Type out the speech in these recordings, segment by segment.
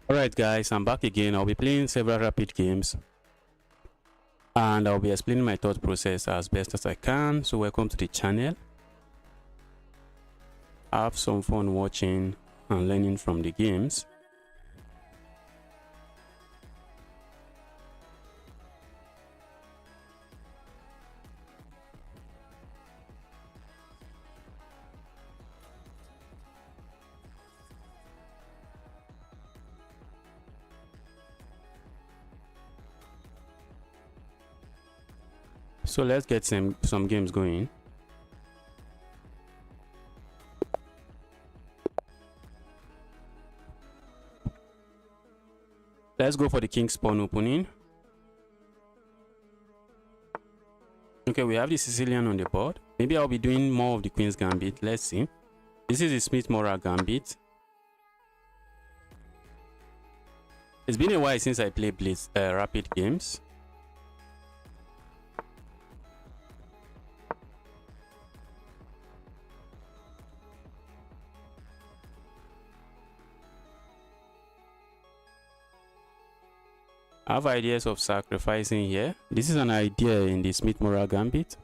Alright guys, I'm back again. I'll be playing several rapid games and I'll be explaining my thought process as best as I can. So welcome to the channel. Have some fun watching and learning from the games. So let's get some games going. Let's go for the King's Pawn opening. Okay, we have the Sicilian on the board. Maybe I'll be doing more of the Queen's Gambit. Let's see. This is the Smith-Morra Gambit. It's been a while since I played rapid games. I have ideas of sacrificing here. This is an idea in the Smith-Morra Gambit.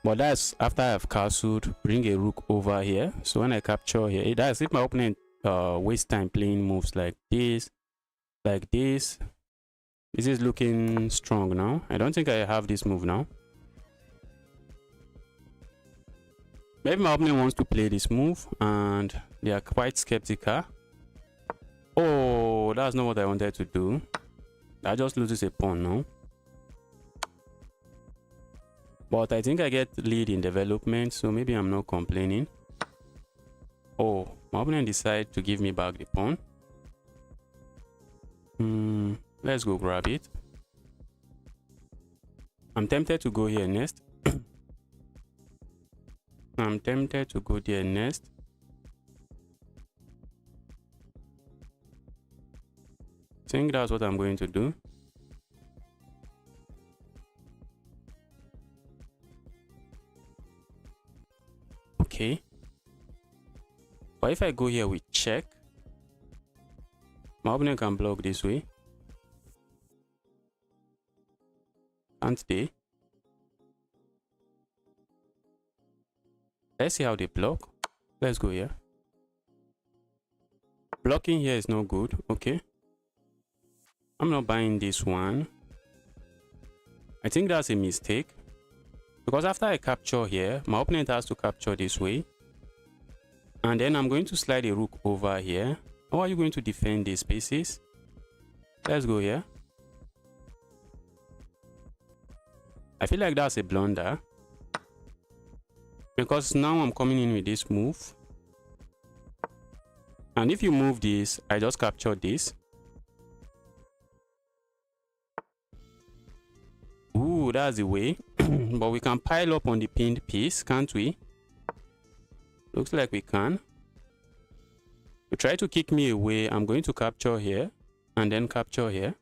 But that's after I've castled, bring a rook over here. So when I capture here, that's if my opponent wastes time playing moves like this, like this. This is looking strong now. I don't think I have this move now. Maybe my opponent wants to play this move and they are quite skeptical. Oh, that's not what I wanted to do. I just loses a pawn now. But I think I get lead in development, so maybe I'm not complaining. Oh, my opponent decided to give me back the pawn. Let's go grab it. I'm tempted to go here next. I'm tempted to go there next. I think that's what I'm going to do. Okay. But if I go here with check, my opponent can block this way. Can't they? Let's see how they block. Let's go here. Blocking here is no good. Okay. I'm not buying this one. I think that's a mistake. Because after I capture here, my opponent has to capture this way. And then I'm going to slide a rook over here. How are you going to defend these spaces? Let's go here. I feel like that's a blunder. Because now I'm coming in with this move. And if you move this, I just capture this. Ooh, that's the way. But we can pile up on the pinned piece, can't we? Looks like we can. You try to kick me away. I'm going to capture here and then capture here.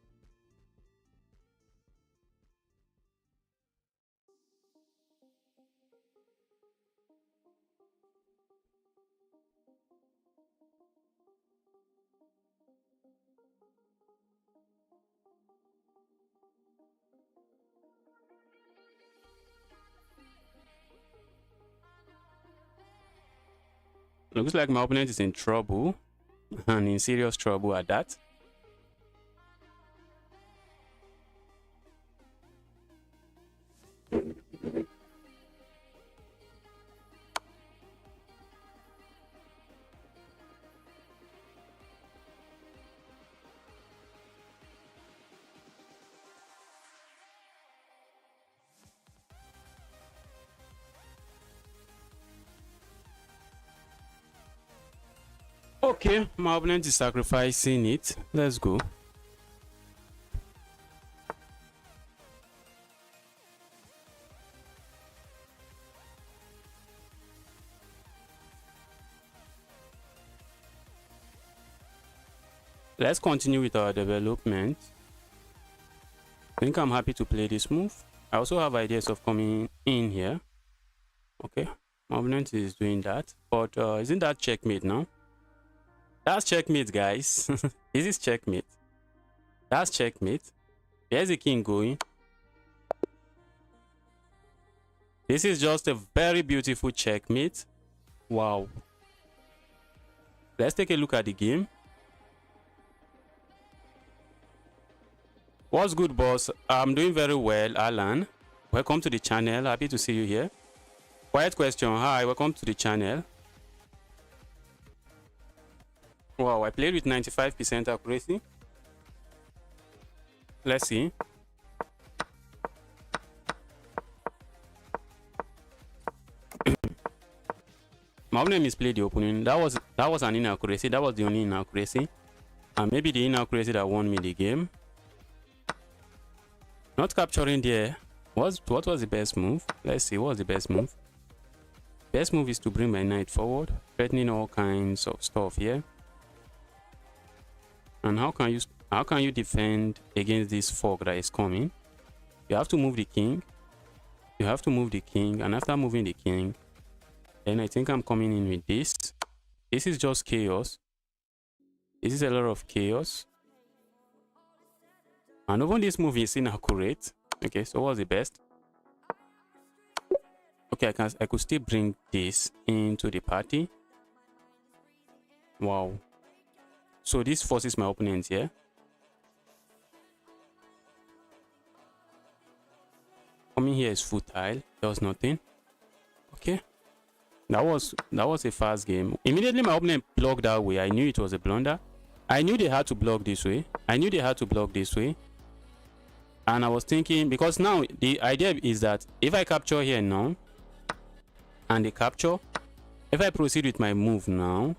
Looks like my opponent is in trouble, and in serious trouble at that. Okay, my opponent is sacrificing it. Let's go. Let's continue with our development. I think I'm happy to play this move. I also have ideas of coming in here. Okay, my opponent is doing that. But isn't that checkmate now? That's checkmate, guys. This is checkmate. That's checkmate. There's the king going. This is just a very beautiful checkmate. Wow. Let's take a look at the game. What's good, boss? I'm doing very well, Alan. Welcome to the channel. Happy to see you here. Quiet question. Hi, welcome to the channel. Wow, I played with 95% accuracy. Let's see. My opponent misplayed the opening. That was an inaccuracy. That was the only inaccuracy. And maybe the inaccuracy that won me the game. Not capturing there. What was the best move? Let's see. What was the best move? Best move is to bring my knight forward, threatening all kinds of stuff here. And how can you defend against this fog that is coming? You have to move the king. You have to move the king, and after moving the king, then I think I'm coming in with this. This is just chaos. This is a lot of chaos. And even this move is inaccurate. Okay, so what's the best? Okay, I could still bring this into the party. Wow. So this forces my opponent here. Coming here is futile. Does nothing. Okay. That was a fast game. Immediately my opponent blocked that way. I knew it was a blunder. I knew they had to block this way. I knew they had to block this way. And I was thinking, because now the idea is that if I capture here now, and they capture, if I proceed with my move now,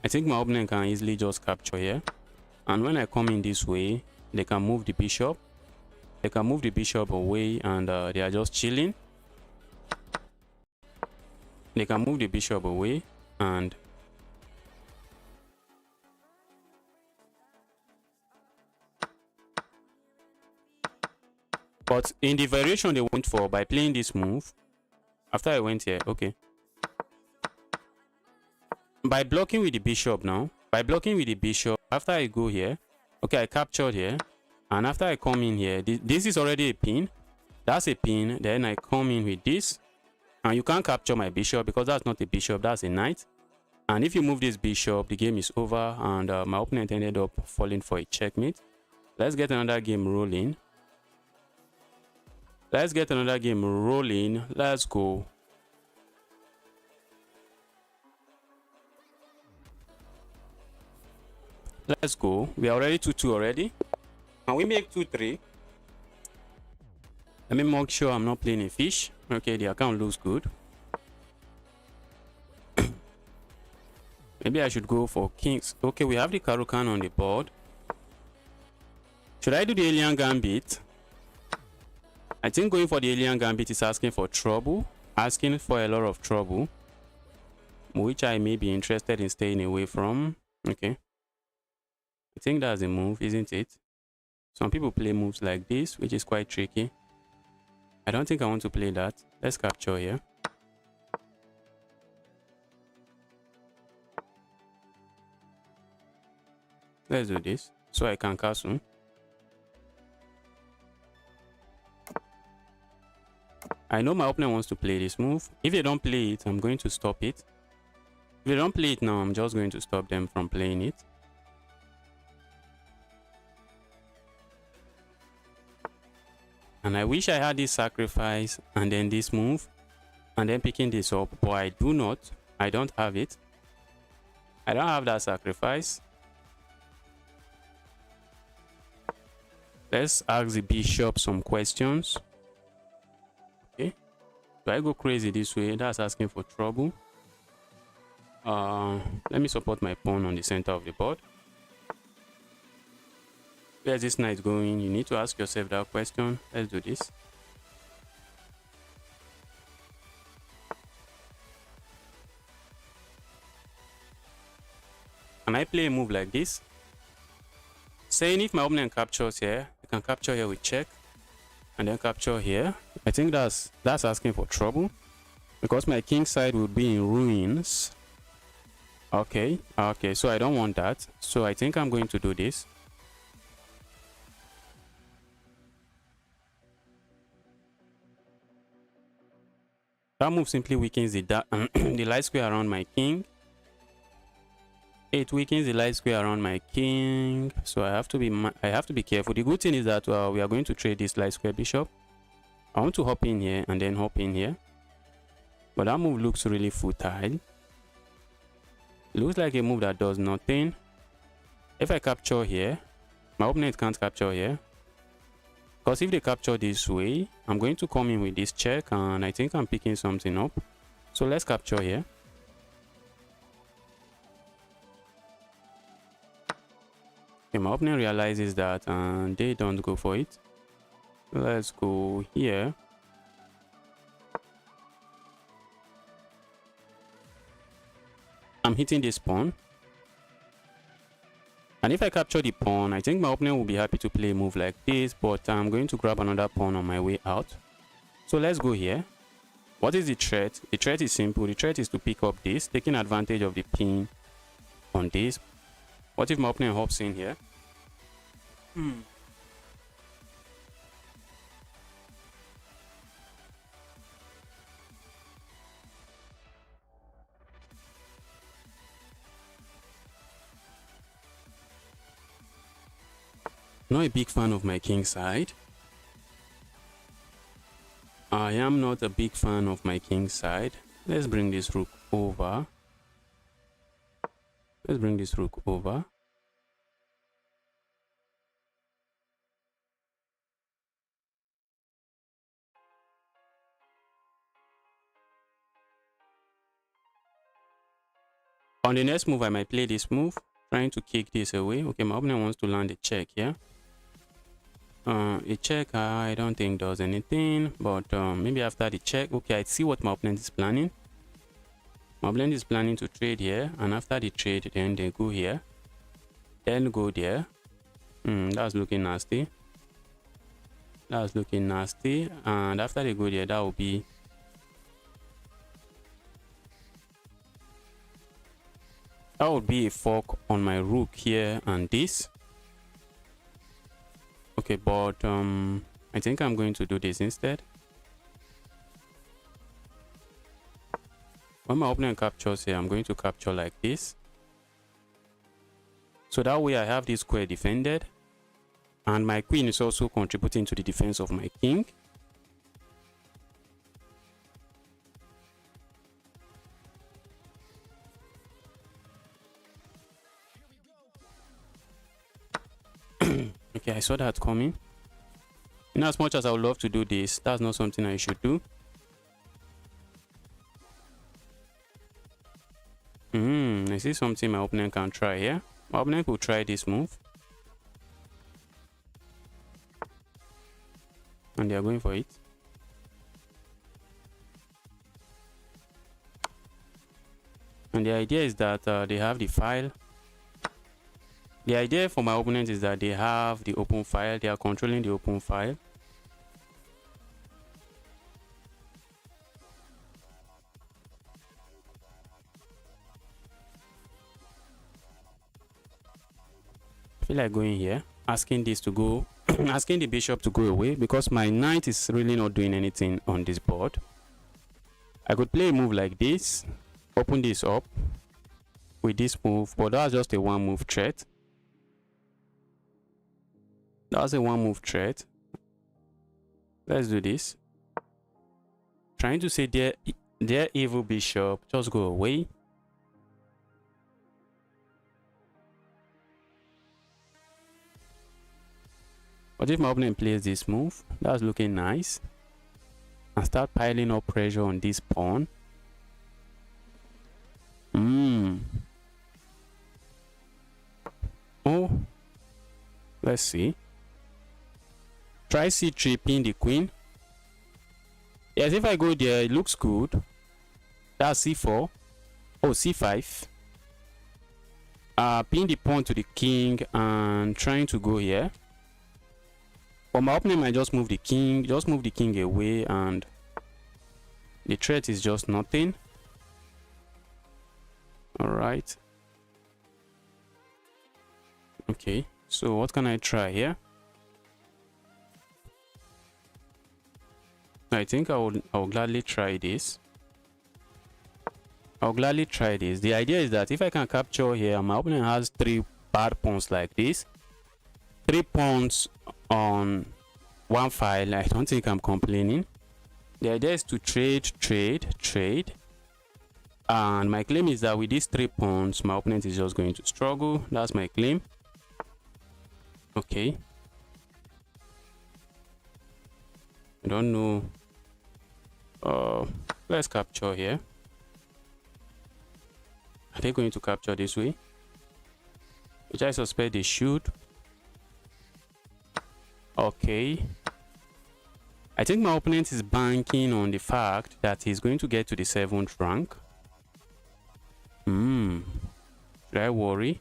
I think my opponent can easily just capture here. And when I come in this way, they can move the bishop. They can move the bishop away, and they are just chilling. They can move the bishop away, and but in the variation they went for by playing this move, after I went here, okay, by blocking with the bishop now, by blocking with the bishop, after I go here, okay, I captured here, and after I come in here, this is already a pin. That's a pin. Then I come in with this, and you can't capture my bishop because that's not a bishop, that's a knight. And if you move this bishop, the game is over, and my opponent ended up falling for a checkmate. Let's get another game rolling. Let's get another game rolling. Let's go. Let's go. We are already 2-2 already. Can we make 2-3? Let me make sure I'm not playing a fish. Okay, the account looks good. Maybe I should go for kings. Okay, we have the Karukan on the board. Should I do the alien gambit? I think going for the alien gambit is asking for trouble. Asking for a lot of trouble. Which I may be interested in staying away from. Okay. I think that's a move, isn't it? Some people play moves like this, which is quite tricky. I don't think I want to play that. Let's capture here. Let's do this so I can castle. I know my opponent wants to play this move. If they don't play it, I'm going to stop it. If they don't play it now, I'm just going to stop them from playing it. And I wish I had this sacrifice and then this move and then picking this up, but I do not. I don't have it. I don't have that sacrifice. Let's ask the bishop some questions. Okay. Do I go crazy this way? That's asking for trouble. Let me support my pawn on the center of the board. Where's this knight going? You need to ask yourself that question. Let's do this. Can I play a move like this? Saying if my opponent captures here, I can capture here with check and then capture here. I think that's asking for trouble because my king side will be in ruins. Okay, okay, so I don't want that. So I think I'm going to do this. That move simply weakens the the light square around my king. It weakens the light square around my king, so I have to be careful. The good thing is that we are going to trade this light square bishop. I want to hop in here and then hop in here, but that move looks really futile. Looks like a move that does nothing. If I capture here, my opponent can't capture here, because if they capture this way, I'm going to come in with this check, and I think I'm picking something up. So let's capture here. Okay, my opponent realizes that and they don't go for it. Let's go here. I'm hitting this pawn. And if I capture the pawn, I think my opponent will be happy to play a move like this, but I'm going to grab another pawn on my way out. So let's go here. What is the threat? The threat is simple. The threat is to pick up this, taking advantage of the pin on this. What if my opponent hops in here? Not a big fan of my king side. I am not a big fan of my king side. Let's bring this rook over. Let's bring this rook over. On the next move, I might play this move, trying to kick this away. Okay, my opponent wants to land a check here. A check, I don't think does anything, but maybe after the check. Okay, I see what my opponent is planning. My opponent is planning to trade here, and after the trade, then they go here, then go there. That's looking nasty. That's looking nasty. And after they go there, that will be a fork on my rook here and this. Okay, but I think I'm going to do this instead. When my opponent captures here, I'm going to capture like this. So that way I have this square defended, and my queen is also contributing to the defense of my king. Okay, I saw that coming. In as much as I would love to do this, that's not something I should do. I see something my opponent can try here. My opponent will try this move. And they are going for it. And the idea is that they have the file. The idea for my opponent is that they have the open file. They are controlling the open file. I feel like going here, asking this to go, asking the bishop to go away, because my knight is really not doing anything on this board. I could play a move like this, open this up with this move, but that's just a one move threat. That's a one move threat. Let's do this. Trying to say their evil bishop, just go away. But if my opponent plays this move, that's looking nice, and start piling up pressure on this pawn. Oh, let's see. Try c3, pin the queen. Yes, if I go there, it looks good. That's c4. Oh, c5. Pin the pawn to the king and trying to go here. But my opponent might just move the king away, and the threat is just nothing. All right. Okay, so what can I try here? I think I'll gladly try this. I'll gladly try this. The idea is that if I can capture here, my opponent has 3 bad pawns like this. 3 pawns on one file. I don't think I'm complaining. The idea is to trade. And my claim is that with these 3 pawns, my opponent is just going to struggle. That's my claim. Okay. I don't know. Let's capture here. Are they going to capture this way? Which I suspect they should. Okay. I think my opponent is banking on the fact that he's going to get to the 7th rank. Should I worry?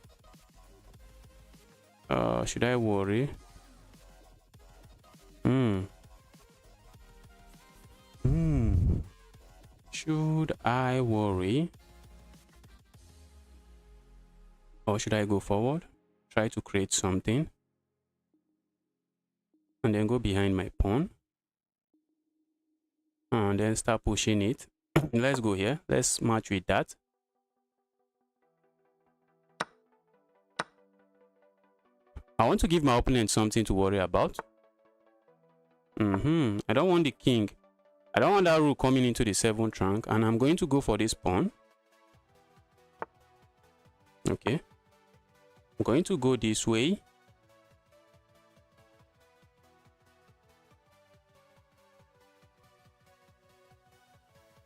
Should I worry? Should I worry? Or should I go forward? Try to create something. And then go behind my pawn. And then start pushing it. Let's go here. Let's match with that. I want to give my opponent something to worry about. I don't want the king. I don't want that rook coming into the 7th rank. And I'm going to go for this pawn. Okay. I'm going to go this way.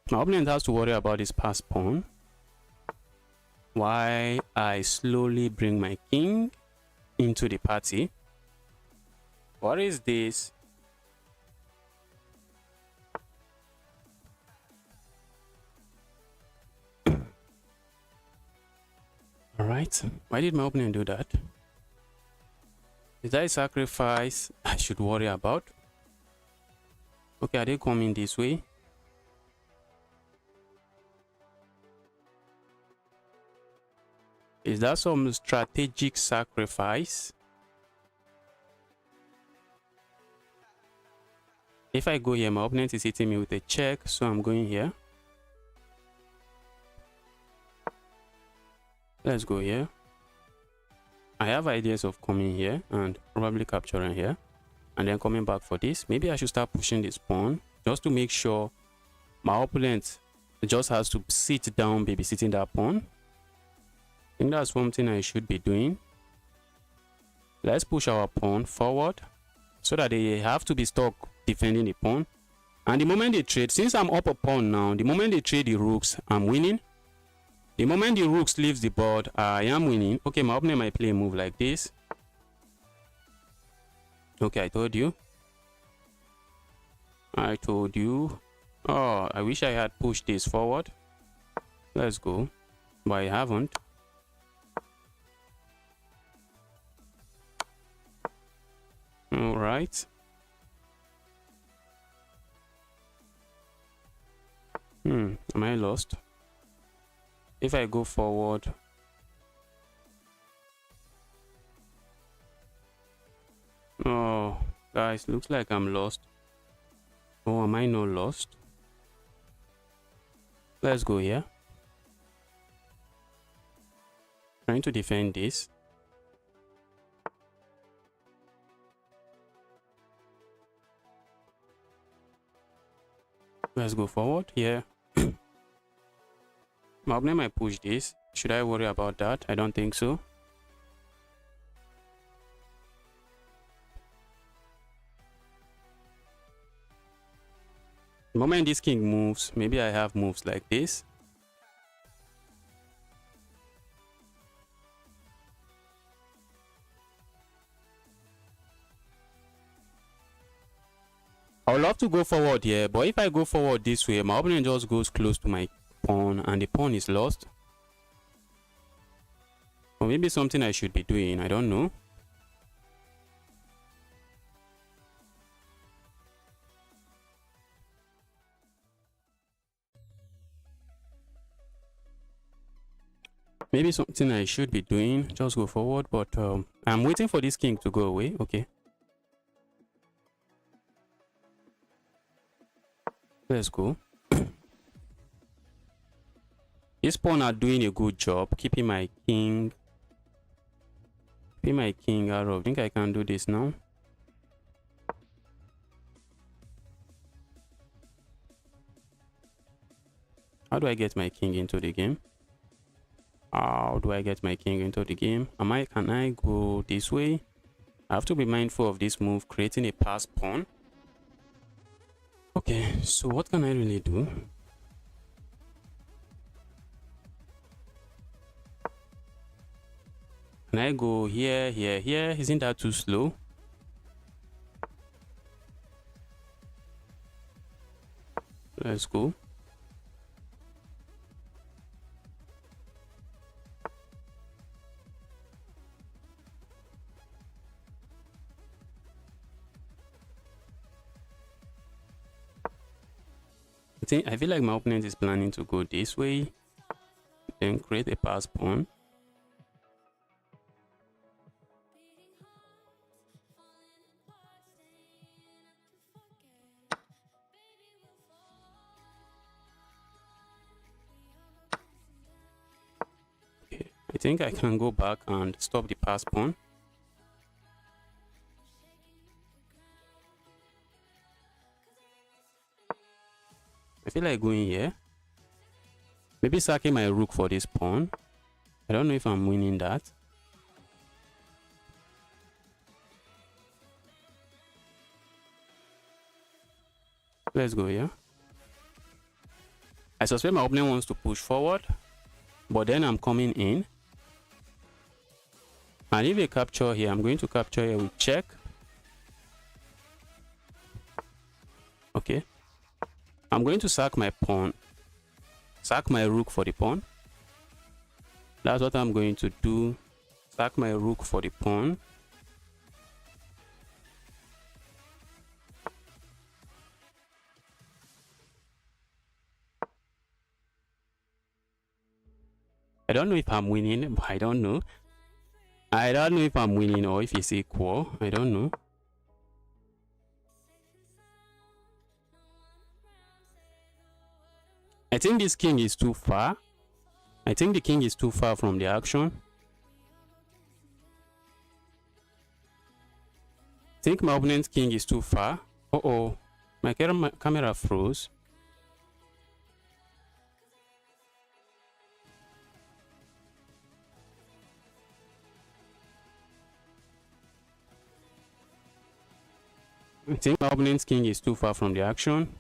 My opponent has to worry about this passed pawn. While I slowly bring my king into the party. What is this? All right. Why did my opponent do that? Is that a sacrifice I should worry about? Okay, are they coming this way? Is that some strategic sacrifice? If I go here, my opponent is hitting me with a check, so I'm going here. Let's go here. I have ideas of coming here and probably capturing here and then coming back for this. Maybe I should start pushing this pawn just to make sure my opponent just has to sit down, babysitting that pawn. I think that's something I should be doing. Let's push our pawn forward so that they have to be stuck defending the pawn. And the moment they trade, since I'm up a pawn now, the moment they trade the rooks, I'm winning. The moment the rooks leaves the board, I am winning. Okay, my opponent might play a move like this. Okay, I told you. Oh, I wish I had pushed this forward. Let's go. But I haven't. All right. Am I lost? If I go forward, oh guys, looks like I'm lost. Oh, am I not lost? Let's go here. Trying to defend this. Let's go forward here. My opponent might push this. Should I worry about that? I don't think so. The moment this king moves, maybe I have moves like this. I would love to go forward here, but if I go forward this way, my opponent just goes close to my pawn and the pawn is lost. Or maybe something I should be doing, I don't know. Maybe something I should be doing, just go forward, but I'm waiting for this king to go away. Okay. Let's go. This pawn are doing a good job keeping my king out of. I think I can do this now. How do I get my king into the game? How do I get my king into the game? Can I go this way? I have to be mindful of this move, creating a pass pawn. Okay, so what can I really do? Can I go here, here, here? Isn't that too slow? Let's go. I feel like my opponent is planning to go this way, then create a pass pawn. Okay, I think I can go back and stop the pass pawn. I feel like going here. Maybe sacking my rook for this pawn. I don't know if I'm winning that. Let's go here. I suspect my opponent wants to push forward, but then I'm coming in. And if they capture here, I'm going to capture here with check. Okay. I'm going to sack my pawn. Sack my rook for the pawn. That's what I'm going to do. Sack my rook for the pawn. I don't know if I'm winning, but I don't know. I don't know if I'm winning or if it's equal. I don't know. I think this king is too far. I think the king is too far from the action. I think my opponent's king is too far. Uh-oh. My camera froze. I think my opponent's king is too far from the action.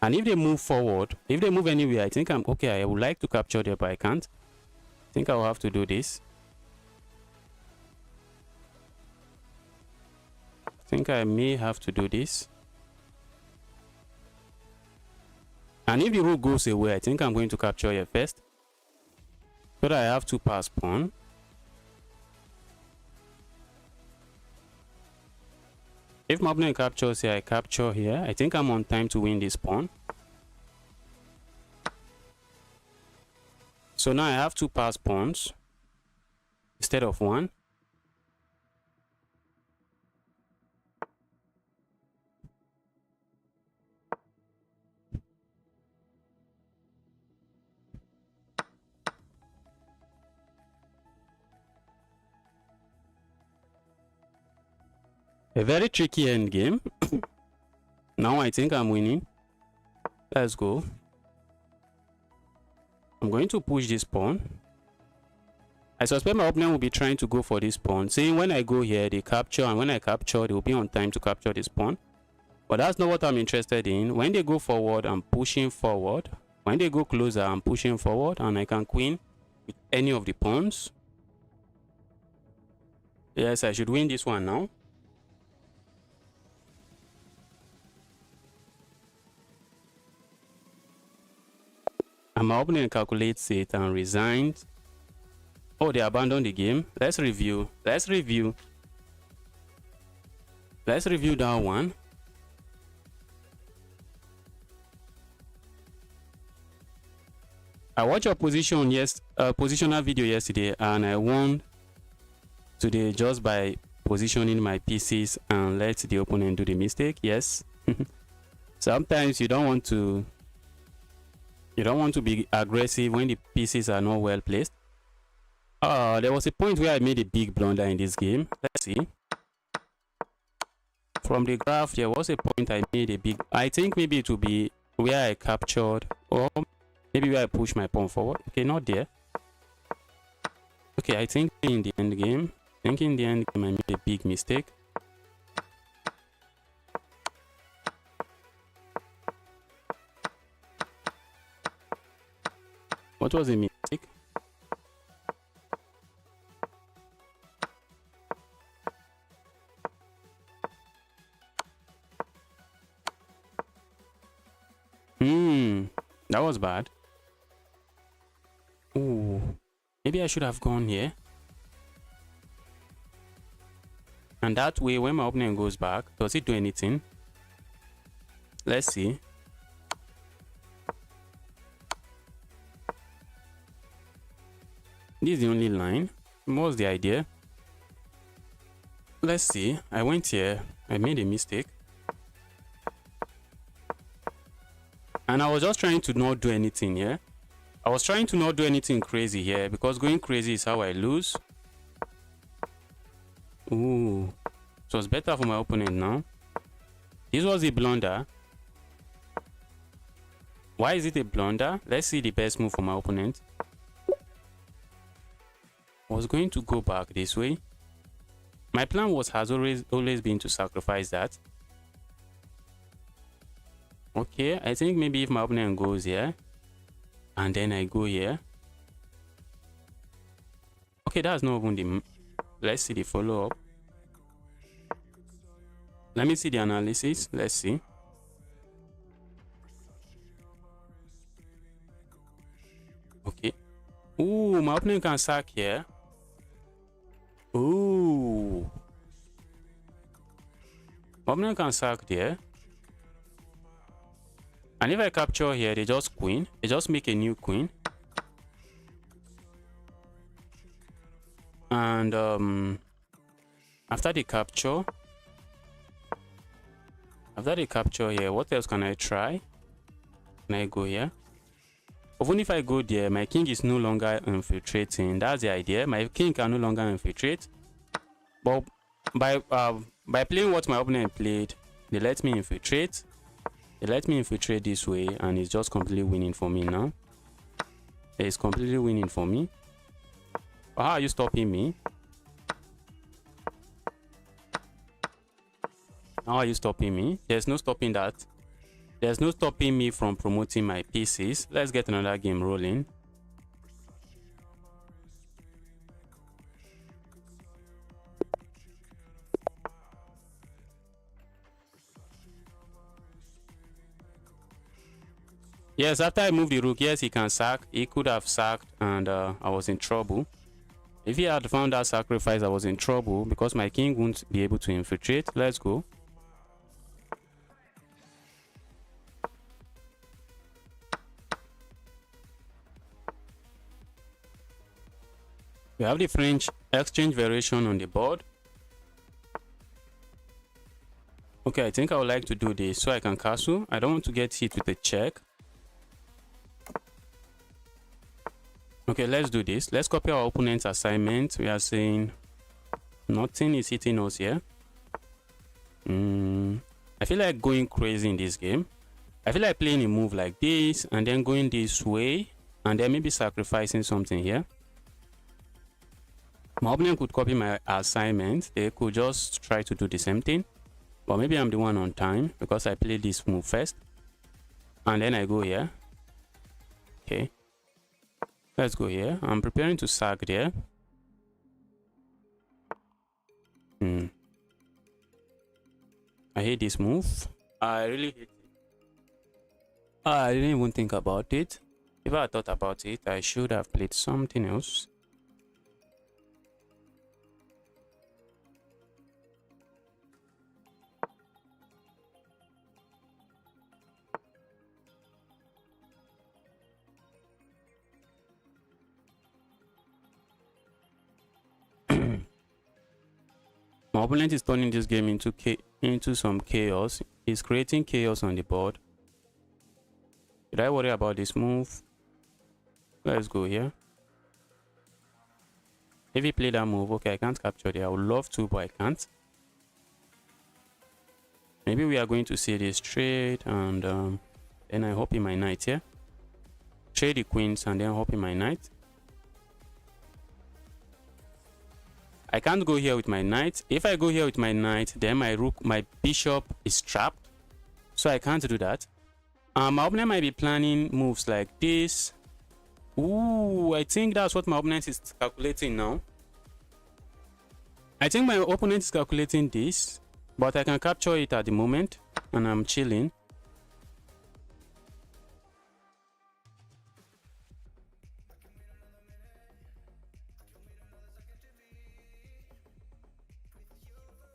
And if they move forward, if they move anywhere, I think I'm okay. I would like to capture there, but I can't. I think I'll have to do this. I think I may have to do this. And if the rook goes away, I think I'm going to capture here first. So that I have to pass pawn. If my opponent captures here, I capture here. I think I'm on time to win this pawn. So now I have two pass pawns instead of one. A very tricky end game. Now I think I'm winning. Let's go. I'm going to push this pawn. I suspect my opponent will be trying to go for this pawn, saying when I go here, they capture, and when I capture, they will be on time to capture this pawn. But that's not what I'm interested in. When they go forward, I'm pushing forward. When they go closer, I'm pushing forward, and I can queen with any of the pawns. Yes, I should win this one now. And my opponent calculates it and resigns. Oh, they abandoned the game. Let's review. Let's review that one. I watched a positional video yesterday, and I won today just by positioning my pieces and let the opponent do the mistake. Yes. Sometimes you don't want to be aggressive when the pieces are not well placed. There was a point where I made a big blunder in this game. Let's see. From the graph, there was a point I made a big... I think maybe it will be where I captured, or maybe where I pushed my pawn forward. Okay, not there. Okay, I think in the end game, I made a big mistake. What was the mistake? That was bad. Ooh, maybe I should have gone here. And that way, when my opponent goes back, does it do anything? Let's see. This is the only line. What was the idea? Let's see. I went here. I made a mistake. And I was just trying to not do anything here. I was trying to not do anything crazy here, because going crazy is how I lose. Ooh. It was better for my opponent now. This was a blunder. Why is it a blunder? Let's see the best move for my opponent. I was going to go back this way. My plan has always been to sacrifice that. Okay, I think maybe if my opponent goes here and then I go here. Okay, that's not even the... Let's see the follow-up. Let me see the analysis. Let's see. Okay. Ooh, my opponent can sack here. Ooh. My opponent can sack there. And if I capture here, they just queen. They just make a new queen. And after the capture here, what else can I try? Can I go here? Even if I go there, my king is no longer infiltrating. That's the idea. My king can no longer infiltrate. But by playing what my opponent played, they let me infiltrate. They let me infiltrate this way, and it's just completely winning for me now. It's completely winning for me. But how are you stopping me? How are you stopping me? There's no stopping that. There's no stopping me from promoting my pieces. Let's get another game rolling. Yes, after I moved the rook, yes, he can sack. He could have sacked, and I was in trouble. If he had found that sacrifice, I was in trouble because my king won't be able to infiltrate. Let's go. We have the French exchange variation on the board. Okay, I think I would like to do this so I can castle. I don't want to get hit with a check. Okay, let's do this. Let's copy our opponent's assignment. We are saying nothing is hitting us here. I feel like going crazy in this game. I feel like playing a move like this and then going this way and then maybe sacrificing something here. My opponent could copy my assignment. They could just try to do the same thing. But maybe I'm the one on time because I played this move first. And then I go here. Okay. Let's go here. I'm preparing to sack there. I hate this move. I really hate it. I didn't even think about it. If I thought about it, I should have played something else. My opponent is turning this game into some chaos. He's creating chaos on the board. Did I worry about this move? Let's go here. If he played that move, okay, I can't capture there. I would love to, but I can't. Maybe we are going to see this trade, and then I hop in my knight here. Trade the queens and then hop in my knight. I can't go here with my knight. If I go here with my knight, then my bishop is trapped. So I can't do that. My opponent might be planning moves like this. Ooh, I think that's what my opponent is calculating now. I think my opponent is calculating this, but I can capture it at the moment, and I'm chilling.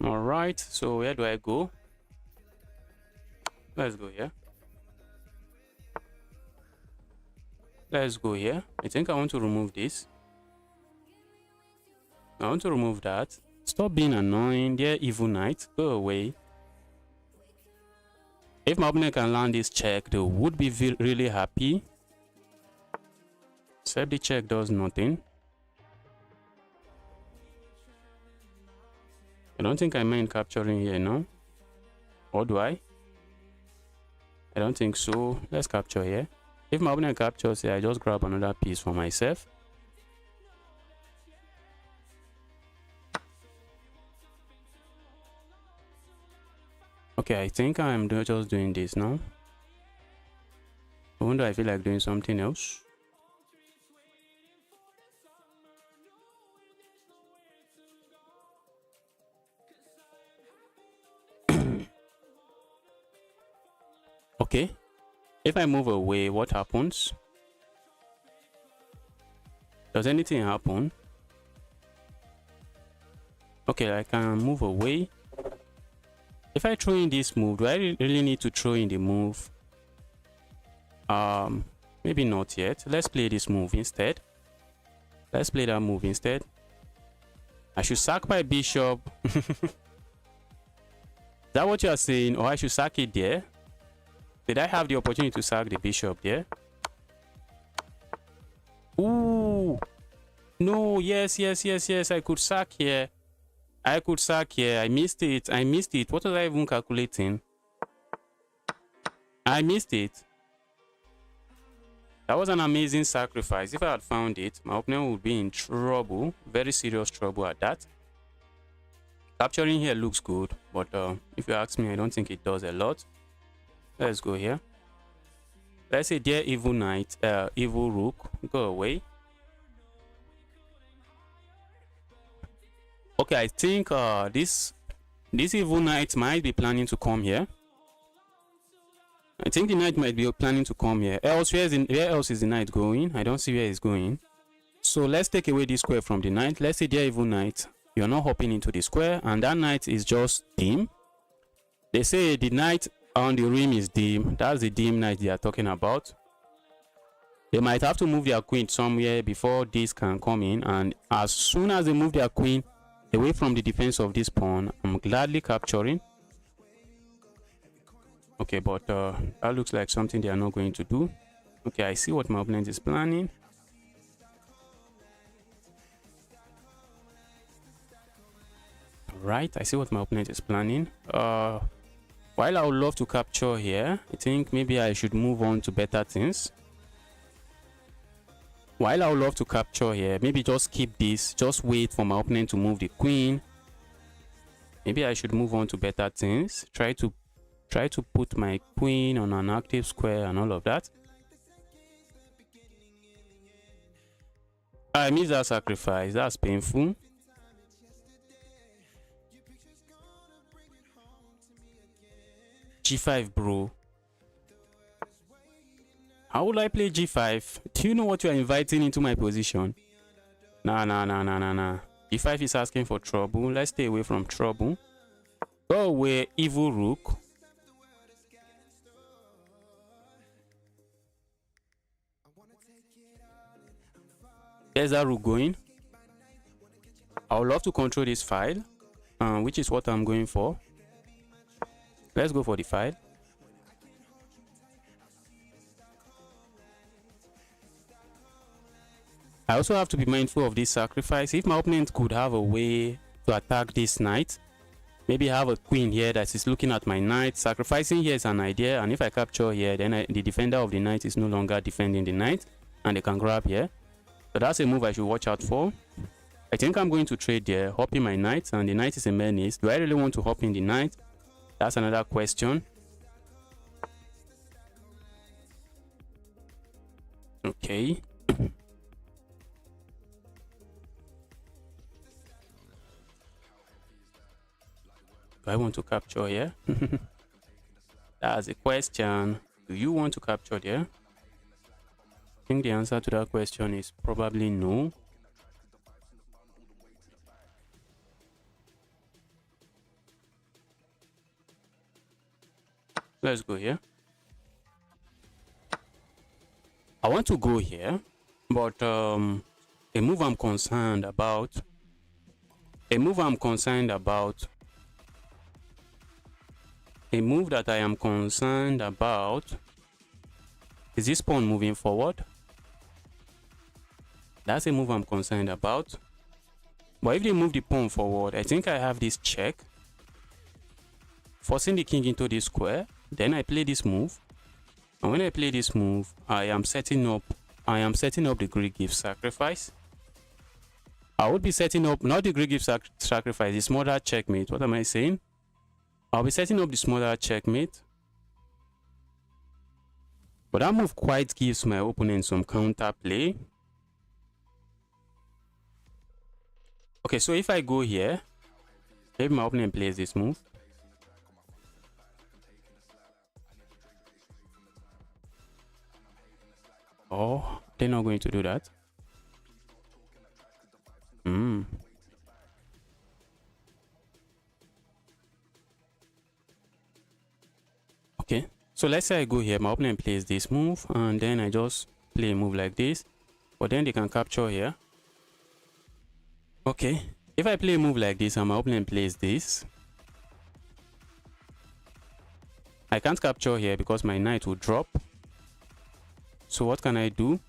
All right, so where do I go? Let's go here. Let's go here. I think I want to remove this. I want to remove that. Stop being annoying. Dear evil knight, go away. If my opponent can land this check, they would be really happy. Except the check does nothing. I don't think I mind capturing here, no? Or do I? I don't think so. Let's capture here. If my opponent captures here, I just grab another piece for myself. Okay, I think I'm just doing this now. I wonder if I feel like doing something else. Okay, if I move away, what happens? Does anything happen? Okay, I can move away. If I throw in this move, do I really need to throw in the move? Maybe not yet. Let's play this move instead. Let's play that move instead. I should sack my bishop. Is that what you are saying? Or I should sack it there? Did I have the opportunity to sack the bishop there? Ooh. No, yes. I could sack here. I could sack here. I missed it. What was I even calculating? I missed it. That was an amazing sacrifice. If I had found it, my opponent would be in trouble. Very serious trouble at that. Capturing here looks good, but if you ask me, I don't think it does a lot. Let's go here. Let's say, dear evil knight, evil rook, go away. Okay, I think this evil knight might be planning to come here. I think the knight might be planning to come here. Else, where else is the knight going? I don't see where he's going. So let's take away this square from the knight. Let's say, dear evil knight, you're not hopping into the square, and that knight is just dim. They say the knight on the rim is dim. That's the dim knight they are talking about. They might have to move their queen somewhere before this can come in, and as soon as they move their queen away from the defense of this pawn, I'm gladly capturing. Okay, but that looks like something they are not going to do. Okay, I see what my opponent is planning. Right, I see what my opponent is planning. While I would love to capture here, I think maybe I should move on to better things. While I would love to capture here, maybe just keep this, just wait for my opponent to move the queen. Maybe I should move on to better things. Try to put my queen on an active square and all of that. I missed that sacrifice. That's painful. G5, bro. How would I play G5? Do you know what you are inviting into my position? Nah. G5 is asking for trouble. Let's stay away from trouble. Go away, evil rook. There's that rook going. I would love to control this file. which is what I'm going for. Let's go for the file. I also have to be mindful of this sacrifice. If my opponent could have a way to attack this knight, maybe I have a queen here that is looking at my knight. Sacrificing here is an idea, and if I capture here, then the defender of the knight is no longer defending the knight, and they can grab here. So that's a move I should watch out for. I think I'm going to trade there, hopping my knight, and the knight is a menace. Do I really want to hop in the knight? That's another question. Okay. Do I want to capture here? That's a question. Do you want to capture there? I think the answer to that question is probably no. Let's go here. I want to go here, but a move I'm concerned about a move that I am concerned about is this pawn moving forward. That's a move I'm concerned about. But if they move the pawn forward, I think I have this check, forcing the king into this square. Then I play this move, and when I play this move, I am setting up the Greek gift sacrifice. I would be setting up not the Greek gift sacrifice, the smaller checkmate. What am I saying? I'll be setting up the smaller checkmate. But that move quite gives my opponent some counter play. Okay, so if I go here, maybe my opponent plays this move. Oh, they're not going to do that. Okay, so let's say I go here, my opponent plays this move, and then I just play a move like this, but then they can capture here. Okay, if I play a move like this and my opponent plays this, I can't capture here because my knight will drop. So what can I do?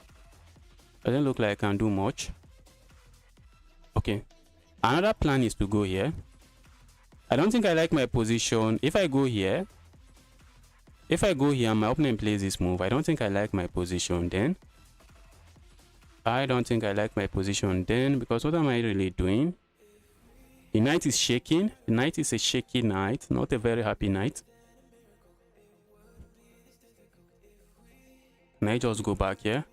Doesn't look like I can do much. Okay, another plan is to go here. I don't think I like my position. If I go here and my opponent plays this move, I don't think I like my position then. Because what am I really doing? The knight is shaking. The knight is a shaky knight, not a very happy knight. Can I just go back here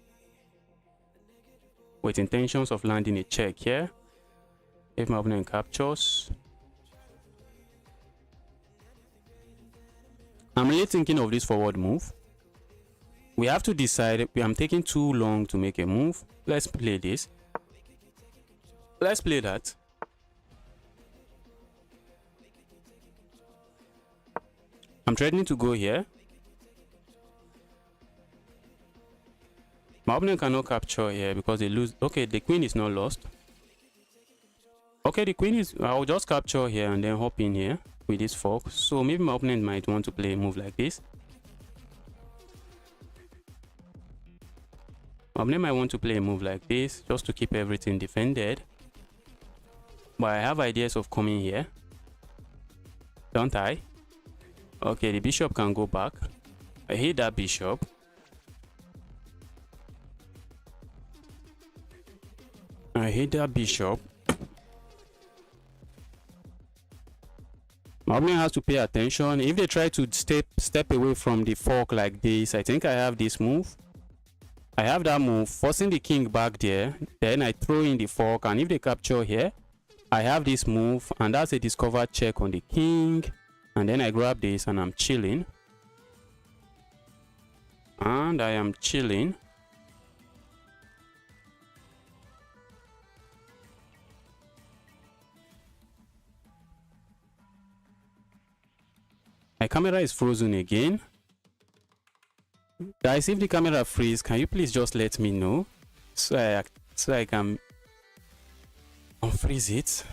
with intentions of landing a check here? If my opponent captures, I'm really thinking of this forward move. We have to decide. I'm taking too long to make a move. Let's play this. Let's play that. I'm threatening to go here. My opponent cannot capture here because they lose. Okay, the queen is not lost. Okay, the queen is... I'll just capture here and then hop in here with this fork. So maybe my opponent might want to play a move like this. My opponent might want to play a move like this just to keep everything defended. But I have ideas of coming here. Don't I? Okay, the bishop can go back. I hate that bishop. I hate that bishop. My opponent has to pay attention. If they try to step away from the fork like this, I think I have this move. I have that move, forcing the king back there. Then I throw in the fork, and if they capture here, I have this move, and that's a discovered check on the king. And then I grab this, and I'm chilling. And I am chilling. My camera is frozen again. Guys, if the camera freezes, can you please just let me know so I can unfreeze it?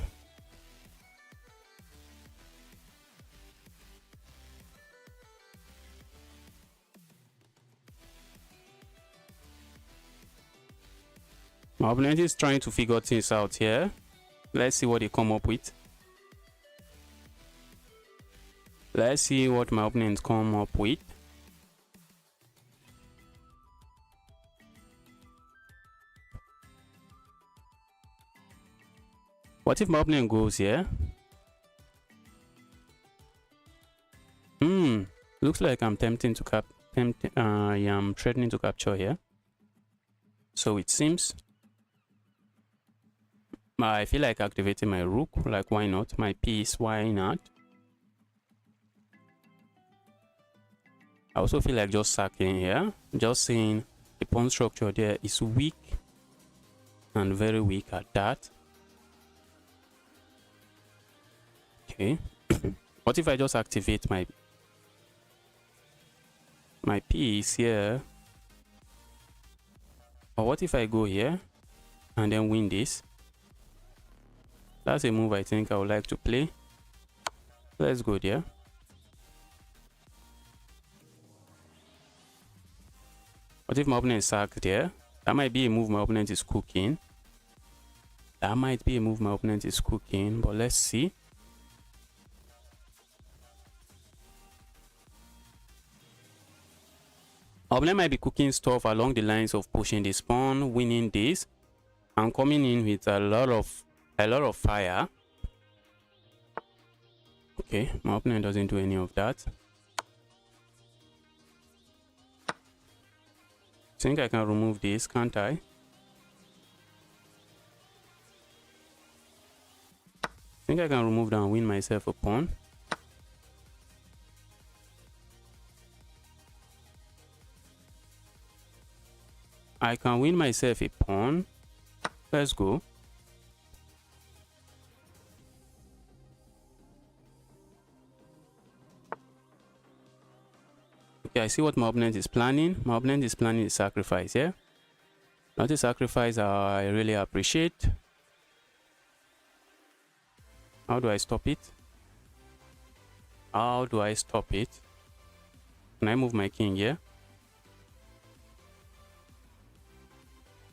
My opponent is trying to figure things out here. Let's see what they come up with. Let's see what my opponents come up with. What if my opponent goes here? Looks like I'm tempting to I'm threatening to capture here. So it seems I feel like activating my rook. Like, why not? My piece, why not? I also feel like just sacking here. Just saying the pawn structure there is weak and very weak at that. Okay. What if I just activate my piece here? Or what if I go here and then win this? That's a move I think I would like to play. Let's go there. What if my opponent is sacked there? That might be a move my opponent is cooking. That might be a move my opponent is cooking, but let's see. My opponent might be cooking stuff along the lines of pushing this pawn, winning this, and coming in with a lot of fire. Okay, my opponent doesn't do any of that. I think I can remove this, can't I? I think I can remove that and win myself a pawn. I can win myself a pawn. Let's go. Okay, I see what my opponent is planning. My opponent is planning a sacrifice here. Not a sacrifice I really appreciate. How do I stop it? How do I stop it? Can I move my king here?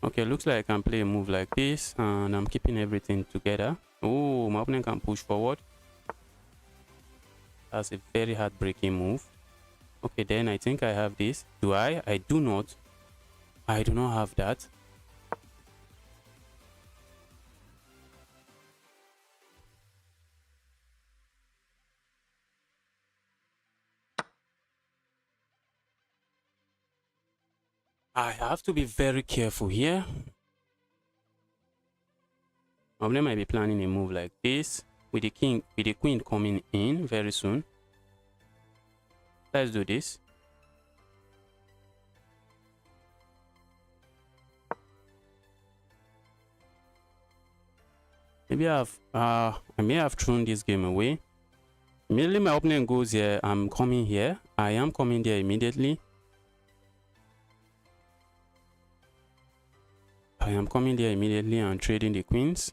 Okay, looks like I can play a move like this and I'm keeping everything together. Oh, my opponent can push forward. That's a very heartbreaking move. Okay, then I think I have this. Do I? I do not. I do not have that. I have to be very careful here. My opponent might be planning a move like this with the queen coming in very soon. Let's do this. Maybe I may have thrown this game away. Immediately my opponent goes here, I'm coming here. I am coming there immediately. I am coming there immediately and trading the queens.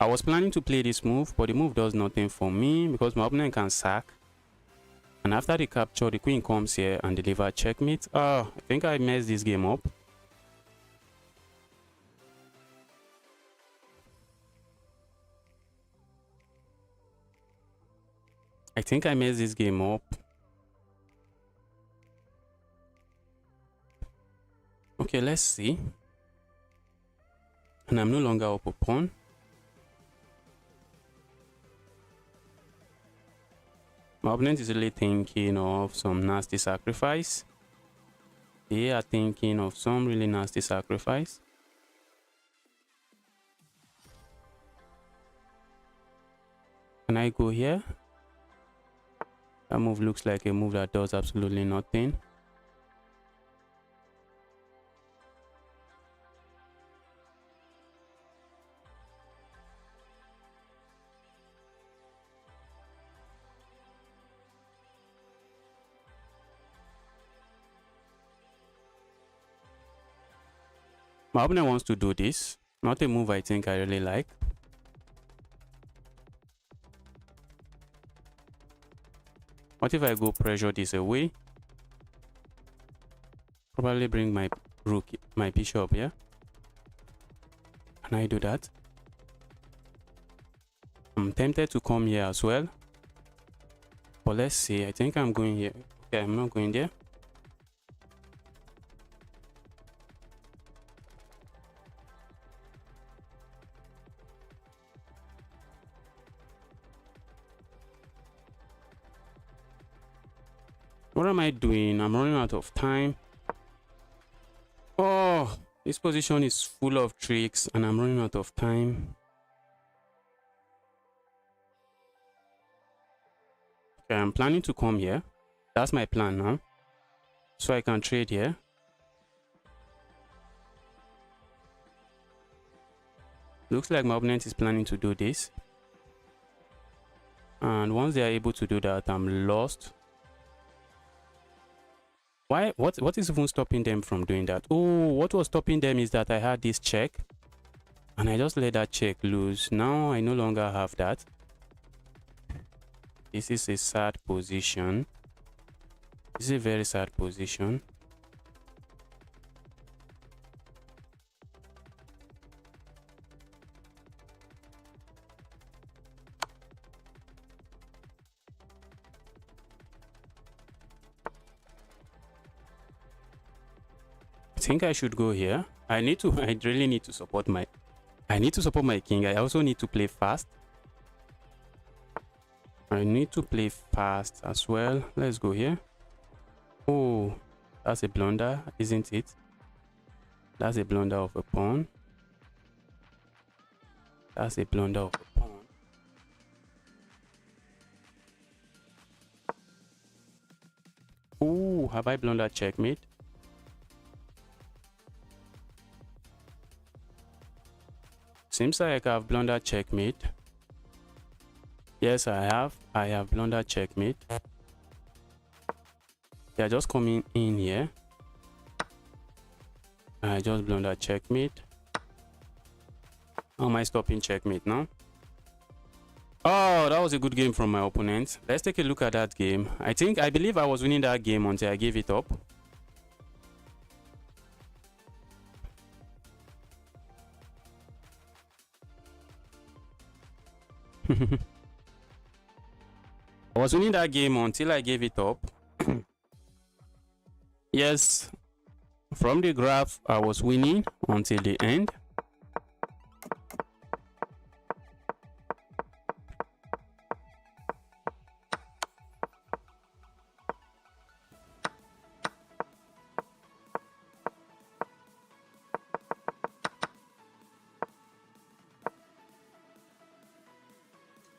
I was planning to play this move, but the move does nothing for me because my opponent can sack. And after the capture, the queen comes here and deliver checkmate. I think I messed this game up. I think I messed this game up. Okay, let's see. And I'm no longer up a pawn. My opponent is really thinking of some nasty sacrifice. They are thinking of some really nasty sacrifice. Can I go here? That move looks like a move that does absolutely nothing. My opponent wants to do this. Not a move I think I really like. What if I go pressure this away? Probably bring my rook, my bishop here. Can I do that? I'm tempted to come here as well. But let's see. I think I'm going here. Okay, I'm not going there. What am I doing? I'm running out of time. Oh, this position is full of tricks and I'm running out of time. Okay, I'm planning to come here. That's my plan now. So I can trade here. Looks like my opponent is planning to do this. And once they are able to do that, I'm lost. Why? What is even stopping them from doing that? Oh, what was stopping them is that I had this check. And I just let that check loose. Now I no longer have that. This is a sad position. This is a very sad position. I think I should go here. I really need to support my king. I also need to play fast. I need to play fast as well. Let's go here. Oh, that's a blunder, isn't it? That's a blunder of a pawn. That's a blunder of a pawn. Oh, have I blundered checkmate? Seems like I've blundered checkmate. Yes, I have. I have blundered checkmate. They are just coming in here. I just blundered checkmate. How am I stopping checkmate now? Oh, that was a good game from my opponent. Let's take a look at that game. I believe I was winning that game until I gave it up. I was winning that game until I gave it up. Yes, from the graph, I was winning until the end.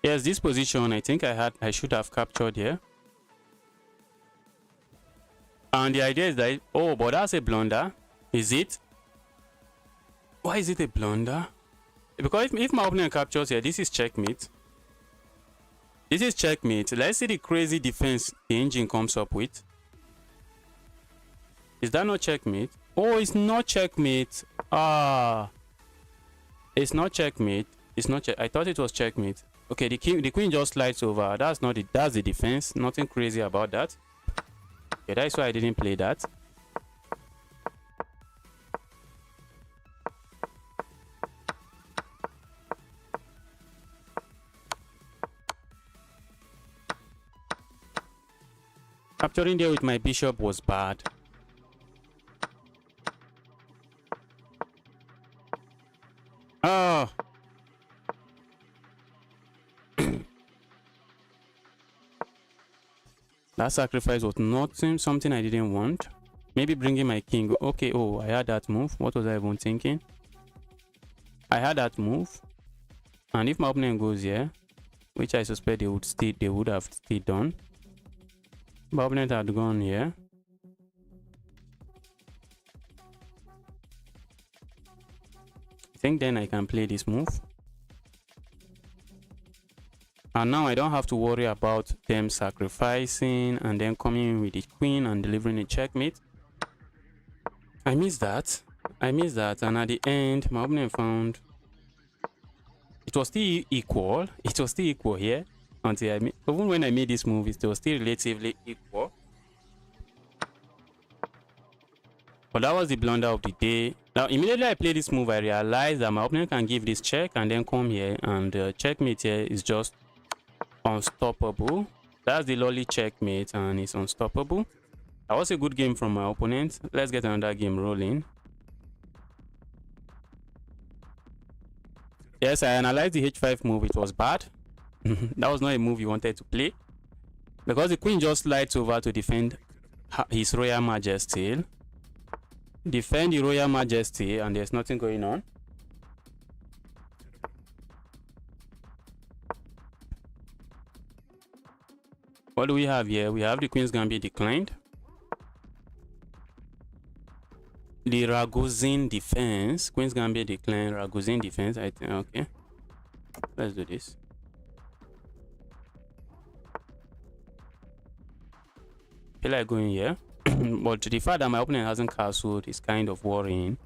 Yes, this position I think I should have captured here. And the idea is that, oh, but that's a blunder. Is it? Why is it a blunder? Because if my opponent captures here, this is checkmate. This is checkmate. Let's see the crazy defense the engine comes up with. Is that not checkmate? Oh, it's not checkmate. Ah, it's not checkmate. It's not check. I thought it was checkmate. Okay, the queen just slides over. That's not it. That's the defense. Nothing crazy about that. Okay, that's why I didn't play that. Capturing there with my bishop was bad. Oh. That sacrifice was not something I didn't want. Maybe bringing my king. Okay, oh, I had that move. What was I even thinking? I had that move. And if my opponent goes here, which I suspect they would have still done. My opponent had gone here. I think then I can play this move. And now I don't have to worry about them sacrificing and then coming in with the queen and delivering a checkmate. I miss that. And at the end, my opponent found it was still equal. It was still equal here until even when I made this move, it was still relatively equal. But But that was the blunder of the day. Now immediately I play this move, I realized that my opponent can give this check and then come here, and checkmate here is just unstoppable. That's the lolly checkmate, and it's unstoppable. That was a good game from my opponent. Let's get another game rolling. Yes, I analyzed the h5 move. It was bad. That was not a move you wanted to play, because the queen just slides over to defend his royal majesty. Defend the royal majesty, and there's nothing going on. What do we have here? We have the queen's gambit declined. The Ragozin defense. Queen's gambit declined. Ragozin defense. I think. Okay. Let's do this. I feel like going here. But the fact that my opponent hasn't castled is kind of worrying.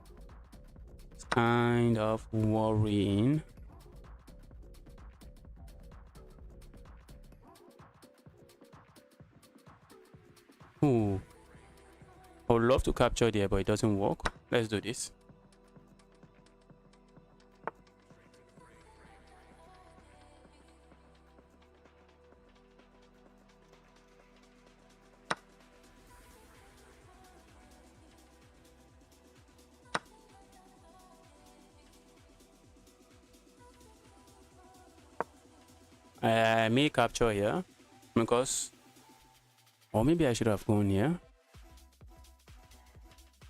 It's kind of worrying. Ooh. I would love to capture there, but it doesn't work. Let's do this. I may capture here because, or maybe I should have gone here,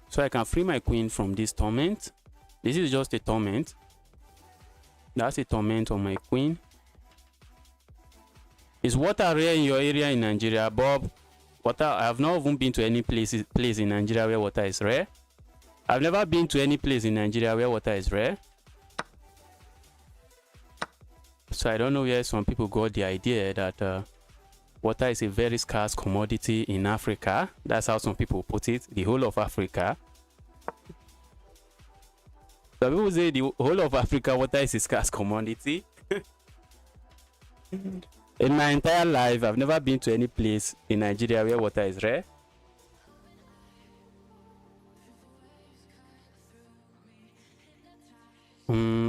so I can free my queen from this torment. This is just a torment. That's a torment on my queen. Is water rare in your area in Nigeria, Bob? Water, I have not even been to any place in Nigeria where water is rare. I've never been to any place in Nigeria where water is rare. So I don't know where some people got the idea that water is a very scarce commodity in Africa. That's how some people put it, the whole of Africa. Some people say the whole of Africa, water is a scarce commodity. In my entire life, I've never been to any place in Nigeria where water is rare.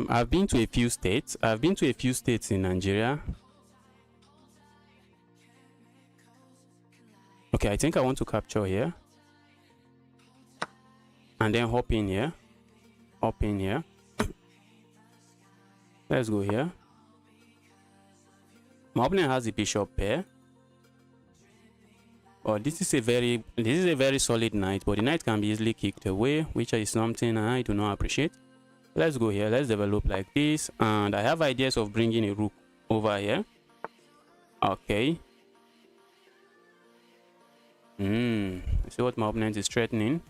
I've been to a few states. I've been to a few states in Nigeria. Okay, I think I want to capture here. And then hop in here. Hop in here. Let's go here. My opponent has the bishop pair. Oh, this is a very solid knight, but the knight can be easily kicked away, which is something I do not appreciate. Let's go here. Let's develop like this, and I have ideas of bringing a rook over here. Okay. See what my opponent is threatening.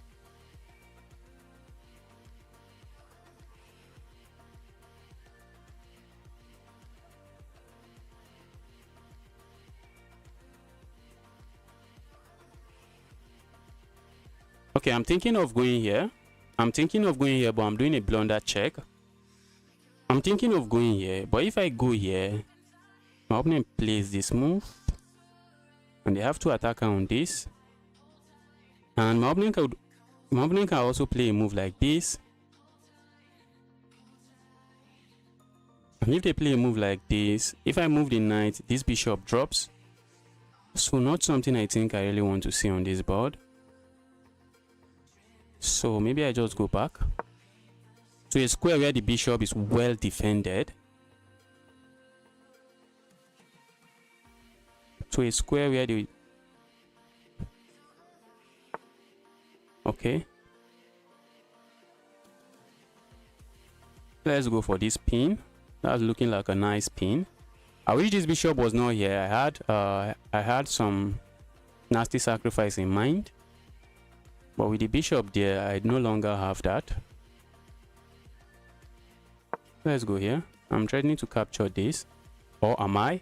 Okay, I'm thinking of going here. I'm thinking of going here, but I'm doing a blunder check. I'm thinking of going here, but if I go here, my opponent plays this move, and they have to attack on this. And my opponent can also play a move like this. And if they play a move like this, if I move the knight, this bishop drops. So not something I think I really want to see on this board. So maybe I just go back to a square where the bishop is well defended. To a square where the... Okay. Let's go for this pin. That's looking like a nice pin. I wish this bishop was not here. I had some nasty sacrifice in mind. But with the bishop there, I no longer have that. Let's go here. I'm threatening to capture this. Or am I?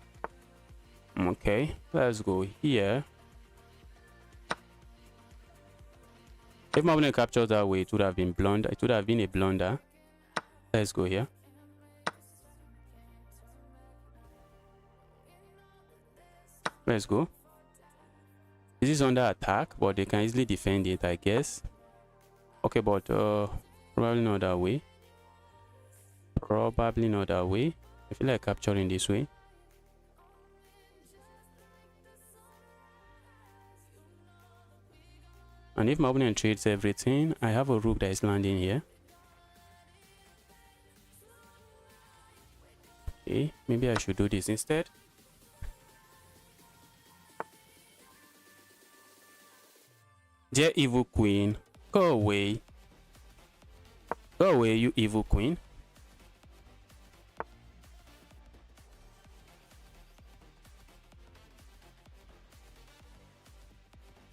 Okay, let's go here. If my opponent captures that way, it would have been blunder. It would have been a blunder. Let's go here. Let's go. This is under attack, but they can easily defend it, I guess. Okay, but probably not that way. Probably not that way. I feel like capturing this way. And if my opponent trades everything, I have a rook that is landing here. Okay, maybe I should do this instead. Dear evil queen, go away. Go away, you evil queen.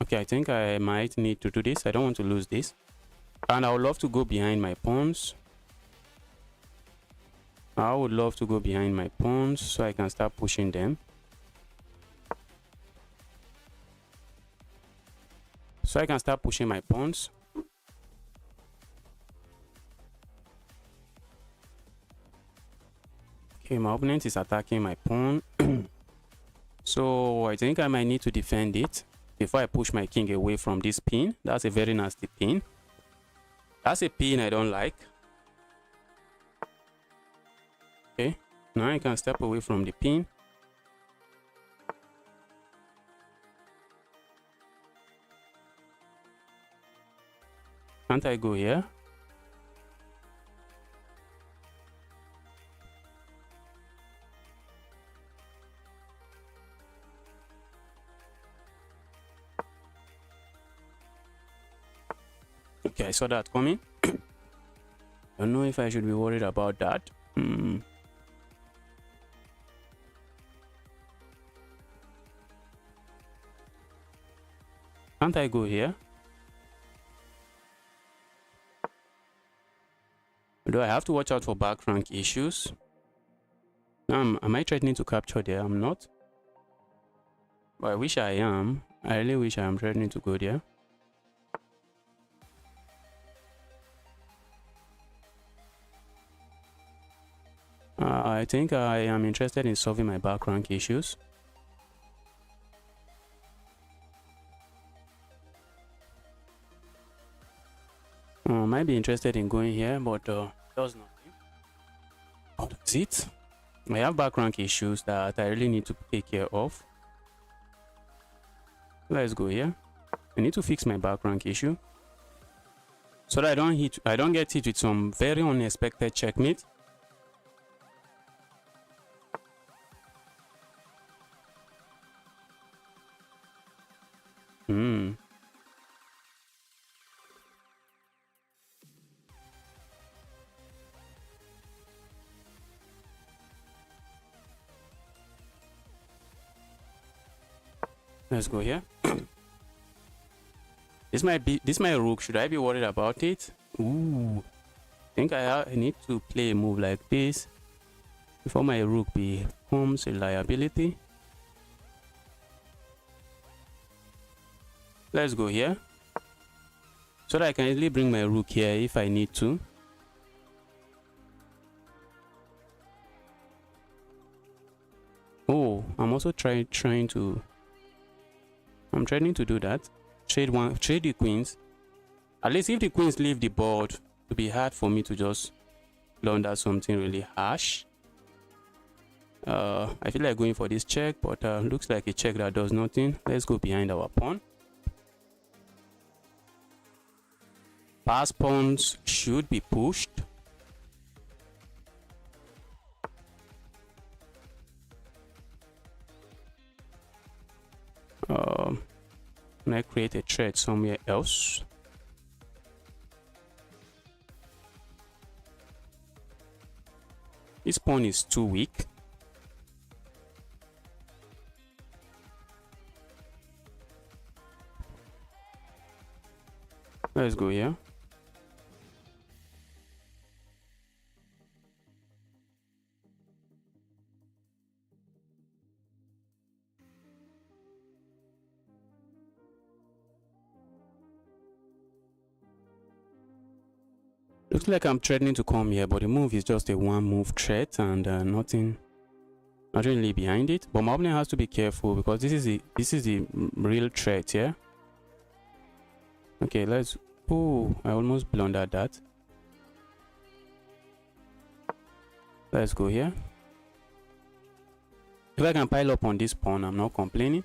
Okay, I think I might need to do this. I don't want to lose this. And I would love to go behind my pawns. I would love to go behind my pawns so I can start pushing them. So I can start pushing my pawns. Okay, my opponent is attacking my pawn. So I think I might need to defend it before I push my king away from this pin. That's a very nasty pin. That's a pin I don't like. Okay, now I can step away from the pin. Can't I go here? Okay, I saw that coming. Don't know if I should be worried about that. Can't I go here? Do I have to watch out for back rank issues? Am I threatening to capture there? I'm not. But I wish I am. I really wish I am threatening to go there. I think I am interested in solving my back rank issues. Might be interested in going here, but does nothing. Oh, that's it. I have back rank issues that I really need to take care of. Let's go here. I need to fix my back rank issue so that I don't get hit with some very unexpected checkmate. Let's go here. This might be my rook. Should I be worried about it? Ooh, I think I need to play a move like this before my rook becomes a liability. Let's go here so that I can easily bring my rook here if I need to. Oh, I'm also trying to do that. Trade the queens. At least if the queens leave the board, it will be hard for me to just blunder something really harsh. I feel like going for this check, but looks like a check that does nothing. Let's go behind our pawn. Pass pawns should be pushed. Can I create a thread somewhere else? This pawn is too weak. Let's go here. Looks like I'm threatening to come here, but the move is just a one move threat and nothing really behind it. But my opponent has to be careful because this is the real threat here. Okay, let's Oh, I almost blundered that. Let's go here. If I can pile up on this pawn, I'm not complaining.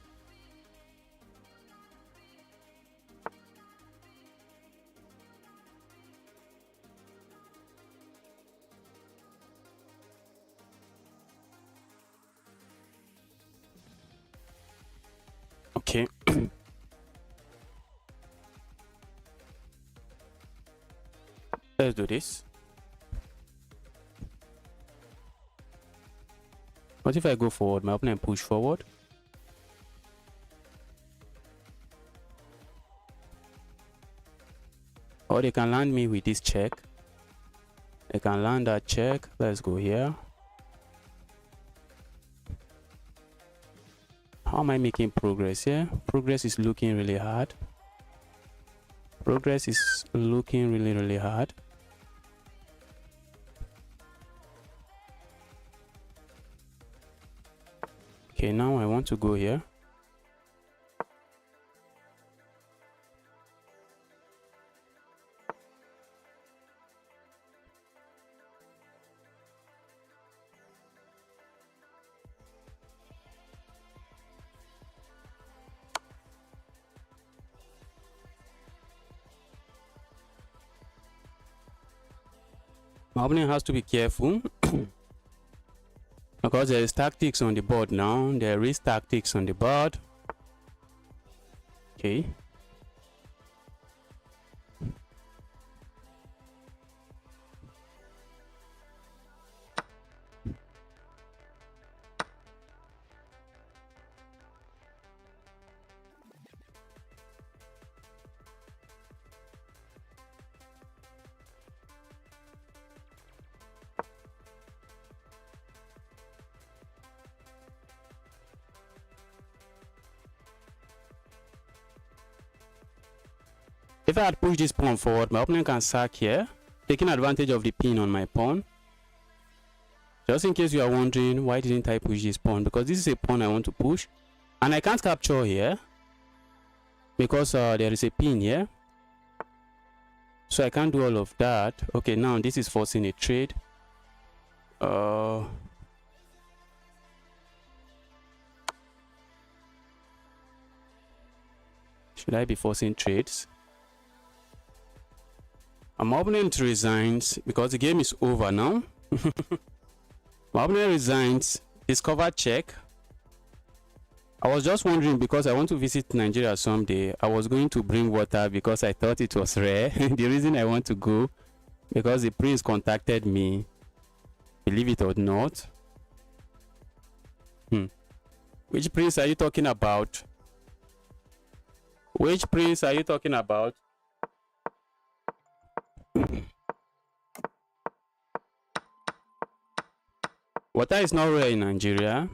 Okay. Let's do this. What if I go forward? My opponent push forward. Or they can land me with this check. They can land that check. Let's go here. How am I making progress here? Progress is looking really hard. Progress is looking really hard. Okay, now I want to go here. My opponent has to be careful because there is tactics on the board now. There is tactics on the board. Okay. If I had pushed this pawn forward, my opponent can sack here, taking advantage of the pin on my pawn. Just in case you are wondering, why didn't I push this pawn? Because this is a pawn I want to push. And I can't capture here because there is a pin here. So I can't do all of that. Okay, now this is forcing a trade. Should I be forcing trades? My opponent resigns because the game is over now. My opponent resigns. Discover check. I was just wondering because I want to visit Nigeria someday. I was going to bring water because I thought it was rare. The reason I want to go because the prince contacted me. Believe it or not. Which prince are you talking about? Which prince are you talking about? Water is not rare in Nigeria.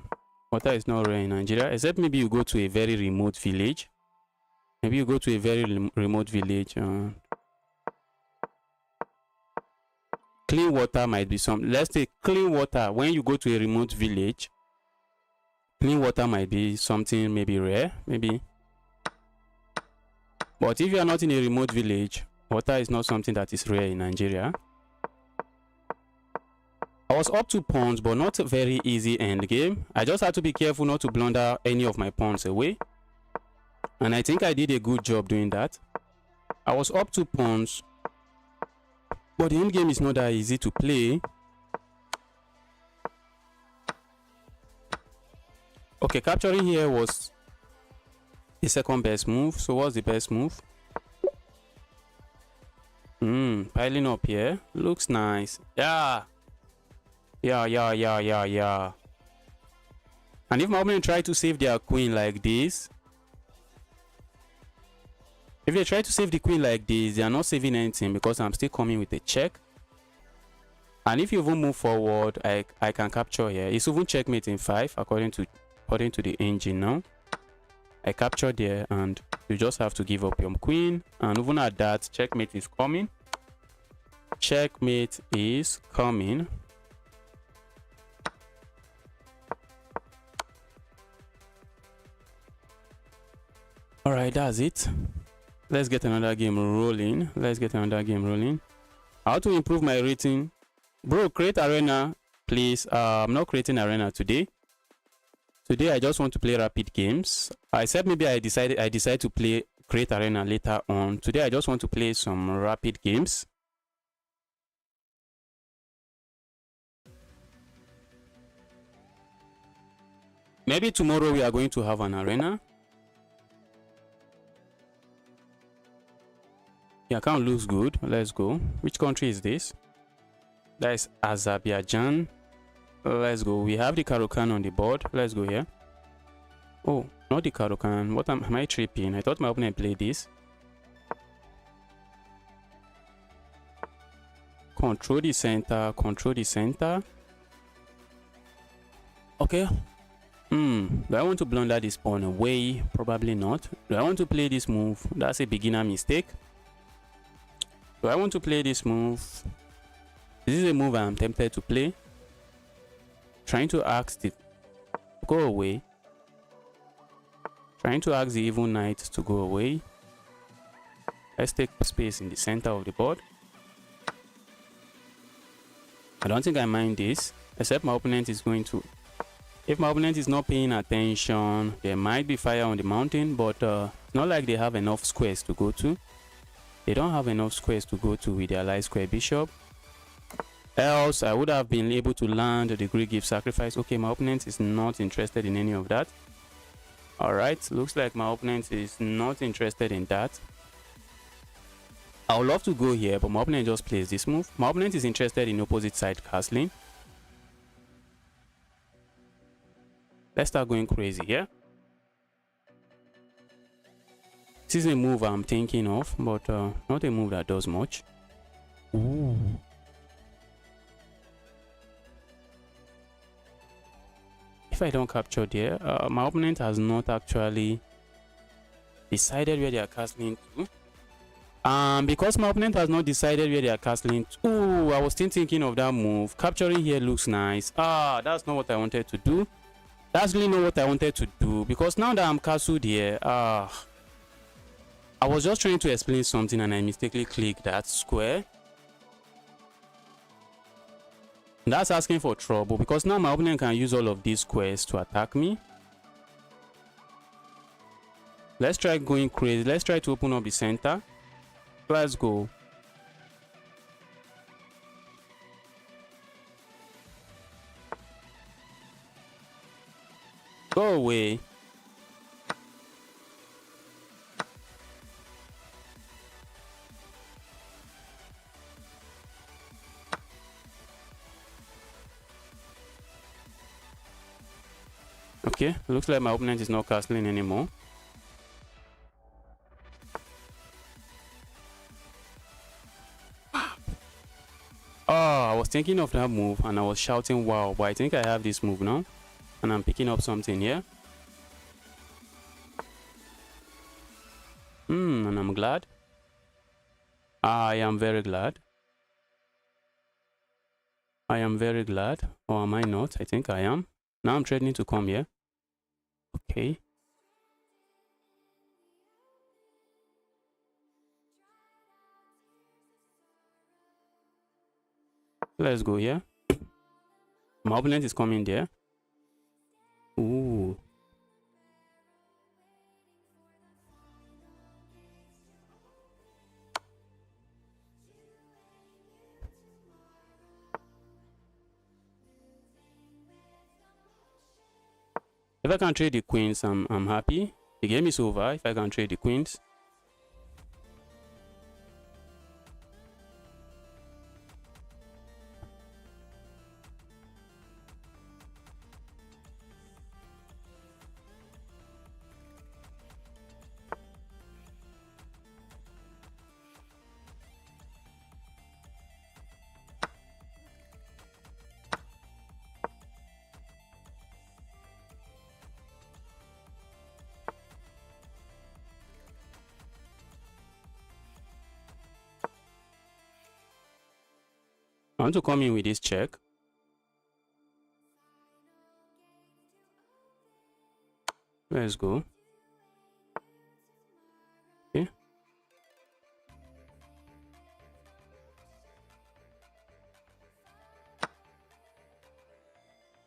Water is not rare in Nigeria, except maybe you go to a very remote village. Maybe you go to a very remote village. Clean water might be some. Let's say clean water when you go to a remote village. Clean water might be something maybe rare, maybe. But if you are not in a remote village, water is not something that is rare in Nigeria. I was up 2 pawns, but not a very easy end game. I just had to be careful not to blunder any of my pawns away. And I think I did a good job doing that. I was up 2 pawns, but the end game is not that easy to play. Okay, capturing here was the second best move. So what's the best move? Piling up here. Looks nice. Yeah. Yeah. And if my opponent try to save their queen like this, if they try to save the queen like this, they are not saving anything because I'm still coming with a check. And if you even move forward, I can capture here. It's even checkmate in 5 according to the engine now. I captured there and you just have to give up your queen. And even at that, checkmate is coming. Checkmate is coming. All right, that's it. Let's get another game rolling. How to improve my rating? Bro, create arena, please. I'm not creating arena today. Today I just want to play rapid games. I said maybe I decide to create arena later on. Today I just want to play some rapid games. Maybe tomorrow we are going to have an arena. The account looks good. Let's go. Which country is this? That is Azerbaijan. Let's go. We have the Karokan on the board. Let's go here. Oh, not the Karokan. What am I tripping? I thought my opponent played this. Control the center. Okay. Do I want to blunder this pawn away? Probably not. Do I want to play this move? That's a beginner mistake. Do I want to play this move? This is a move I'm tempted to play. Trying to ask the go away. Trying to ask the evil knight to go away. Let's take space in the center of the board. I don't think I mind this, except my opponent is going to. If my opponent is not paying attention, there might be fire on the mountain, but it's not like they have enough squares to go to. They don't have enough squares to go to with their light square bishop. Else, I would have been able to land the Greek gift sacrifice. Okay, my opponent is not interested in any of that. Alright, looks like my opponent is not interested in that. I would love to go here, but my opponent just plays this move. My opponent is interested in opposite side castling. Let's start going crazy here. This is a move I'm thinking of, but not a move that does much. Ooh. If I don't capture there, my opponent has not actually decided where they are castling to. Because my opponent has not decided where they are castling to. Ooh, I was still thinking of that move. Capturing here looks nice. That's not what I wanted to do. That's really not what I wanted to do, because now that I'm castled here, I was just trying to explain something and I mistakenly clicked that square. That's asking for trouble, because now my opponent can use all of these squares to attack me. Let's try going crazy. Let's try to open up the center. Let's go. Go away. Okay, looks like my opponent is not castling anymore. I was thinking of that move and I was shouting wow, but I think I have this move now. And I'm picking up something here. And I'm glad. I am very glad. I am very glad. Or am I not? I think I am. Now I'm threatening to come here. Okay. Let's go here. My opponent is coming there. Ooh. If I can trade the queens, I'm happy. The game is over if I can trade the queens. I want to come in with this check. Let's go. Okay.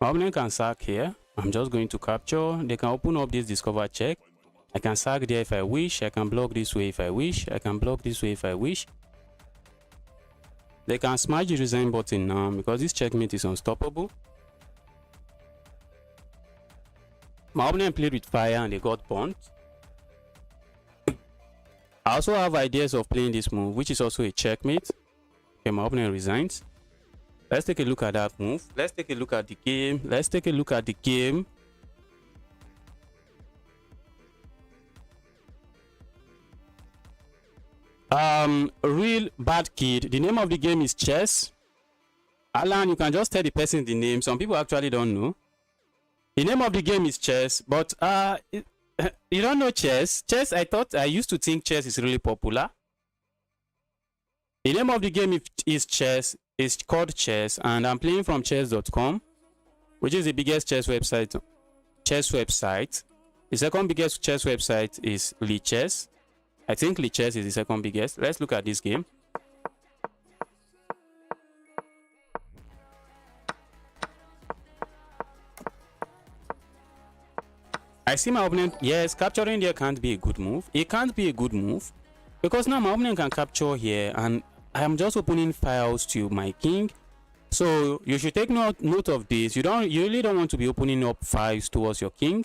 My opponent can sack here. I'm just going to capture. They can open up this discover check. I can sack there if I wish. I can block this way if I wish. I can block this way if I wish. They can smash the resign button now because this checkmate is unstoppable. My opponent played with fire and they got burnt. I also have ideas of playing this move, which is also a checkmate. Okay, my opponent resigns. Let's take a look at that move. Let's take a look at the game. Let's take a look at the game. Real bad kid. The name of the game is chess. Alan, you can just tell the person the name. Some people actually don't know. The name of the game is chess, but you don't know chess. Chess, I used to think chess is really popular. The name of the game is chess. It's called chess, and I'm playing from chess.com, which is the biggest chess website. The second biggest chess website is Lichess. I think Lichess is the second biggest. Let's look at this game. I see my opponent. Yes, capturing there can't be a good move. It can't be a good move because now my opponent can capture here, and I am just opening files to my king. So you should take note of this. You really don't want to be opening up files towards your king.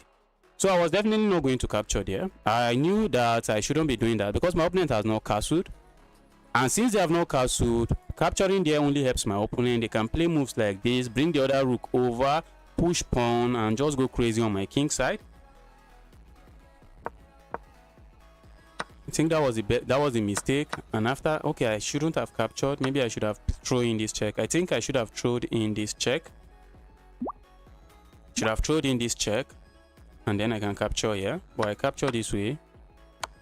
So I was definitely not going to capture there. I knew that I shouldn't be doing that because my opponent has not castled. And since they have not castled, capturing there only helps my opponent. They can play moves like this, bring the other rook over, push pawn, and just go crazy on my king side. I think that was a mistake. And after, okay, I shouldn't have captured. Maybe I should have thrown in this check. I think I should have thrown in this check. Should have thrown in this check. And then I can capture here. But I capture this way.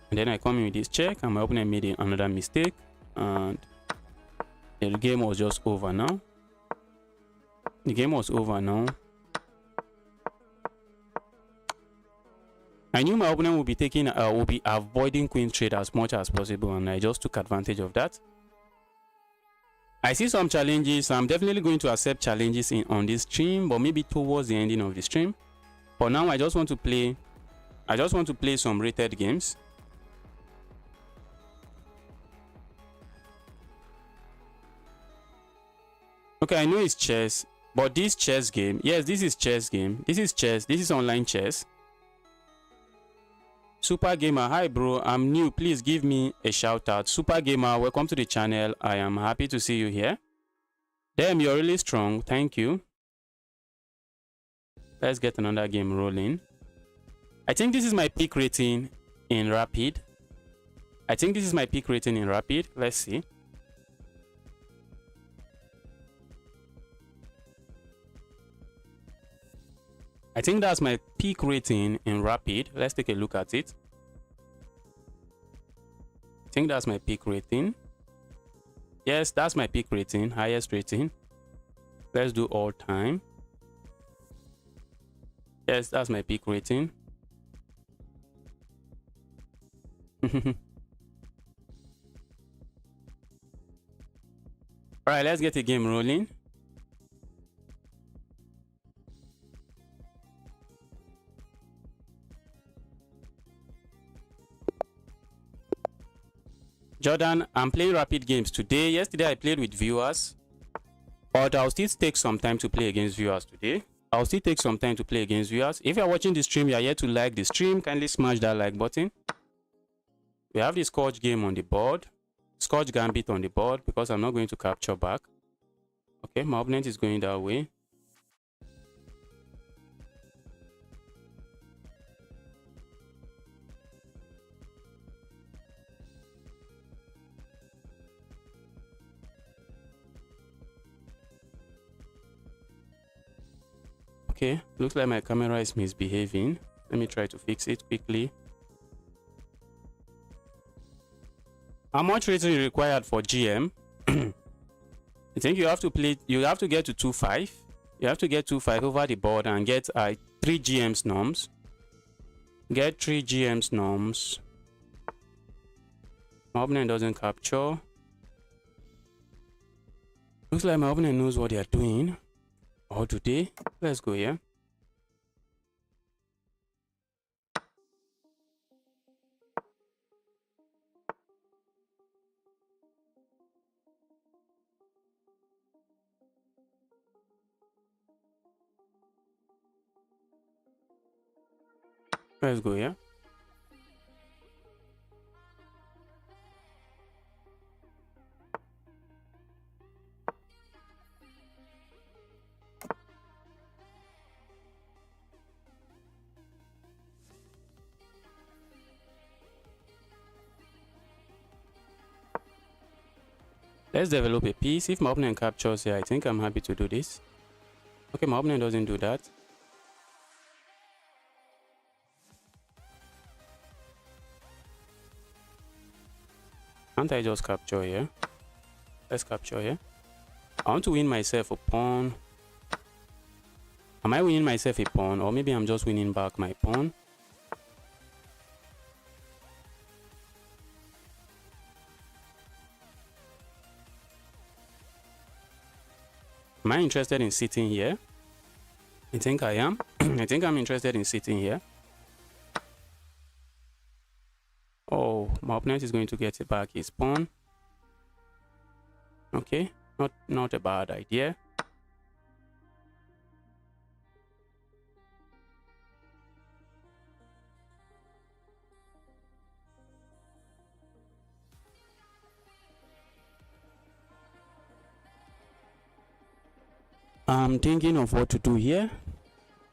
And then I come in with this check. And my opponent made another mistake. And the game was just over now. The game was over now. I knew my opponent would be avoiding queen trade as much as possible, and I just took advantage of that. I see some challenges. I'm definitely going to accept challenges on this stream, but maybe towards the ending of the stream. For now, I just want to play some rated games. Okay, I know it's chess, but this chess game, yes, this is chess game. This is chess. This is online chess. Super Gamer, hi bro, I'm new. Please give me a shout out. Super Gamer, welcome to the channel. I am happy to see you here. Damn, you're really strong. Thank you. Let's get another game rolling. I think this is my peak rating in Rapid. Let's see. I think that's my peak rating in Rapid. Let's take a look at it. I think that's my peak rating. Yes, that's my peak rating, highest rating. Let's do all time. Yes, that's my peak rating. All right, let's get the game rolling. Jordan, I'm playing Rapid games today. Yesterday I played with viewers, but I'll still take some time to play against viewers today. If you're watching the stream, you're yet to like the stream, kindly smash that like button. We have the Scotch game on the board, Scotch Gambit on the board, because I'm not going to capture back. Okay, my opponent is going that way. Okay, looks like my camera is misbehaving. Let me try to fix it quickly. How much rating is required for GM? I think you have to get to 2-5. You have to get 2-5 over the board and get 3 GM's norms. Get 3 GM's norms. My opponent doesn't capture. Looks like my opponent knows what they are doing. Or do they? Let's go here. Let's go here. Let's develop a piece. If my opponent captures here, I think I'm happy to do this. Okay, my opponent doesn't do that. Can't I just capture here? Let's capture here. I want to win myself a pawn. Am I winning myself a pawn? Or maybe I'm just winning back my pawn. Am I interested in sitting here? I think I am. I think I'm interested in sitting here. Oh, my opponent is going to get back his pawn. Okay, not a bad idea. I'm thinking of what to do here.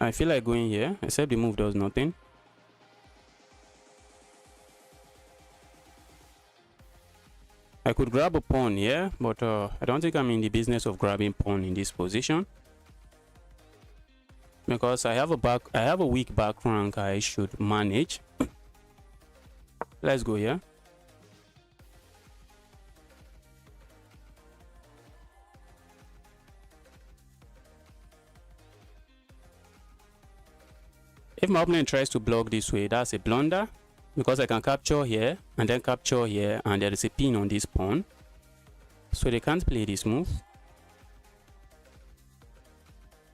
I feel like going here, except the move does nothing. I could grab a pawn here, but I don't think I'm in the business of grabbing pawn in this position, because I have a weak back rank I should manage. Let's go here. If my opponent tries to block this way, that's a blunder, because I can capture here and then capture here, and there is a pin on this pawn, so they can't play this move.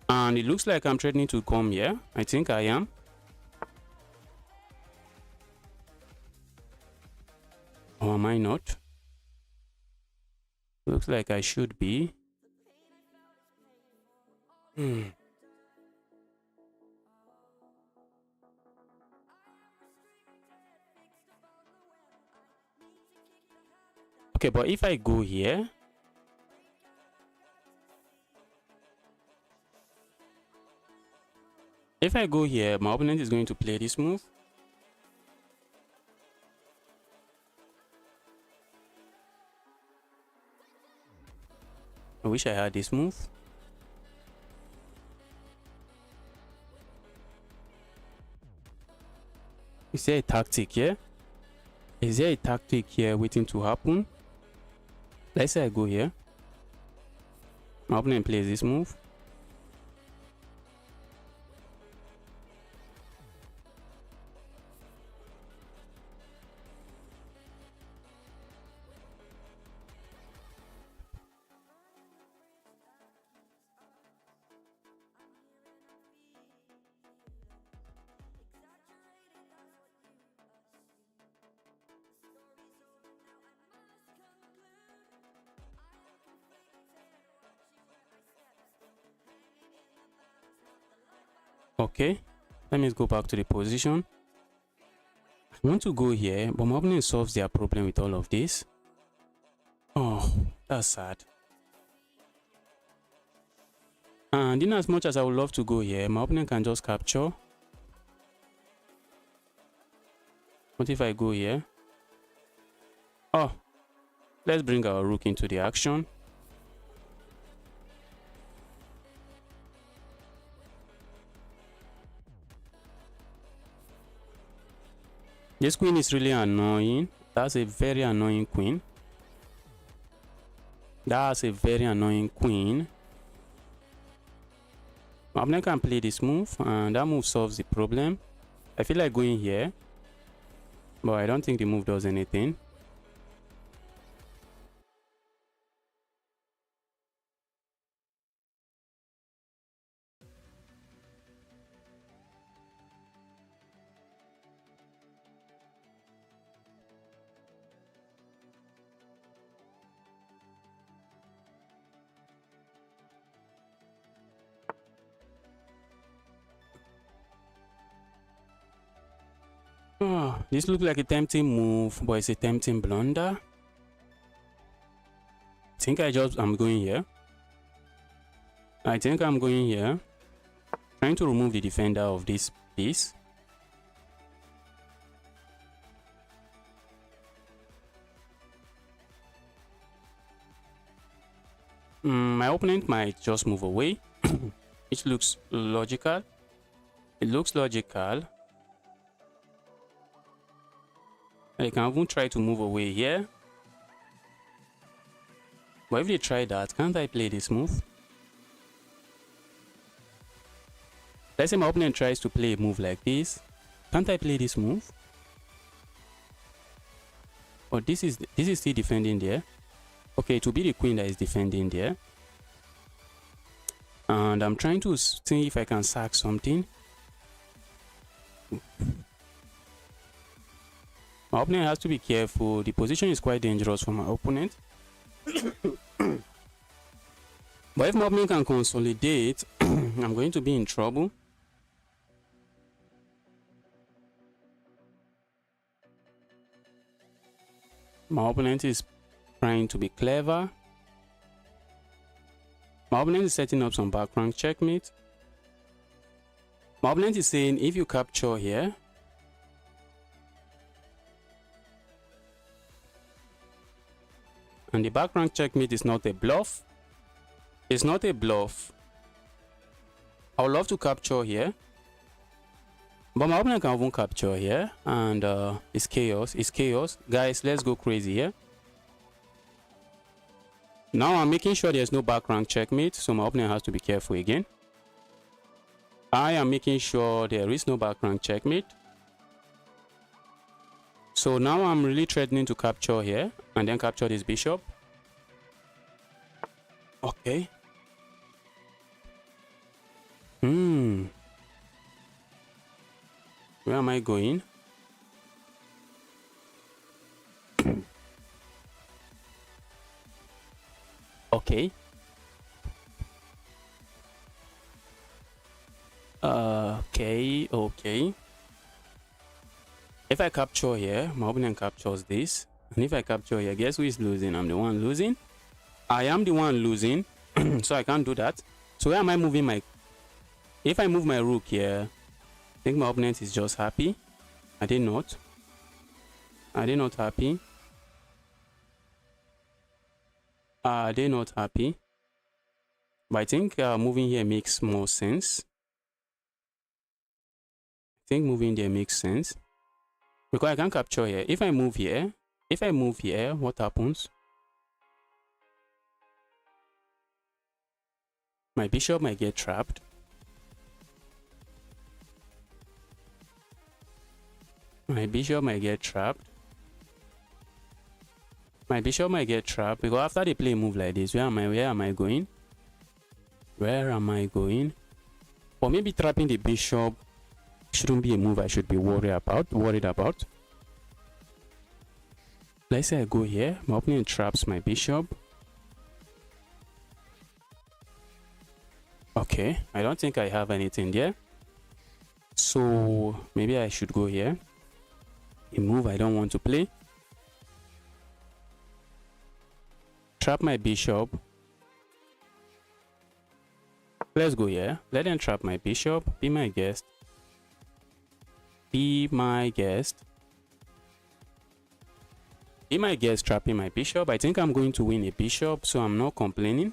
And it looks like I'm threatening to come here. I think I am. Or am I not? Looks like I should be. Okay, but if I go here, my opponent is going to play this move. I wish I had this move. Is there a tactic here? Is there a tactic here waiting to happen? Let's say I go here. My opponent plays this move. Okay, let me go back to the position. I want to go here, but my opponent solves their problem with all of this. Oh, that's sad. And in as much as I would love to go here, my opponent can just capture. What if I go here? Oh, let's bring our rook into the action. This queen is really annoying. That's a very annoying queen. That's a very annoying queen. My opponent can play this move, and that move solves the problem. I feel like going here, but I don't think the move does anything. This looks like a tempting move, but it's a tempting blunder. I think I'm going here. I think I'm going here. Trying to remove the defender of this piece. My opponent might just move away. It looks logical. It looks logical. I can even try to move away here. But if they try that, can't I play this move? Let's say my opponent tries to play a move like this. Can't I play this move? Or this is still defending there. Okay, it will be the queen that is defending there. And I'm trying to see if I can sack something. My opponent has to be careful. The position is quite dangerous for my opponent. But if my opponent can consolidate, I'm going to be in trouble. My opponent is trying to be clever. My opponent is setting up some back rank checkmate. My opponent is saying if you capture here, and the back rank checkmate is not a bluff. It's not a bluff. I would love to capture here, but my opponent can even capture here, and it's chaos. It's chaos. Guys, let's go crazy here. Now I'm making sure there's no back rank checkmate, so my opponent has to be careful again. I am making sure there is no back rank checkmate. So now I'm really threatening to capture here and then capture this bishop. Okay. Where am I going? Okay. Okay. If I capture here, my opponent captures this. And if I capture here, guess who is losing? I'm the one losing. I am the one losing. So I can't do that. So where am I moving my... If I move my rook here, I think my opponent is just happy. Are they not? Are they not happy? Are they not happy? But I think moving here makes more sense. I think moving there makes sense. Because I can capture here. If I move here, what happens? My bishop might get trapped. My bishop might get trapped. My bishop might get trapped because after they play a move like this, where am I going? Where am I going? Or maybe trapping the bishop shouldn't be a move I should be worried about. Let's say I go here, my opponent traps my bishop. Okay, I don't think I have anything there. So maybe I should go here. A move I don't want to play. Trap my bishop. Let's go here. Let them trap my bishop. Be my guest. Be my guest. Be my guest trapping my bishop. I think I'm going to win a bishop, so I'm not complaining.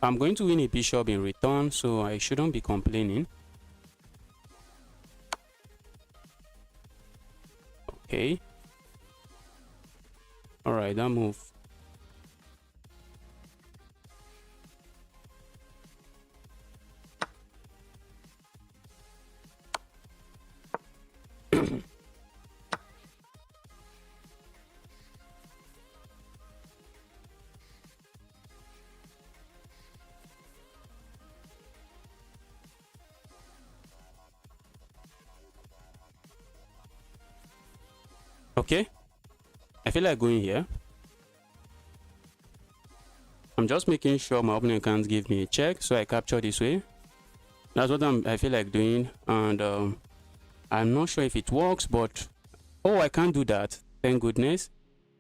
I'm going to win a bishop in return, so I shouldn't be complaining. Okay. Alright, that move. Okay, I feel like going here. I'm just making sure my opponent can't give me a check, so I capture this way. That's what I feel like doing, and I'm not sure if it works, but oh, I can't do that. Thank goodness,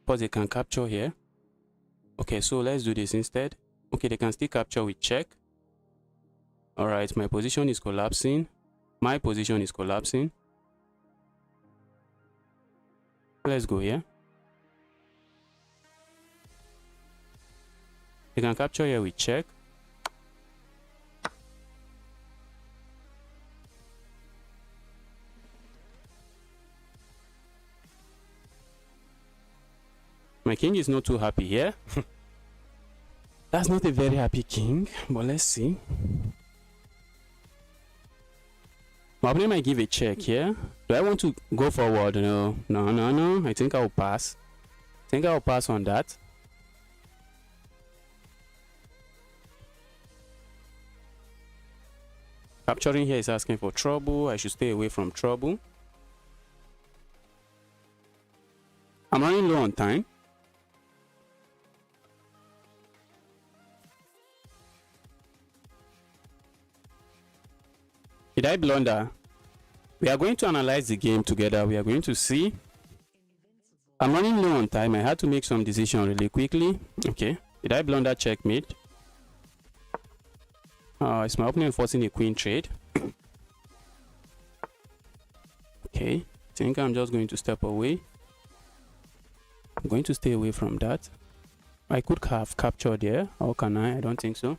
because they can capture here. Okay, so let's do this instead. Okay, they can still capture with check. All right, my position is collapsing. My position is collapsing. Let's go here. They can capture here with check. My king is not too happy here. That's not a very happy king, but let's see. My opponent might give a check here. Do I want to go forward? No. I think I'll pass. I think I'll pass on that. Capturing here is asking for trouble. I should stay away from trouble. I'm running low on time. Did I blunder? We are going to analyze the game together. We are going to see. I'm running low on time. I had to make some decision really quickly. Okay. Did I blunder checkmate? Is my opponent forcing a queen trade? Okay. I think I'm just going to step away. I'm going to stay away from that. I could have captured here. How can I? I don't think so.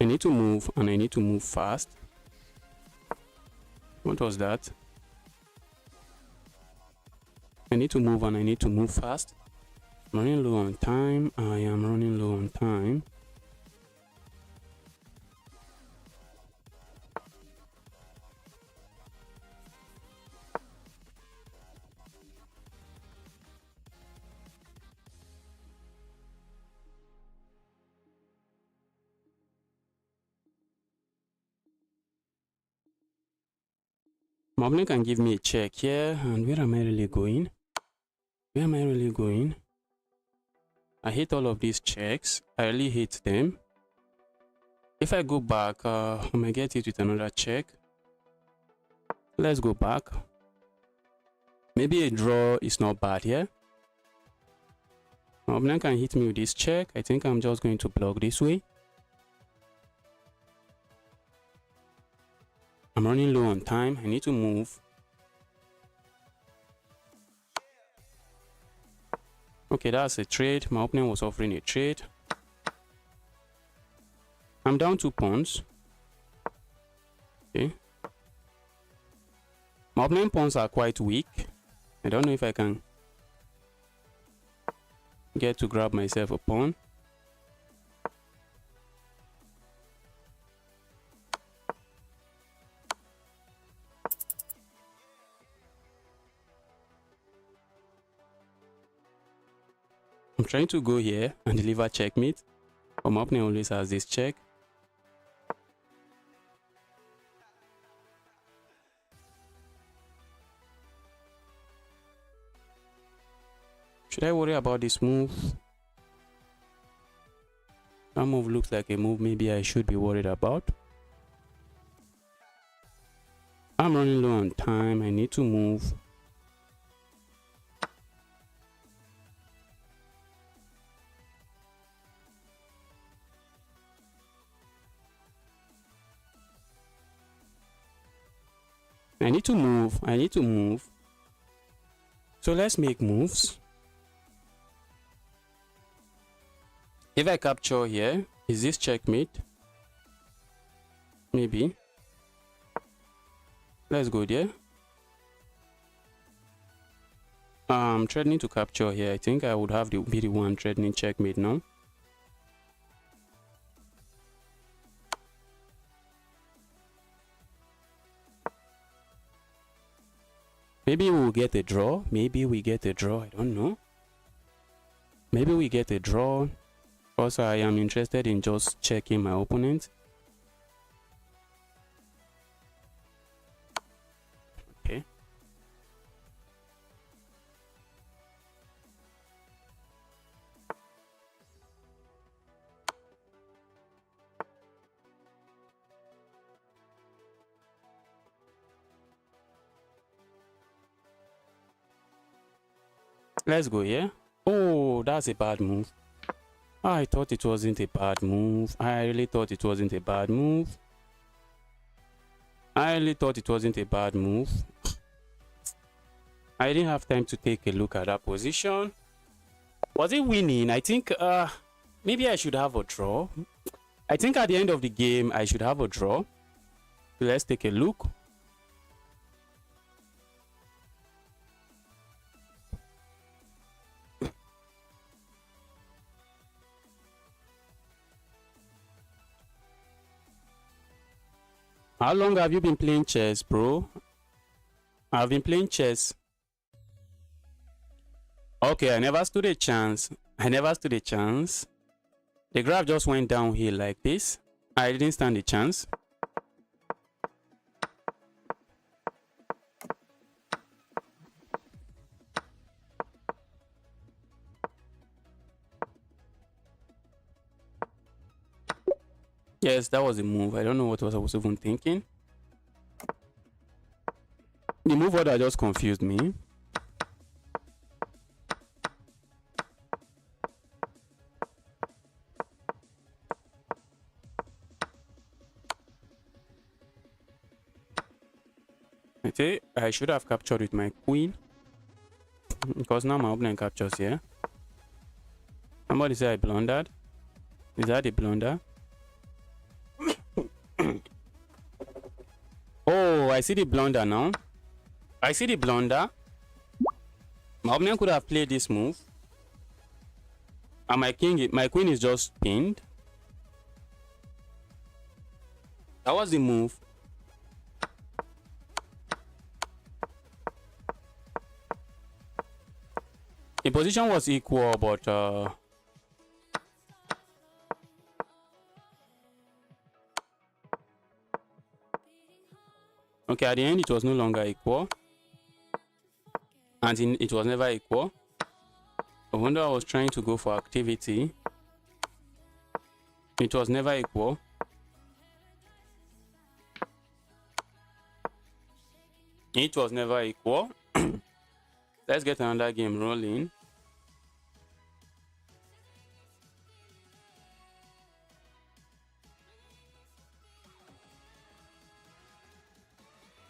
I need to move, and I need to move fast. What was that? I need to move, and I need to move fast. I'm running low on time. I am running low on time. My opponent can give me a check here, and where am I really going? Where am I really going? I hate all of these checks. I really hate them. If I go back, I might get it with another check. Let's go back. Maybe a draw is not bad here. My opponent can hit me with this check. I think I'm just going to block this way. I'm running low on time. I need to move. Okay, that's a trade. My opponent was offering a trade. I'm down 2 pawns. Okay. My opponent pawns are quite weak. I don't know if I can get to grab myself a pawn. I'm trying to go here and deliver checkmate, but my opponent always has this check. Should I worry about this move? That move looks like a move maybe I should be worried about. I'm running low on time. I need to move. I need to move. I need to move. So let's make moves. If I capture here, is this checkmate? Maybe. Let's go there. I'm threatening to capture here. I think I would have to be the one threatening checkmate now. Maybe we'll get a draw. Maybe we get a draw. I don't know. Maybe we get a draw. Also, I am interested in just checking my opponent. Okay. Let's go here. Oh, that's a bad move. I thought it wasn't a bad move. I really thought it wasn't a bad move. I really thought it wasn't a bad move. I didn't have time to take a look at that position. Was it winning? I think maybe I should have a draw. I think at the end of the game I should have a draw. Let's take a look. How long have you been playing chess, bro? I've been playing chess. Okay, I never stood a chance. I never stood a chance. The graph just went downhill like this. I didn't stand a chance. Yes, that was a move. I don't know what I was even thinking. The move order just confused me. Okay, I should have captured with my queen. Because now my opponent captures here. Somebody say I blundered. Is that a blunder? Oh, I see the blunder now. I see the blunder. My opponent could have played this move. And my queen is just pinned. That was the move. The position was equal, but okay, at the end it was no longer equal. And it was never equal. I wonder I was trying to go for activity. It was never equal. It was never equal. Let's get another game rolling.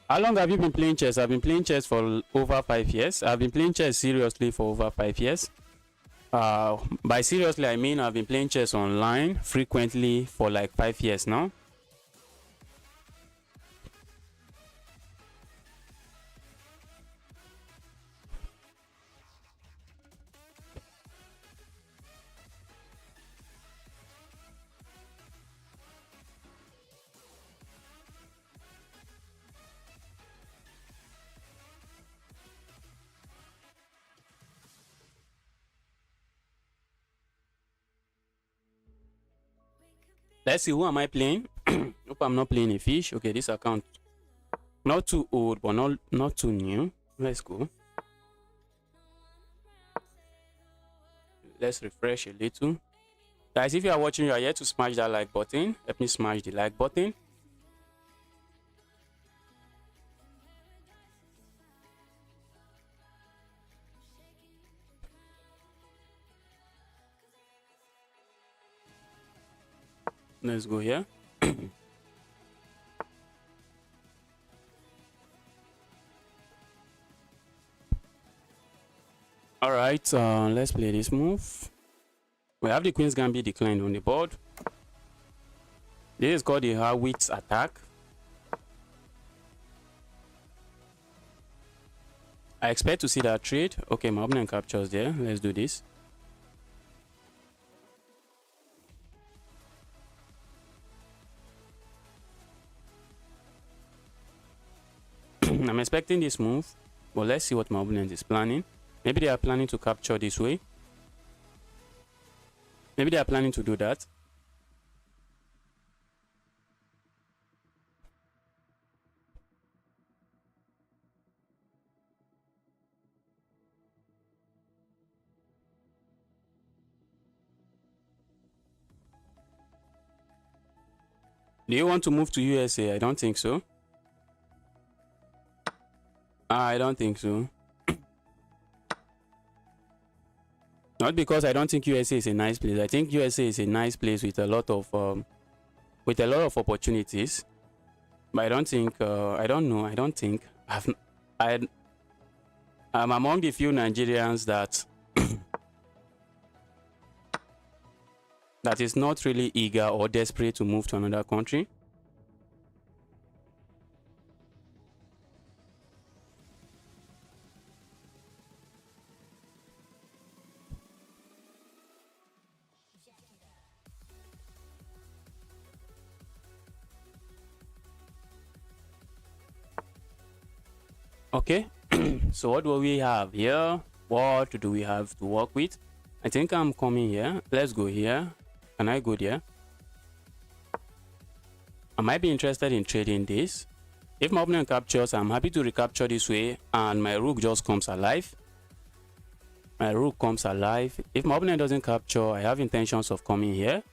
How long have you been playing chess? I've been playing chess for over 5 years. I've been playing chess seriously for over 5 years. By seriously, I mean I've been playing chess online frequently for like 5 years now. Let's see, who am I playing? Hope I'm not playing a fish. Okay, this account not too old, but not too new. Let's go. Let's refresh a little. Guys, if you are watching, you are here to smash that like button. Help me smash the like button. Let's go here. All right, let's play this move. We have the Queen's Gambit declined on the board. This is called the Harwitz attack. I expect to see that trade. Okay, my opponent captures there. Let's do this. I'm expecting this move, but let's see what my opponent is planning. Maybe they are planning to capture this way. Maybe they are planning to do that. Do you want to move to USA? I don't think so. I don't think so. Not because I don't think USA is a nice place. I think USA is a nice place with a lot of opportunities. But I don't think I don't know. I don't think I'm among the few Nigerians that that is not really eager or desperate to move to another country. Okay, so what do we have here? What do we have to work with? I think I'm coming here. Let's go here. Can I go there? I might be interested in trading this. If my opponent captures, I'm happy to recapture this way and my rook just comes alive. My rook comes alive. If my opponent doesn't capture, I have intentions of coming here.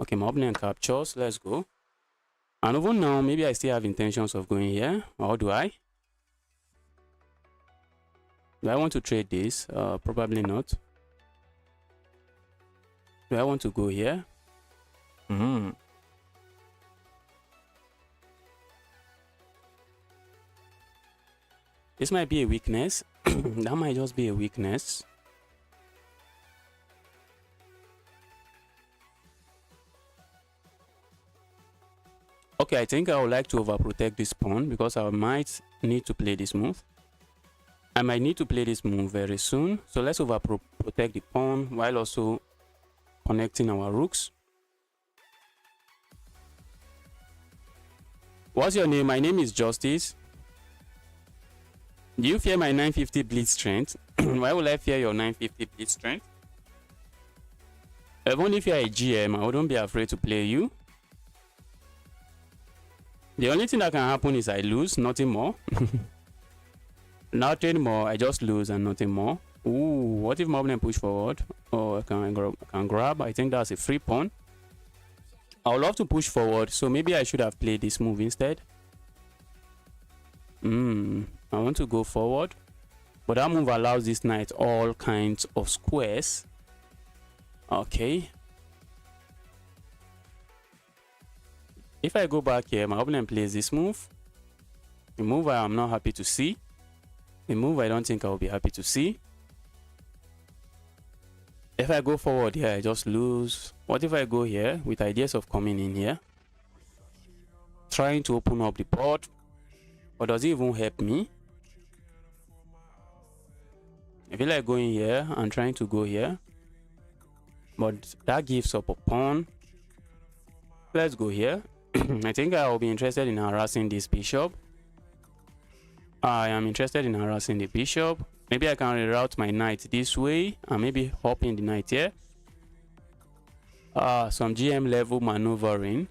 Okay, my opponent captures. Let's go. And even now, maybe I still have intentions of going here. Or do I? Do I want to trade this? Probably not. Do I want to go here? This might be a weakness. That might just be a weakness. Okay, I think I would like to overprotect this pawn because I might need to play this move. I might need to play this move very soon. So let's overprotect the pawn while also connecting our rooks. What's your name? My name is Justice. Do you fear my 950 bleed strength? Why would I fear your 950 bleed strength? Even if you're a GM, I wouldn't be afraid to play you. The only thing that can happen is I lose, nothing more. Nothing more, I just lose and nothing more. Ooh, what if my opponent push forward? Oh, I can grab. I think that's a free pawn. I would love to push forward, so maybe I should have played this move instead. I want to go forward, but that move allows this knight all kinds of squares. Okay. If I go back here, my opponent plays this move. A move I am not happy to see. A move I don't think I will be happy to see. If I go forward here, I just lose. What if I go here with ideas of coming in here? Trying to open up the board. Or does it even help me? I feel like going here and trying to go here. But that gives up a pawn. Let's go here. I think I will be interested in harassing this bishop. I am interested in harassing the bishop. Maybe I can reroute my knight this way and maybe hop in the knight here. Some GM level maneuvering.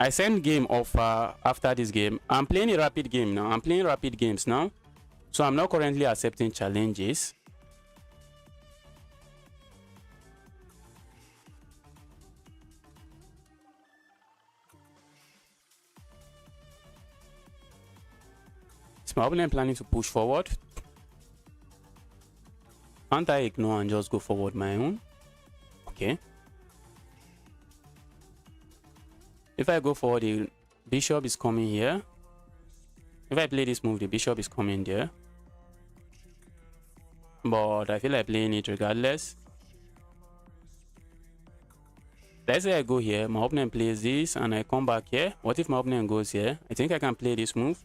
I send game offer after this game. I'm playing a rapid game now. I'm playing rapid games now. So I'm not currently accepting challenges. Is my opponent planning to push forward? Can't I ignore and just go forward my own? Okay. If I go forward, the bishop is coming here. If I play this move, the bishop is coming there. But I feel like playing it regardless. Let's say I go here, my opponent plays this, and I come back here. What if my opponent goes here? I think I can play this move.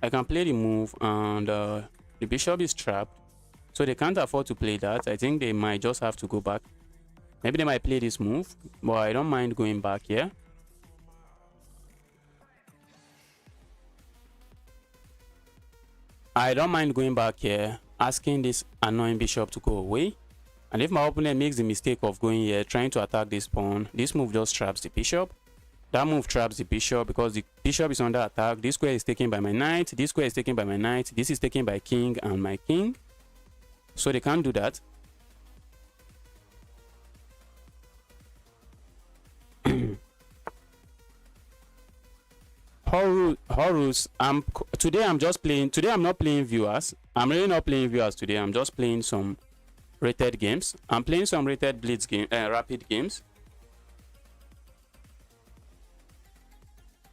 I can play the move, and the bishop is trapped. So they can't afford to play that. I think they might just have to go back. Maybe they might play this move, but I don't mind going back here. I don't mind going back here, asking this annoying bishop to go away. And if my opponent makes the mistake of going here, trying to attack this pawn, this move just traps the bishop. That move traps the bishop because the bishop is under attack. This square is taken by my knight. This square is taken by my knight. This is taken by king and my king. So they can't do that. Horus. Today I'm just playing. Today I'm not playing viewers. I'm really not playing viewers today. I'm just playing some rated games. I'm playing some rated blitz game, rapid games.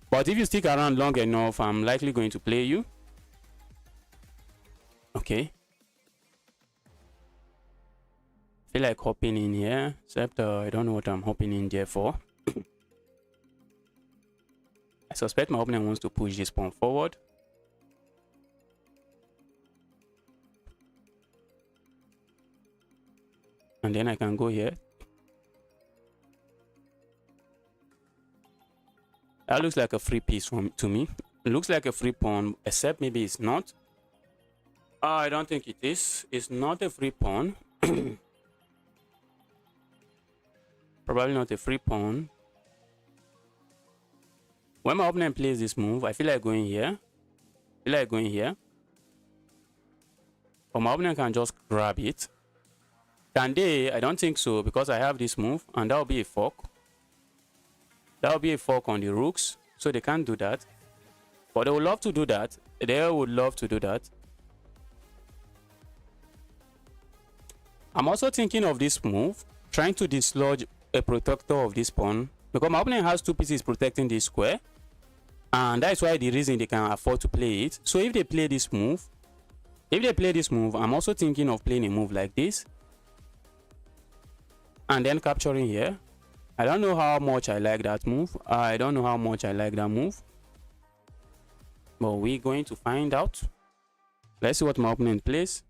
But if you stick around long enough, I'm likely going to play you. Okay. Feel like hopping in here, except I don't know what I'm hopping in there for. I suspect my opponent wants to push this pawn forward. And then I can go here. That looks like a free piece to me. It looks like a free pawn, except maybe it's not. I don't think it is. It's not a free pawn. Probably not a free pawn. When my opponent plays this move, I feel like going here. But my opponent can just grab it. Can they? I don't think so, because I have this move, and that will be a fork. That will be a fork on the rooks, so they can't do that. But they would love to do that. They would love to do that. I'm also thinking of this move, trying to dislodge a protector of this pawn, because my opponent has two pieces protecting this square, and that's why the reason they can afford to play it. So if they play this move, I'm also thinking of playing a move like this, and then capturing here. I don't know how much I like that move. But we're going to find out. Let's see what my opponent plays.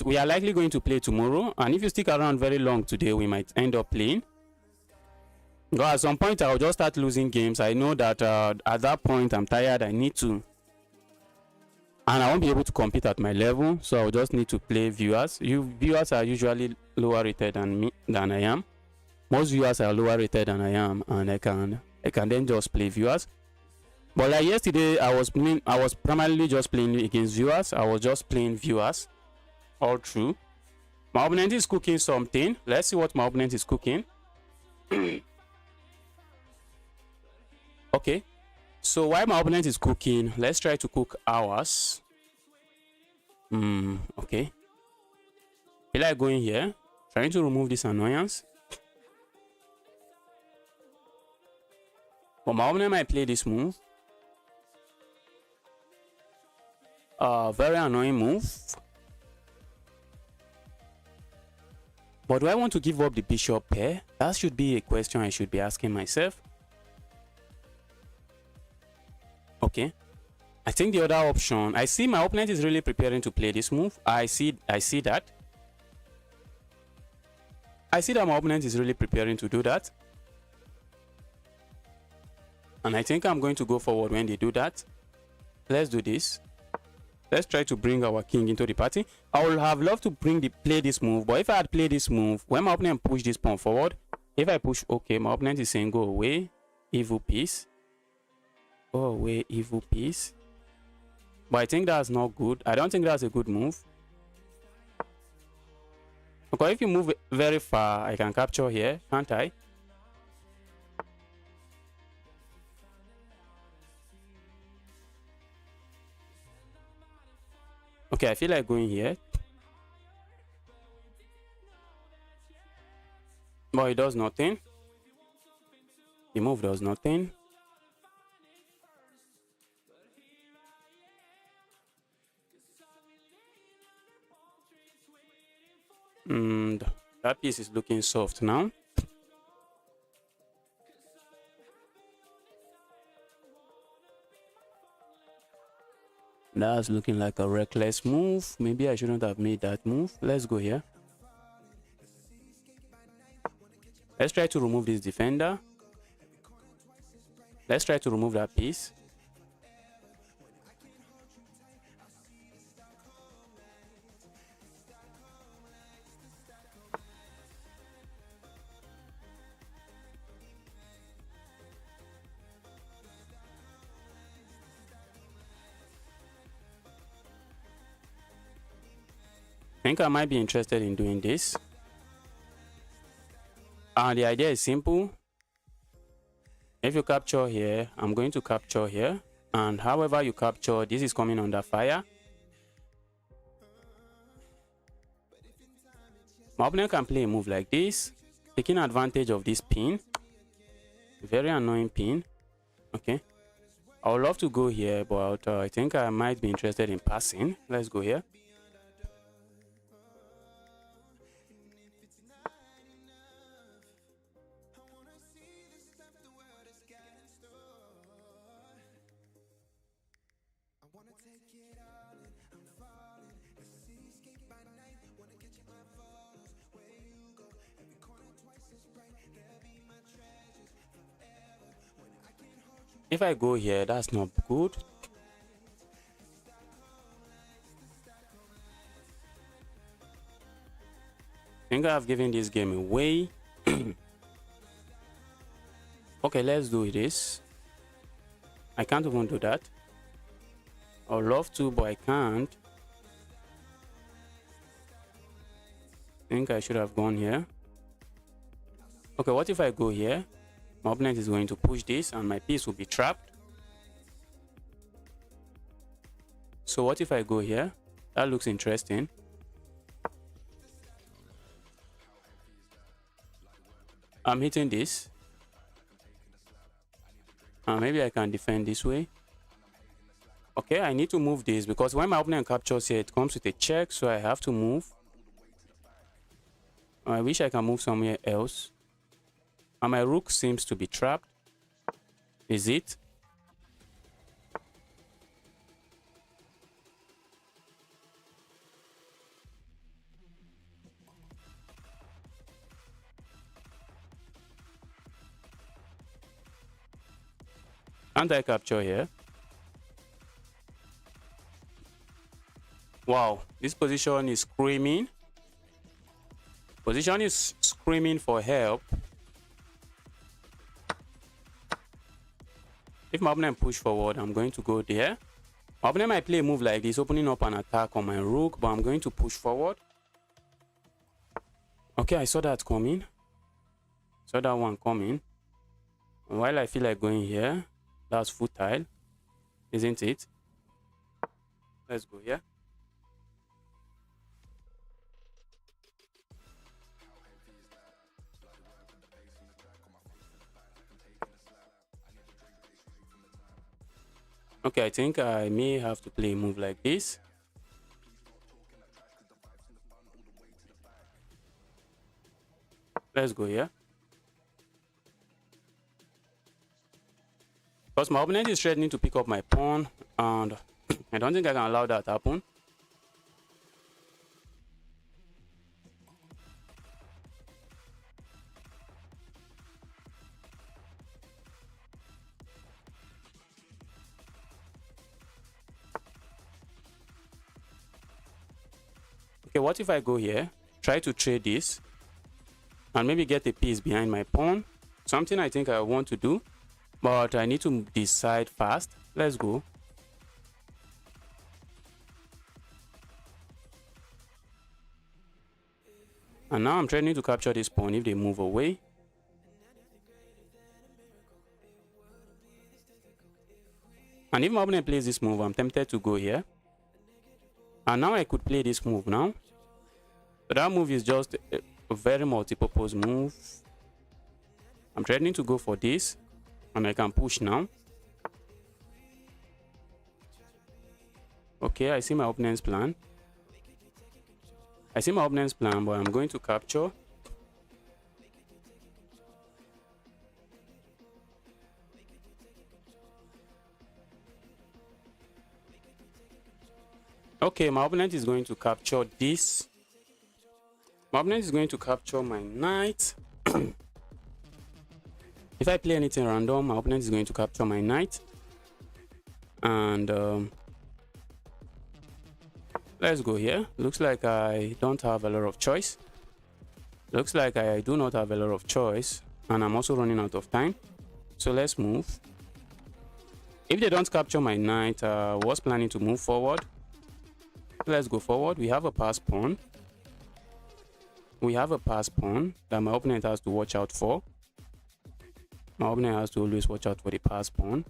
We are likely going to play tomorrow, and if you stick around very long today, we might end up playing. Because at some point I'll just start losing games. I know that at that point I'm tired. I need to, and I won't be able to compete at my level, so I'll just need to play viewers. Viewers are usually lower rated than I am. Most viewers are lower rated than I am, and I can then just play viewers. But like yesterday, I was primarily just playing against viewers. I was just playing viewers all through. My opponent is cooking something. Let's see what my opponent is cooking. Okay, so while my opponent is cooking, let's try to cook ours. Okay, feel like going here, trying to remove this annoyance. But my opponent might play this move. Very annoying move. But do I want to give up the bishop pair? That should be a question I should be asking myself. Okay, I think the other option, I see my opponent is really preparing to play this move. I see that my opponent is really preparing to do that, and I think I'm going to go forward when they do that. Let's do this. Let's try to bring our king into the party. I would have loved to play this move, but if I had played this move, when my opponent push this pawn forward, if I push, okay, my opponent is saying go away, evil piece. Go away, evil piece. But I think that's not good. I don't think that's a good move. Because if you move very far, I can capture here, can't I? Okay, I feel like going here. But it does nothing. The move does nothing. That piece is looking soft now. That's looking like a reckless move. Maybe I shouldn't have made that move. Let's go here. Let's try to remove this defender. Let's try to remove that piece. think I might be interested in doing this. And the idea is simple. If you capture here, I'm going to capture here. And however you capture, this is coming under fire. My opponent can play a move like this, taking advantage of this pin. Very annoying pin. Okay. I would love to go here, but I think I might be interested in passing. Let's go here. If I go here, that's not good. I think I've given this game away. Okay, let's do this. I can't even do that. I would love to, but I can't. I think I should have gone here. Okay, what if I go here? My opponent is going to push this and my piece will be trapped. So what if I go here? That looks interesting. I'm hitting this. Maybe I can defend this way. Okay, I need to move this because when my opponent captures here, it comes with a check, so I have to move. I wish I can move somewhere else. And my rook seems to be trapped. Is it? Can't I capture here? Wow, this position is screaming. Position is screaming for help. If my opponent push forward, I'm going to go there. My opponent might play a move like this, opening up an attack on my rook, but I'm going to push forward. Okay, I saw that coming. Saw that one coming. And while I feel like going here, that's futile, isn't it? Let's go here. Okay, I think I may have to play a move like this. Let's go here. Because my opponent is threatening to pick up my pawn, and I don't think I can allow that to happen. Okay, what if I go here, try to trade this, and maybe get a piece behind my pawn? Something I think I want to do, but I need to decide fast. Let's go. And now I'm trying to capture this pawn if they move away. And if my opponent plays this move, I'm tempted to go here. And now I could play this move now. So that move is just a very multi-purpose move. I'm threatening to go for this, and I can push now. Okay, I see my opponent's plan. I see my opponent's plan, but I'm going to capture. Okay, my opponent is going to capture this. My opponent is going to capture my knight. If I play anything random, my opponent is going to capture my knight. And let's go here. Looks like I don't have a lot of choice. Looks like I do not have a lot of choice. And I'm also running out of time. So let's move. If they don't capture my knight, I was planning to move forward. Let's go forward. We have a pass pawn. we have a pass pawn that my opponent has to watch out for. My opponent has to always watch out for the pass pawn.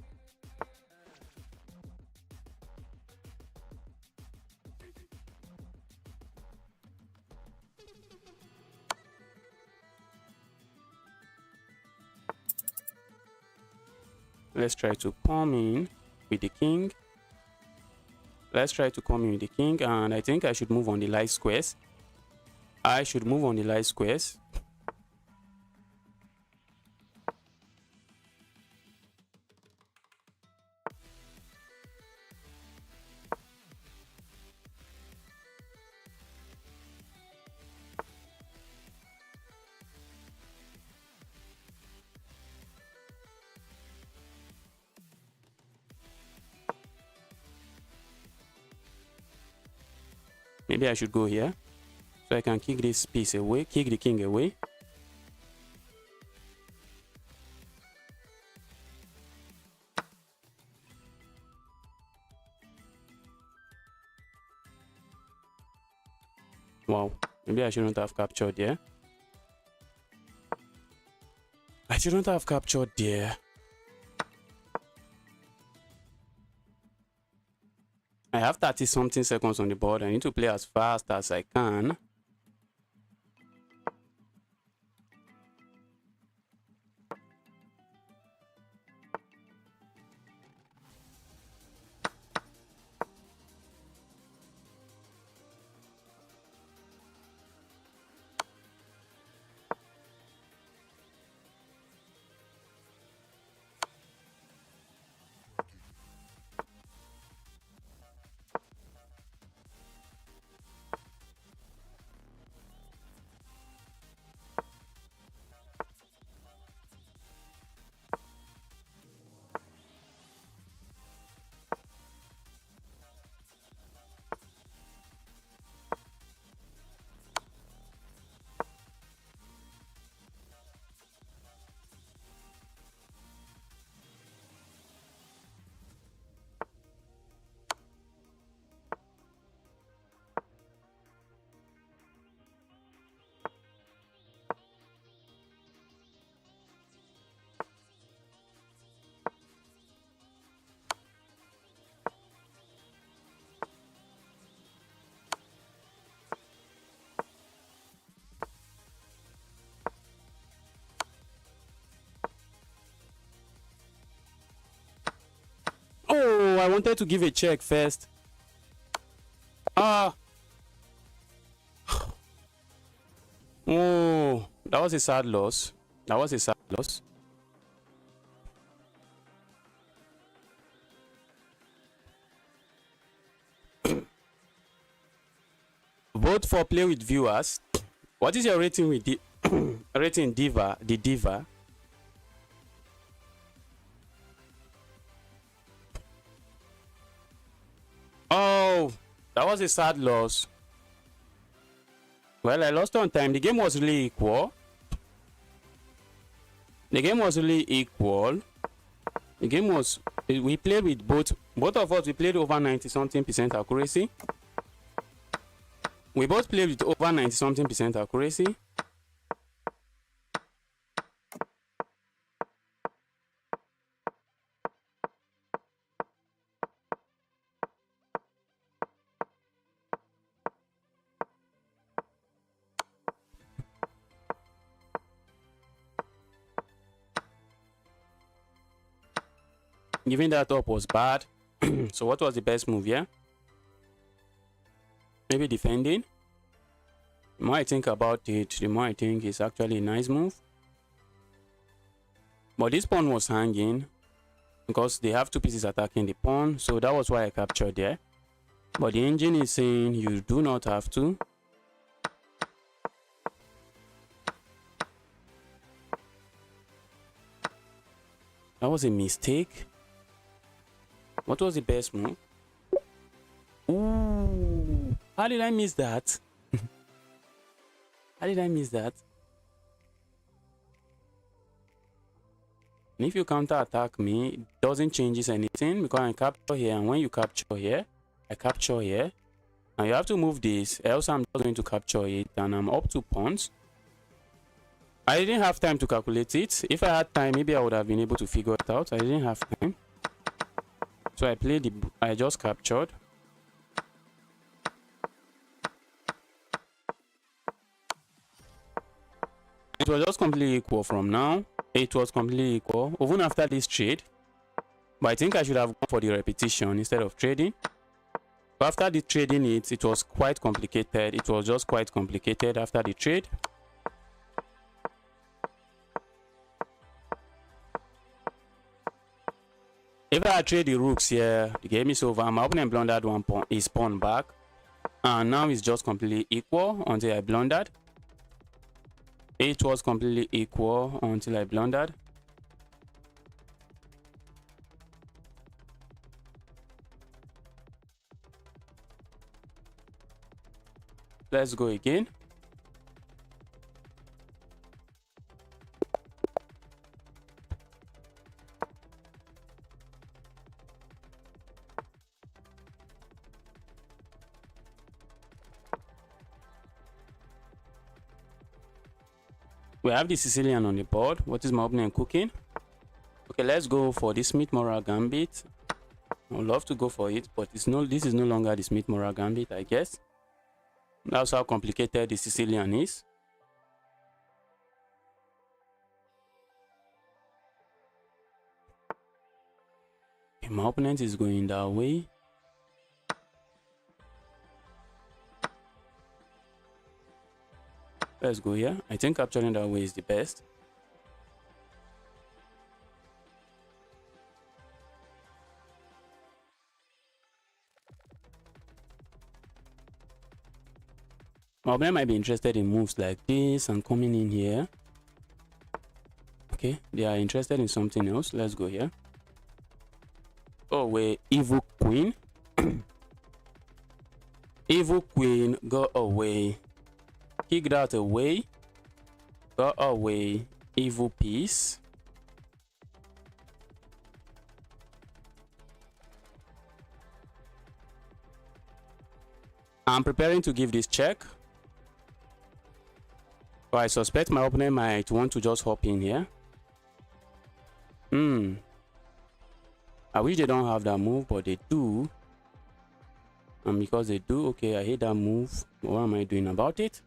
Let's try to come in with the king. Let's try to come in with the king, and I think I should move on the light squares. I should move on the light squares. Maybe I should go here so I can kick this piece away, kick the king away. Wow, maybe I shouldn't have captured there. I shouldn't have captured there. I have 30 something seconds on the board. I need to play as fast as I can. Oh, I wanted to give a check first. Ah. Oh, that was a sad loss. That was a sad loss. Vote for play with viewers. What is your rating with the rating diva? The diva. Oh, that was a sad loss. Well, I lost on time. The game was really equal. The game was really equal. The game was, we played with both of us, we played over 90 something percent accuracy. We both played with over 90 something percent accuracy. Giving that up was bad. So what was the best move here? Maybe defending. The more I think about it, the more I think it's actually a nice move. But this pawn was hanging because they have two pieces attacking the pawn. So that was why I captured there. But the engine is saying you do not have to. That was a mistake. What was the best move? Ooh, how did I miss that? How did I miss that? And if you counter attack me, it doesn't change anything because I capture here, and when you capture here, I capture here. Now you have to move this, else I'm just going to capture it, and I'm up to pawns. I didn't have time to calculate it. If I had time, maybe I would have been able to figure it out. I didn't have time. So I just captured. It was just completely equal from now. It was completely equal, even after this trade. But I think I should have gone for the repetition instead of trading. But after the trading it was quite complicated. It was just quite complicated after the trade. If I trade the rooks here, the game is over. My opponent blundered one pawn, his pawn back. And now it's just completely equal until I blundered. It was completely equal until I blundered. Let's go again. We have the Sicilian on the board. What is my opponent cooking? Okay, let's go for the Smith-Morra Gambit. I would love to go for it, but this is no longer the Smith-Morra Gambit, I guess. That's how complicated the Sicilian is. Okay, my opponent is going that way. Let's go here. I think capturing that way is the best. My opponent might be interested in moves like this and coming in here. Okay, they are interested in something else. Let's go here. Oh wait, evil queen. Evil queen, go away. Kick that away. Go away. Evil piece. I'm preparing to give this check. But I suspect my opponent might want to just hop in here. I wish they don't have that move, but they do. And because they do, okay, I hate that move. What am I doing about it?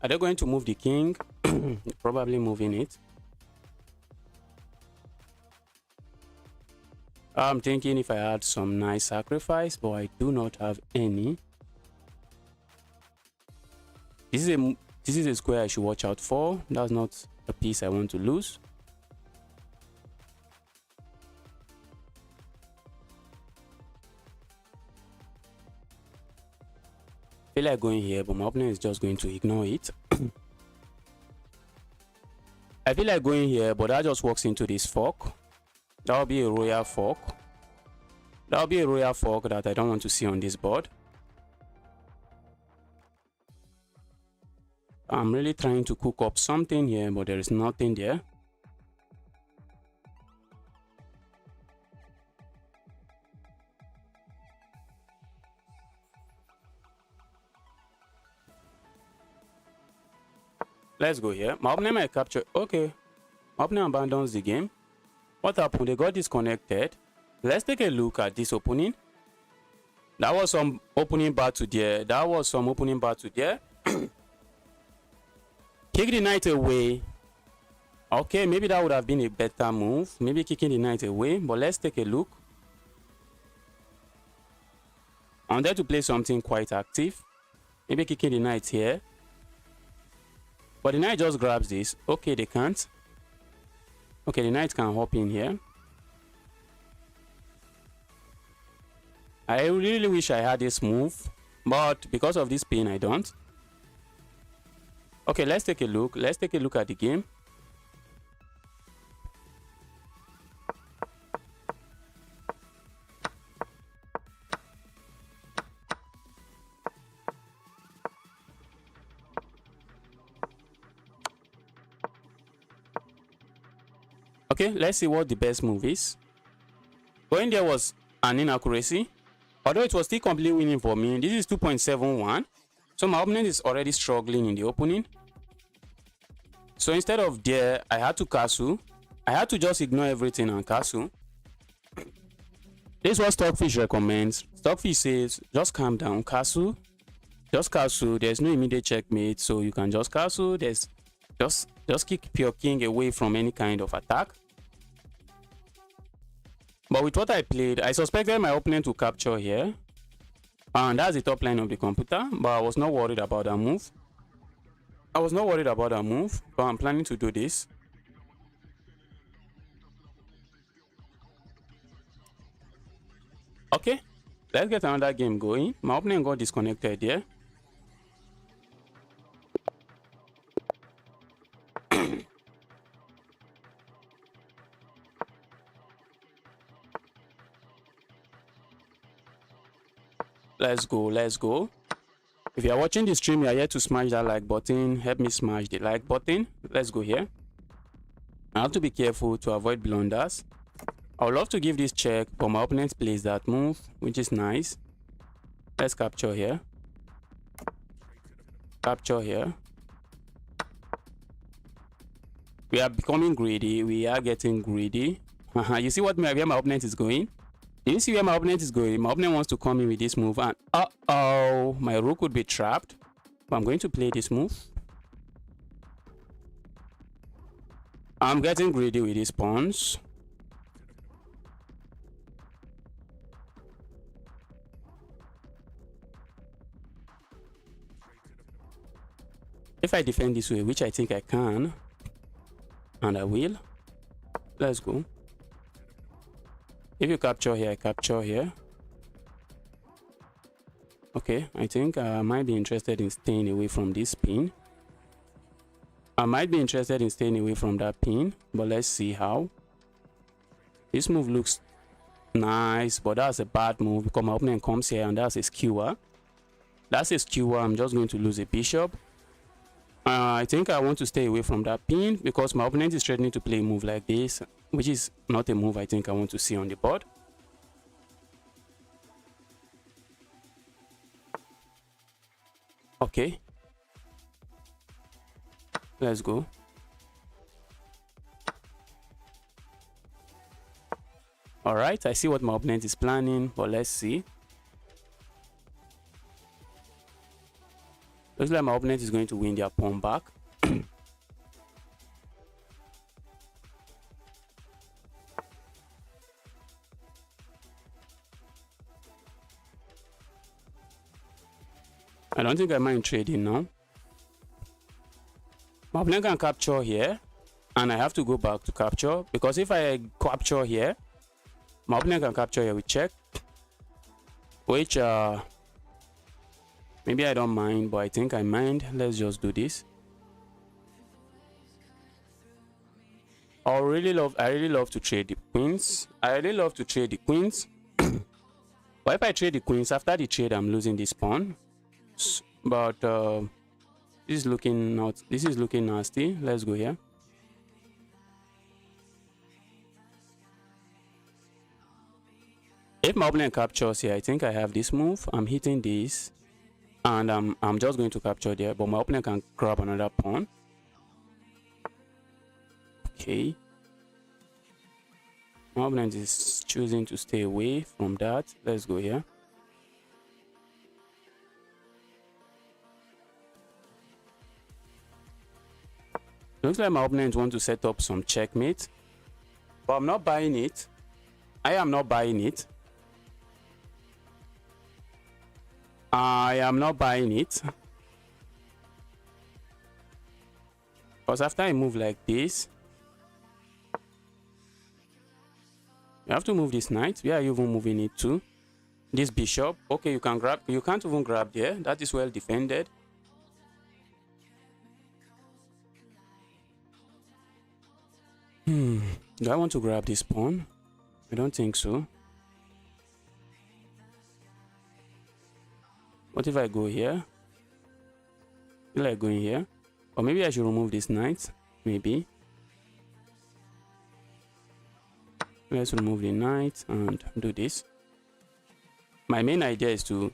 Are they going to move the king? Probably moving it. I'm thinking if I had some nice sacrifice, but I do not have any. This is a square I should watch out for. That's not a piece I want to lose. I feel like going here, but my opponent is just going to ignore it. I feel like going here, but that just walks into this fork. That will be a royal fork. That will be a royal fork that I don't want to see on this board. I'm really trying to cook up something here, but there is nothing there. Let's go here. My opponent might capture. Okay. My opponent abandons the game. What happened? They got disconnected. Let's take a look at this opening. That was some opening battle there. That was some opening battle there. Kick the knight away. Okay, maybe that would have been a better move. Maybe kicking the knight away. But let's take a look. I'm there to play something quite active. Maybe kicking the knight here. But the knight just grabs this. Okay, they can't. Okay, the knight can hop in here. I really wish I had this move, but because of this pin, I don't. Okay, let's take a look. Let's take a look at the game. Okay, let's see what the best move is. Going there was an inaccuracy, although it was still completely winning for me. This is 2.71, so my opponent is already struggling in the opening. So instead of there, I had to castle. I had to just ignore everything and castle. This is what Stockfish recommends. Stockfish says just calm down, castle. Just castle. There's no immediate checkmate, so you can just castle. There's just keep your king away from any kind of attack. But with what I played, I suspected my opponent to capture here, and that's the top line of the computer. But I was not worried about that move. But I'm planning to do this. Okay, let's get another game going. My opponent got disconnected here. Let's go. If you are watching the stream, you are here to smash that like button. Help me smash the like button. Let's go here. I have to be careful to avoid blunders. I would love to give this check, but my opponent plays that move, which is nice. Let's capture here. Capture here. We are becoming greedy. We are getting greedy. You see where my opponent is going? Do you see where my opponent is going? My opponent wants to come in with this move, and my rook would be trapped. But I'm going to play this move. I'm getting greedy with these pawns. If I defend this way, which I think I can, and I will, let's go. If you capture here, I capture here. Okay, I think I might be interested in staying away from this pin. I might be interested in staying away from that pin, but let's see how. This move looks nice, but that's a bad move because my opponent comes here and that's a skewer. That's a skewer. I'm just going to lose a bishop. I think I want to stay away from that pin because my opponent is threatening to play a move like this, which is not a move I think I want to see on the board. Okay, let's go. All right, I see what my opponent is planning, but let's see. Looks like my opponent is going to win their pawn back. I don't think I mind trading now. My opponent can capture here, and I have to go back to capture because if I capture here, my opponent can capture here with check, which maybe I don't mind, but I think I mind. Let's just do this. I really love to trade the queens. But if I trade the queens, after the trade, I'm losing this pawn. But this is looking nasty. Let's go here. If my opponent captures here, I think I have this move. I'm hitting this. And I'm just going to capture there, but my opponent can grab another pawn. Okay. My opponent is choosing to stay away from that. Let's go here. Looks like my opponent wants to set up some checkmate, but I'm not buying it. I am not buying it. Because after I move like this, you have to move this knight. Where are you even moving it to? This bishop. Okay, you can grab. You can't even grab there. That is well defended. Do I want to grab this pawn? I don't think so. What if I go here? I feel like going here. Or maybe I should remove this knight. Maybe. Let's remove the knight and do this. My main idea is to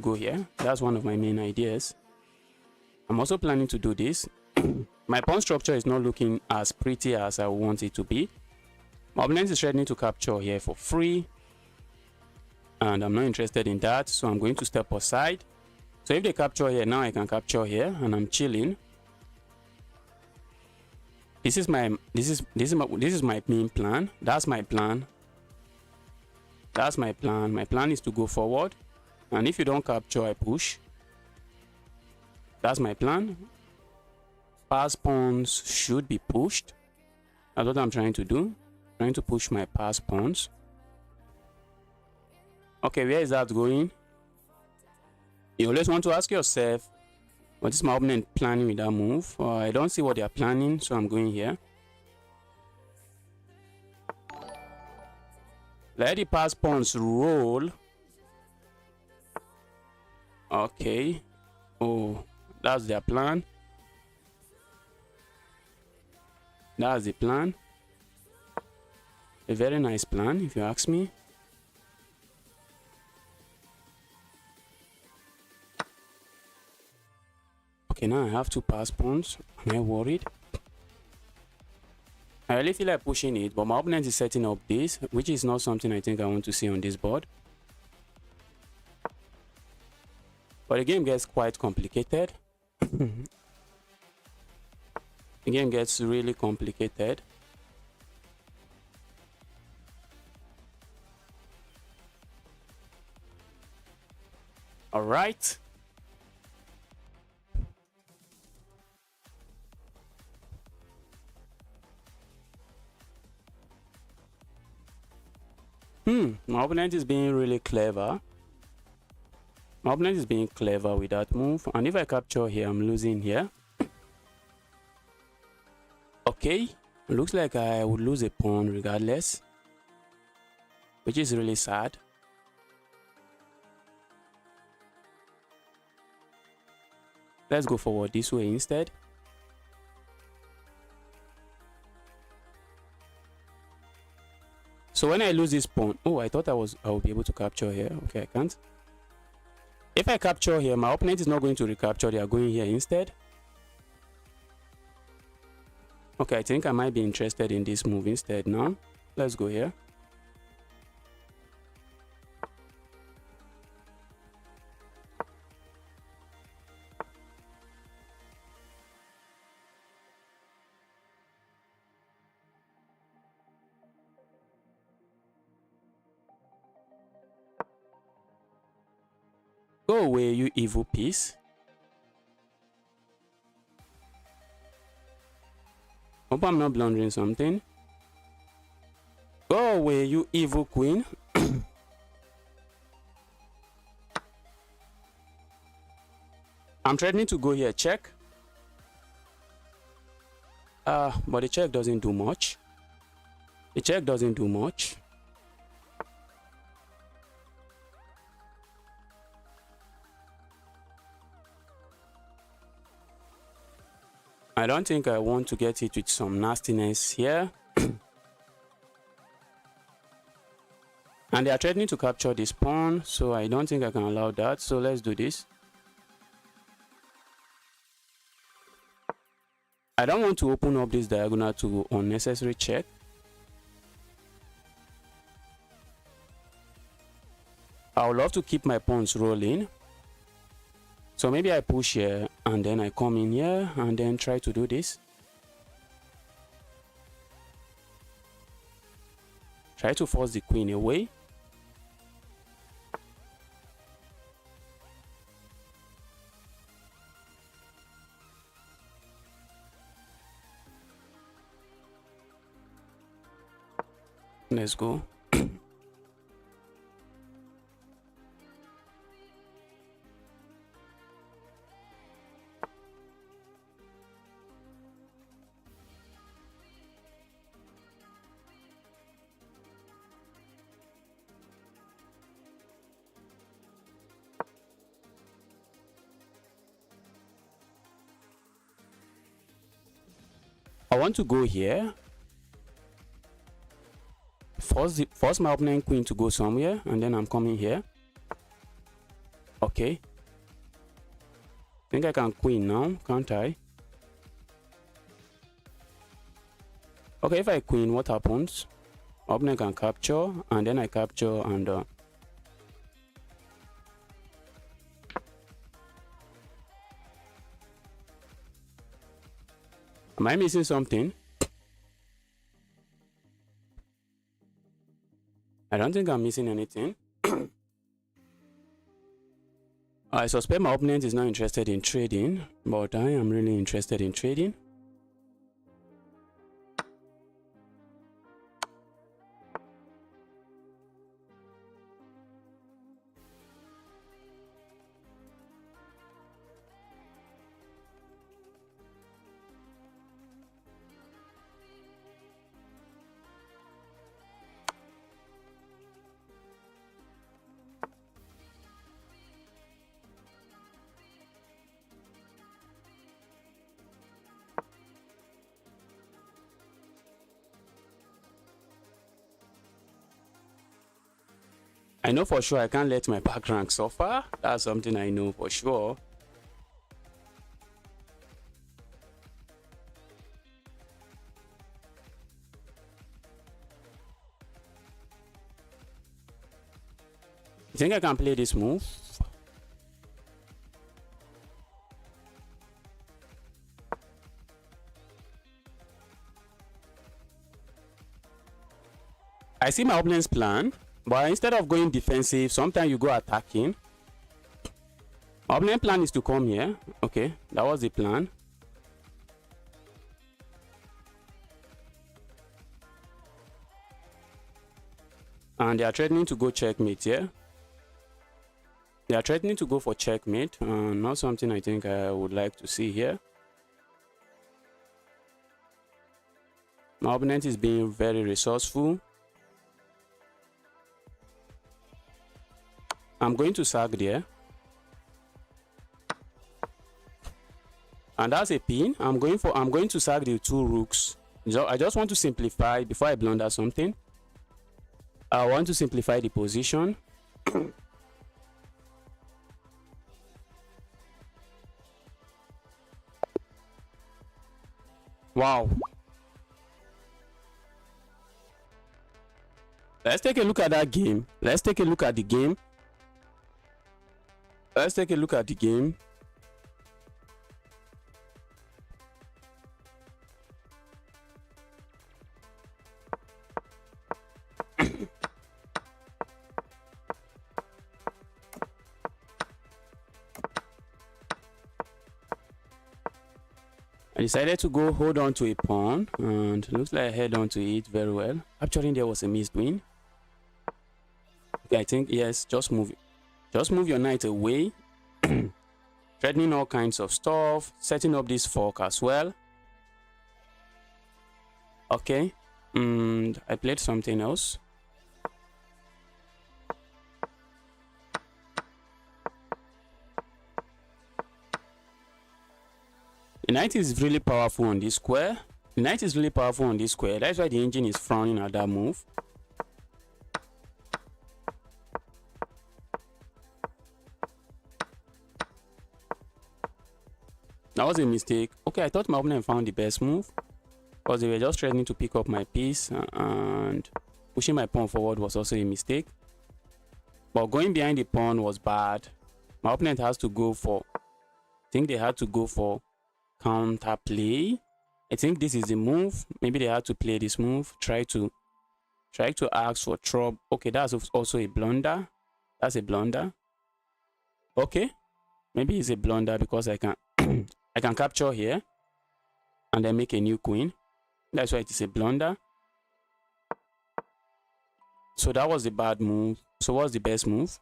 go here. That's one of my main ideas. I'm also planning to do this. My pawn structure is not looking as pretty as I want it to be. My opponent is threatening to capture here for free, and I'm not interested in that, so I'm going to step aside. So if they capture here, now I can capture here, and I'm chilling. This is my main plan. That's my plan. That's my plan. My plan is to go forward, and if you don't capture, I push. That's my plan. Pass pawns should be pushed. That's what I'm trying to do. I'm trying to push my pass pawns. Okay, where is that going? You always want to ask yourself, what is my opponent planning with that move? I don't see what they are planning, so I'm going here. Let the pass pawns roll. Okay. Oh, that's their plan. That's the plan. A very nice plan, if you ask me. Okay, now I have two pass pawns. Am I worried? I really feel like pushing it, but my opponent is setting up this, which is not something I think I want to see on this board. But the game gets quite complicated. The game gets really complicated. All right. My opponent is being really clever. My opponent is being clever with that move, and if I capture here, I'm losing here. Okay, looks like I would lose a pawn regardless, which is really sad. Let's go forward this way instead. So when I lose this pawn, oh, I thought I would be able to capture here. Okay, I can't. If I capture here, my opponent is not going to recapture. They are going here instead. Okay, I think I might be interested in this move instead now. Let's go here. Go away, you evil piece. Hope I'm not blundering something. Go away, you evil queen. I'm threatening to go here, check. But the check doesn't do much. The check doesn't do much. I don't think I want to get it with some nastiness here. And they are threatening to capture this pawn, so I don't think I can allow that. So let's do this. I don't want to open up this diagonal to unnecessary check. I would love to keep my pawns rolling. So maybe I push here and then I come in here and then try to do this. Try to force the queen away. Let's go. I want to go here. force my opponent queen to go somewhere, and then I'm coming here. Okay. I think I can queen now, can't I? Okay, if I queen, what happens? Opponent can capture, and then I capture, and am I missing something? I don't think I'm missing anything. I suspect my opponent is not interested in trading, but I am really interested in trading. I know for sure I can't let my back rank suffer. That's something I know for sure. I think I can play this move. I see my opponent's plan, but instead of going defensive, sometimes you go attacking. My opponent's plan is to come here. Okay, that was the plan. And they are threatening to go checkmate here. They are threatening to go for checkmate. Not something I think I would like to see here. My opponent is being very resourceful. I'm going to sack there. And that's a pin. I'm going to sack the 2 rooks. So I just want to simplify before I blunder something. I want to simplify the position. Wow. Let's take a look at that game. Let's take a look at the game. Let's take a look at the game. I decided to go hold on to a pawn, and looks like I held on to it very well. Actually, there was a missed win. Okay, I think yes, just move it. Just move your knight away. Threatening all kinds of stuff. Setting up this fork as well. Okay. And I played something else. The knight is really powerful on this square. The knight is really powerful on this square. That's why the engine is frowning at that move. That was a mistake. Okay, I thought my opponent found the best move, because they were just threatening to pick up my piece, and pushing my pawn forward was also a mistake. But going behind the pawn was bad. My opponent has to go for, I think they had to go for counter play. I think this is the move. Maybe they had to play this move. Try to ask for trouble. Okay, that's also a blunder. That's a blunder. Okay, maybe it's a blunder because I can I can capture here and then make a new queen. That's why it is a blunder. So that was the bad move. So what's the best move?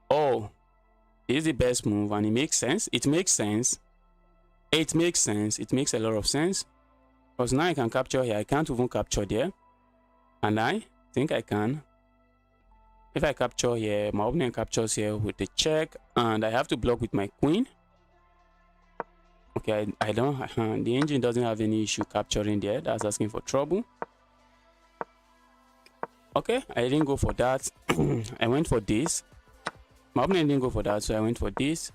Oh, it is the best move, and it makes sense. It makes sense. It makes sense. It makes a lot of sense. Because now I can capture here. I can't even capture there. And I think I can. If I capture here, my opponent captures here with the check, and I have to block with my queen. Okay, I don't. The engine doesn't have any issue capturing there. That's asking for trouble. Okay, I didn't go for that. I went for this. My opponent didn't go for that, so I went for this.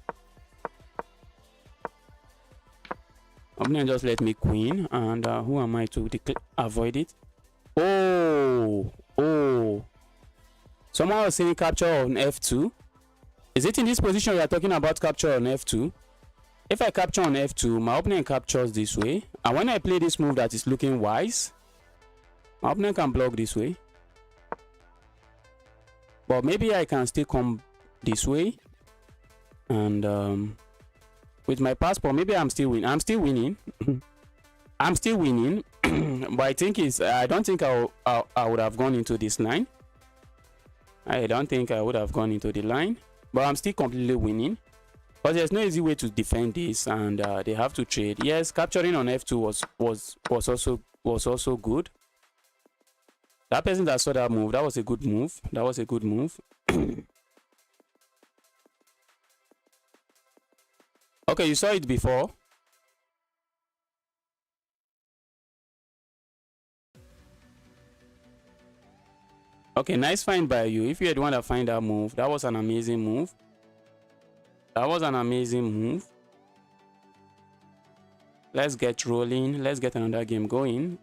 My opponent just let me queen, and who am I to avoid it? Oh, someone was saying capture on f2. Is it in this position we are talking about capture on f2? If I capture on f2, my opponent captures this way, and when I play this move that is looking wise, my opponent can block this way. But maybe I can still come this way, and with my passport, maybe I'm still winning. I'm still winning. I'm still winning. But I think I don't think I would have gone into this line. I don't think I would have gone into the line, but I'm still completely winning. But there's no easy way to defend this, and they have to trade. Yes, capturing on f2 was also good. That person that saw that move, that was a good move. That was a good move. Okay, you saw it before. Okay, nice find by you. If you had want to find that move, that was an amazing move. That was an amazing move. Let's get rolling. Let's get another game going.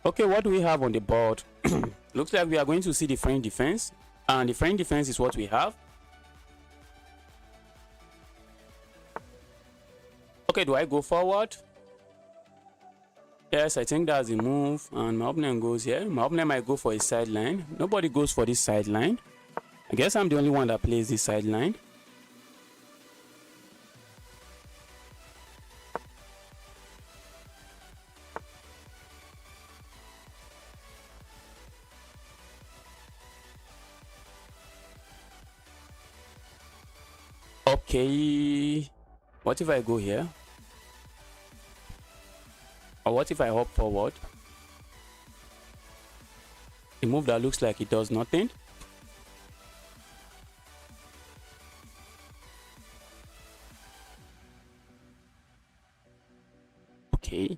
Okay, what do we have on the board? Looks like we are going to see the French defense, and the French defense is what we have. Okay, do I go forward? Yes, I think that's the move, and my opponent goes here. My opponent might go for a sideline. Nobody goes for this sideline. I guess I'm the only one that plays this sideline. Okay, what if I go here? Or what if I hop forward? A move that looks like it does nothing. Okay.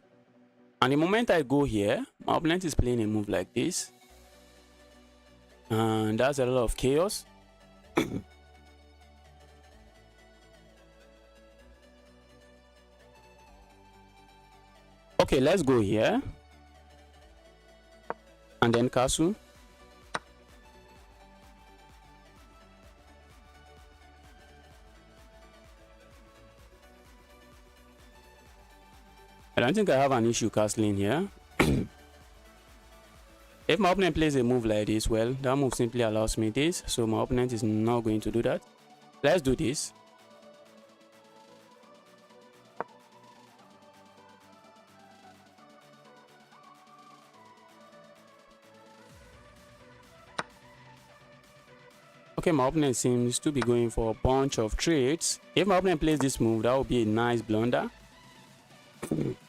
And the moment I go here, my opponent is playing a move like this. And that's a lot of chaos. Okay, let's go here. And then castle. I don't think I have an issue castling here. If my opponent plays a move like this, well, that move simply allows me this. So my opponent is not going to do that. Let's do this. Okay, my opponent seems to be going for a bunch of trades. If my opponent plays this move, that would be a nice blunder.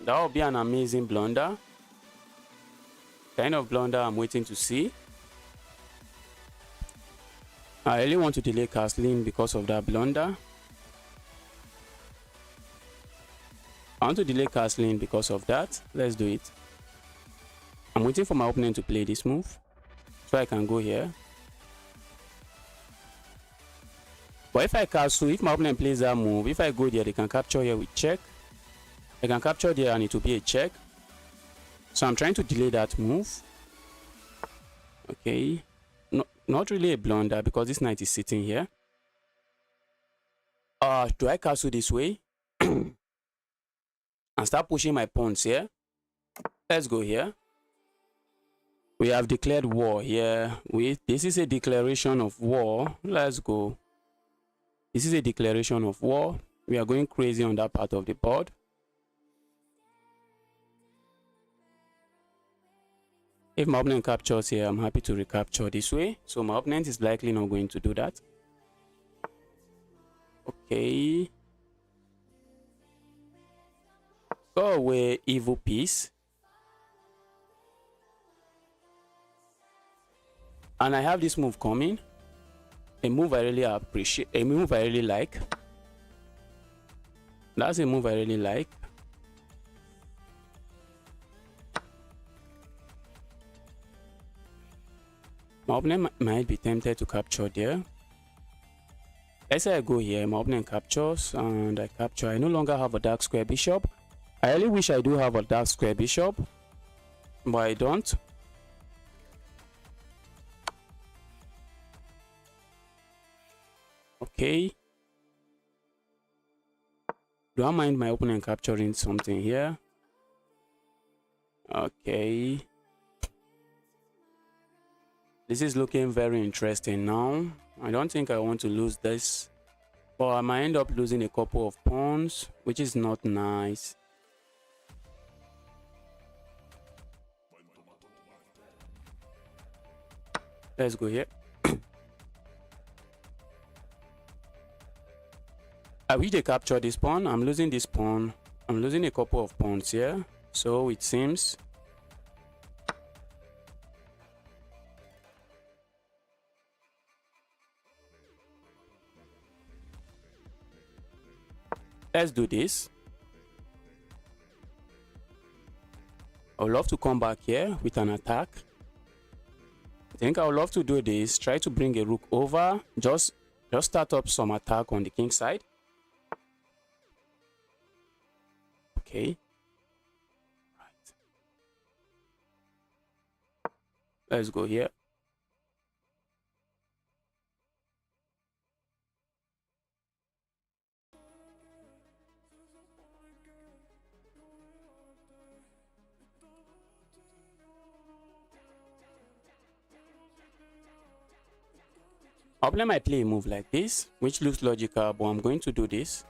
That would be an amazing blunder. Kind of blunder I'm waiting to see. I really want to delay castling because of that blunder. I want to delay castling because of that. Let's do it. I'm waiting for my opponent to play this move, so I can go here. But if I castle, if my opponent plays that move, if I go there, they can capture here with check. They can capture there and it will be a check. So I'm trying to delay that move. Okay. No, not really a blunder because this knight is sitting here. Do I castle this way? And start pushing my pawns here? Let's go here. We have declared war here. This is a declaration of war. Let's go. This is a declaration of war. We are going crazy on that part of the board. If my opponent captures here, I'm happy to recapture this way. So my opponent is likely not going to do that. Okay. Score away evil piece. And I have this move coming. A move I really appreciate. A move I really like. That's a move I really like. My opponent might be tempted to capture there. Let's say I go here, my opponent captures and I capture. I no longer have a dark square bishop. I really wish I do have a dark square bishop, but I don't. Okay. Do I mind my opponent capturing something here? Okay. This is looking very interesting now. I don't think I want to lose this, but I might end up losing a couple of pawns, which is not nice. Let's go here. I wish they capture this pawn. I'm losing this pawn. I'm losing a couple of pawns here. So it seems. Let's do this. I would love to come back here with an attack. I think I would love to do this. Try to bring a rook over. Just start up some attack on the king side. Okay. Right. Let's go here. Opponent might play a move like this, which looks logical, but I'm going to do this.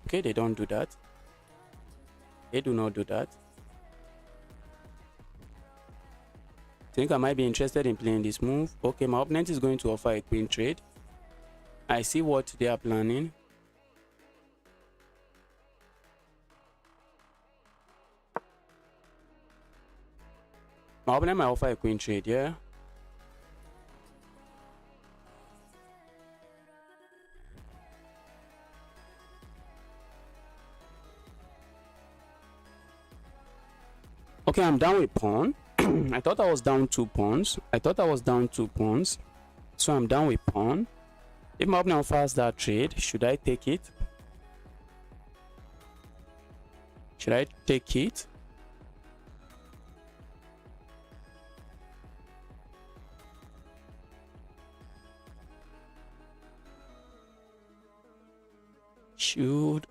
Okay, they don't do that. They do not do that. I think I might be interested in playing this move. Okay, my opponent is going to offer a queen trade. I see what they are planning. My opponent might offer a queen trade, yeah. Okay, I'm down with pawn. I thought I was down 2 pawns. So I'm down with pawn. If my opponent offers that trade, should I take it? Should I take it? Should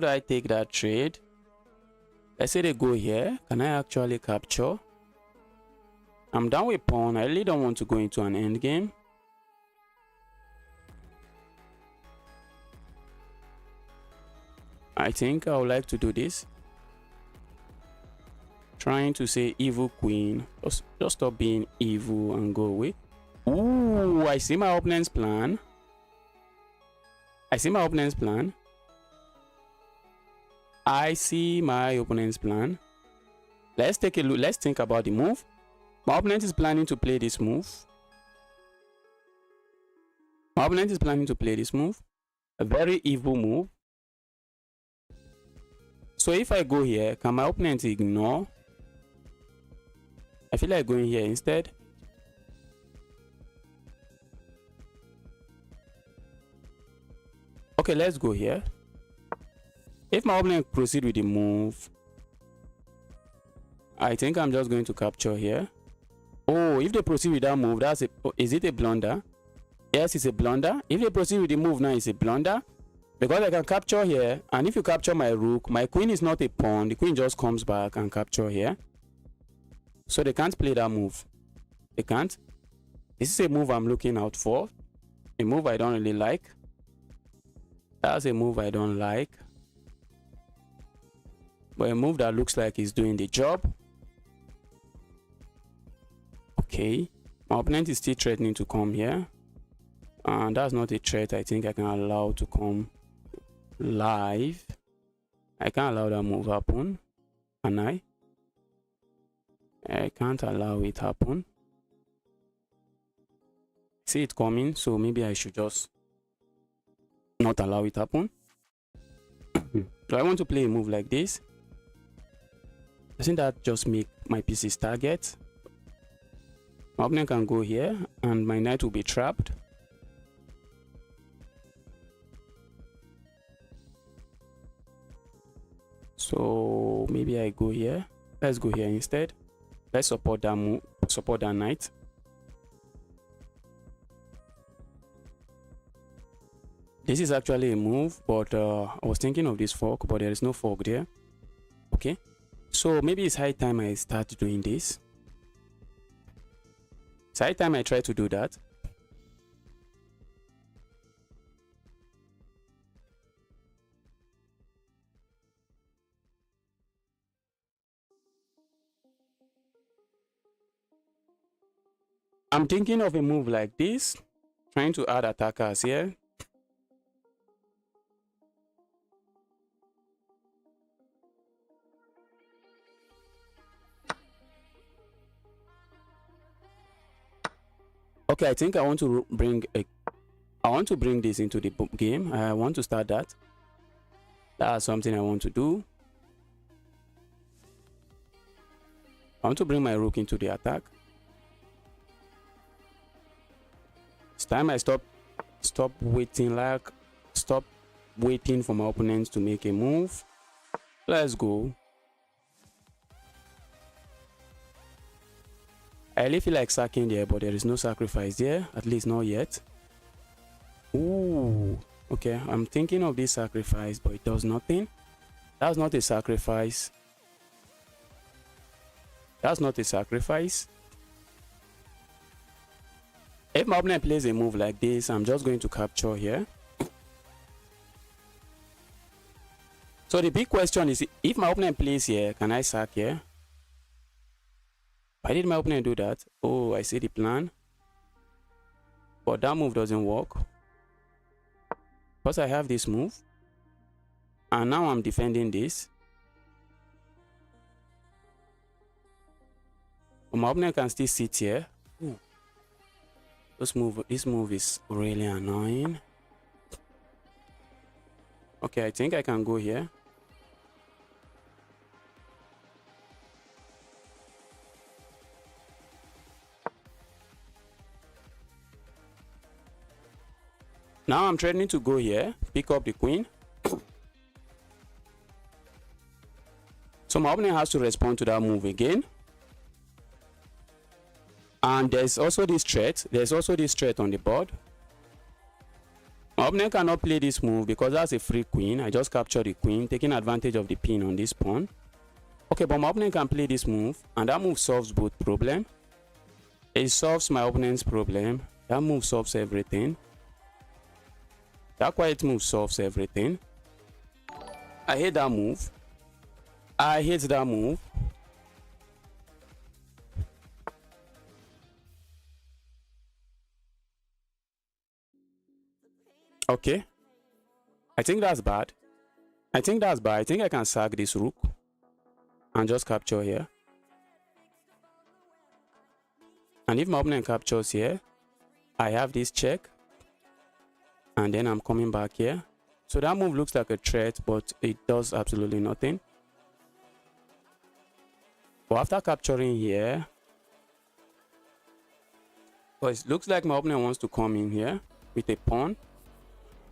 I take that trade? Let's say they go here. Can I actually capture? I'm down with pawn. I really don't want to go into an endgame. I think I would like to do this. Trying to say evil queen. Just stop being evil and go away. Ooh, I see my opponent's plan. I see my opponent's plan. Let's take a look. Let's think about the move. My opponent is planning to play this move. A very evil move. So if I go here, can my opponent ignore? I feel like going here instead. Okay, let's go here. If my opponent proceed with the move, I think I'm just going to capture here. Oh, if they proceed with that move, is it a blunder? Yes, it's a blunder. If they proceed with the move now, it's a blunder. Because I can capture here, and if you capture my rook, my queen is not a pawn. The queen just comes back and capture here. So they can't play that move. They can't. This is a move I'm looking out for. A move I don't really like. That's a move I don't like. But a move that looks like it's doing the job. Okay. My opponent is still threatening to come here. And that's not a threat I think I can allow to come live. I can't allow that move happen. Can I? I can't allow it happen. See it coming, so maybe I should just not allow it happen. So I want to play a move like this. Doesn't that just make my pieces target? My opponent can go here and my knight will be trapped. So maybe I go here. Let's go here instead. Let's support that move, support that knight. This is actually a move, but I was thinking of this fork, but there is no fork there. Okay, so maybe it's high time I start doing this. It's high time I try to do that. I'm thinking of a move like this, trying to add attackers here. Okay, I think I want to bring this into the game. I want to start that. That's something I want to do. I want to bring my rook into the attack. It's time I stop waiting for my opponents to make a move. Let's go. I really feel like sacking there, but there is no sacrifice there, at least not yet. Ooh, okay, I'm thinking of this sacrifice, but it does nothing. That's not a sacrifice. That's not a sacrifice. If my opponent plays a move like this, I'm just going to capture here. So the big question is, if my opponent plays here, can I sack here? Why did my opponent do that? Oh, I see the plan. But that move doesn't work. Because I have this move. And now I'm defending this. But my opponent can still sit here. Ooh. This move is really annoying. Okay, I think I can go here. Now I'm threatening to go here, pick up the queen. So my opponent has to respond to that move again. And there's also this threat. There's also this threat on the board. My opponent cannot play this move because that's a free queen. I just captured the queen, taking advantage of the pin on this pawn. Okay, but my opponent can play this move, and that move solves both problems. It solves my opponent's problem. That move solves everything. That quiet move solves everything. I hate that move. I hate that move. Okay. I think that's bad. I think that's bad. I think I can sack this rook and just capture here. And if my opponent captures here, I have this check. And then I'm coming back here. So that move looks like a threat, but it does absolutely nothing. But after capturing here, well, it looks like my opponent wants to come in here with a pawn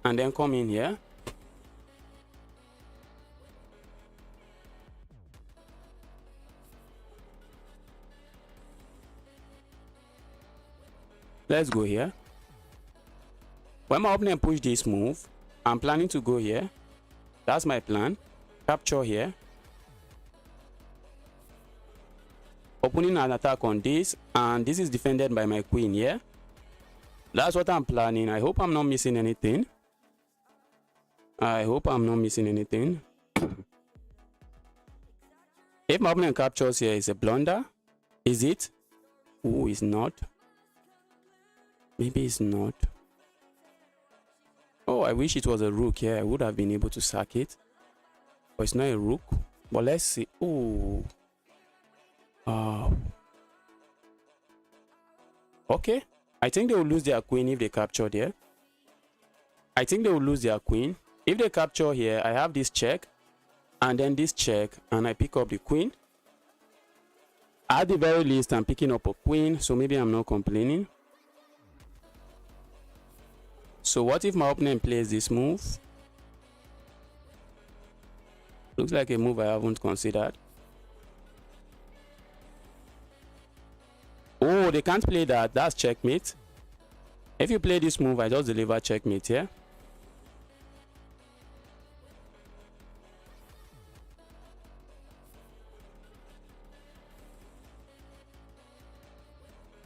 and then come in here. Let's go here. When my opponent push this move, I'm planning to go here. That's my plan. Capture here. Opening an attack on this, and this is defended by my queen here. That's what I'm planning. I hope I'm not missing anything. I hope I'm not missing anything. If my opponent captures here, is a blunder. Is it? Oh, it's not. Maybe it's not. Oh, I wish it was a rook here. I would have been able to sack it. but it's not a rook. But let's see. Oh, okay. I think they will lose their queen if they capture there. I think they will lose their queen if they capture here. I have this check and then this check, and I pick up the queen. At the very least, I'm picking up a queen, so maybe I'm not complaining. So what if my opponent plays this move? Looks like a move I haven't considered. Oh, they can't play that. That's checkmate. If you play this move, I just deliver checkmate here.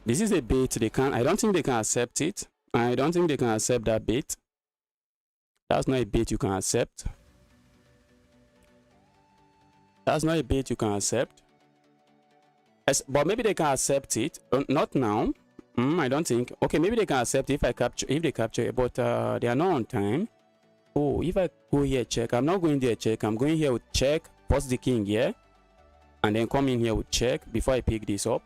This is a bait. They can't. I don't think they can accept it. I don't think they can accept that bait. That's not a bait you can accept. That's not a bait you can accept. But maybe they can accept it. Not now. I don't think. Okay, maybe they can accept it if they capture it, but they are not on time. Oh, if I go here check, I'm not going there check. I'm going here with check, post the king here, and then come in here with check before I pick this up.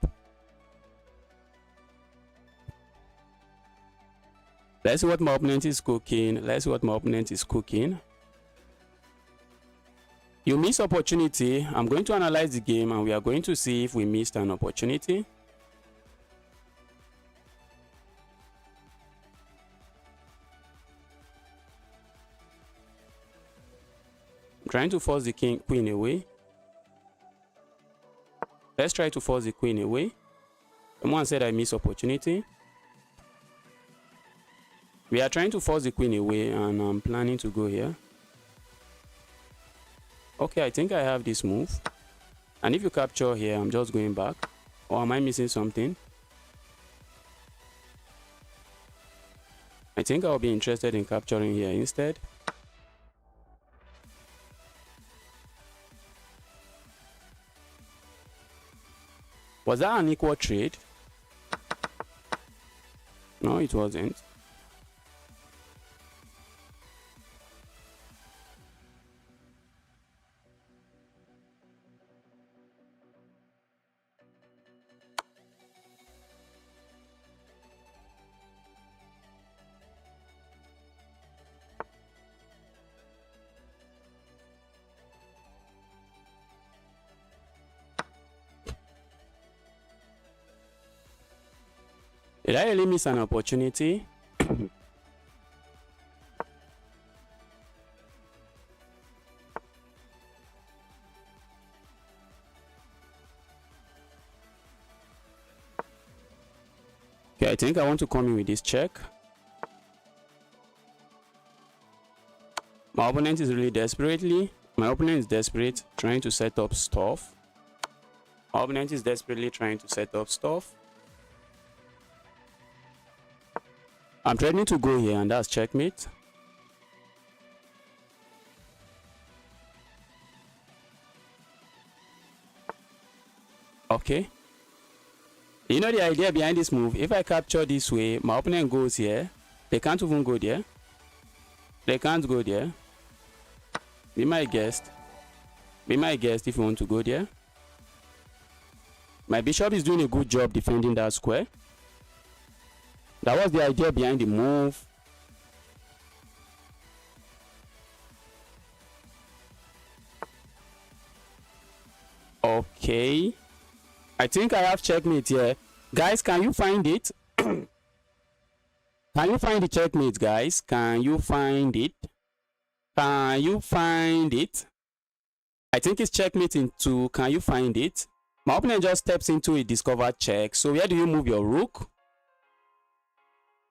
Let's see what my opponent is cooking. Let's see what my opponent is cooking. You miss opportunity. I'm going to analyze the game and we are going to see if we missed an opportunity. I'm trying to force the queen away. Let's try to force the queen away. Someone said I missed opportunity. We are trying to force the queen away and I'm planning to go here. Okay, I think I have this move. And if you capture here, I'm just going back. Or am I missing something? I think I'll be interested in capturing here instead. Was that an equal trade? No, it wasn't. Did I really miss an opportunity? Okay, I think I want to come in with this check. My opponent is really my opponent is desperate, trying to set up stuff. My opponent is desperately trying to set up stuff. I'm threatening to go here and that's checkmate. Okay. You know the idea behind this move? If I capture this way, my opponent goes here. They can't even go there. They can't go there. Be my guest. Be my guest if you want to go there. My bishop is doing a good job defending that square. That was the idea behind the move. Okay. I think I have checkmate here. Guys, can you find it? Can you find the checkmate, guys? Can you find it? Can you find it? I think it's checkmate into. Can you find it? My opponent just steps into a discovered check. So where do you move your rook?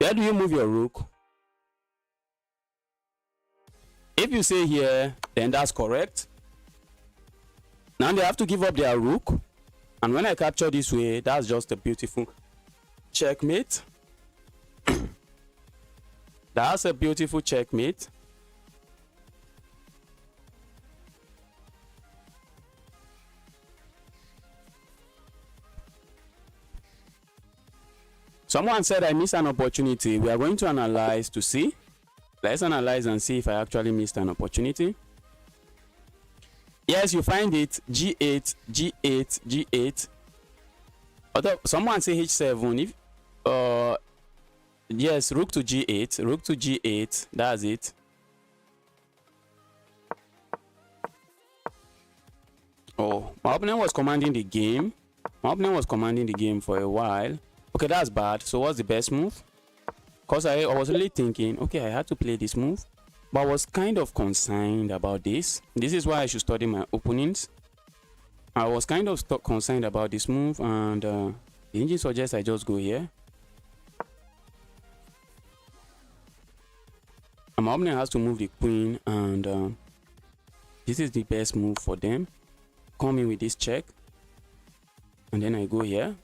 Where do you move your rook? If you say here, then that's correct. Now they have to give up their rook. And when I capture this way, that's just a beautiful checkmate. That's a beautiful checkmate. Someone said I missed an opportunity. We are going to analyze to see. Let's analyze and see if I actually missed an opportunity. Yes, you find it. G8, G8, G8. Although someone say H7. If yes, rook to G8, rook to G8. That's it. Oh, my opponent was commanding the game. My opponent was commanding the game for a while. Okay, that's bad. So what's the best move? Because I was really thinking, okay, I had to play this move. But I was kind of concerned about this. This is why I should study my opponents. I was kind of concerned about this move, and the engine suggests I just go here. And my opponent has to move the queen, and this is the best move for them. Come in with this check, and then I go here.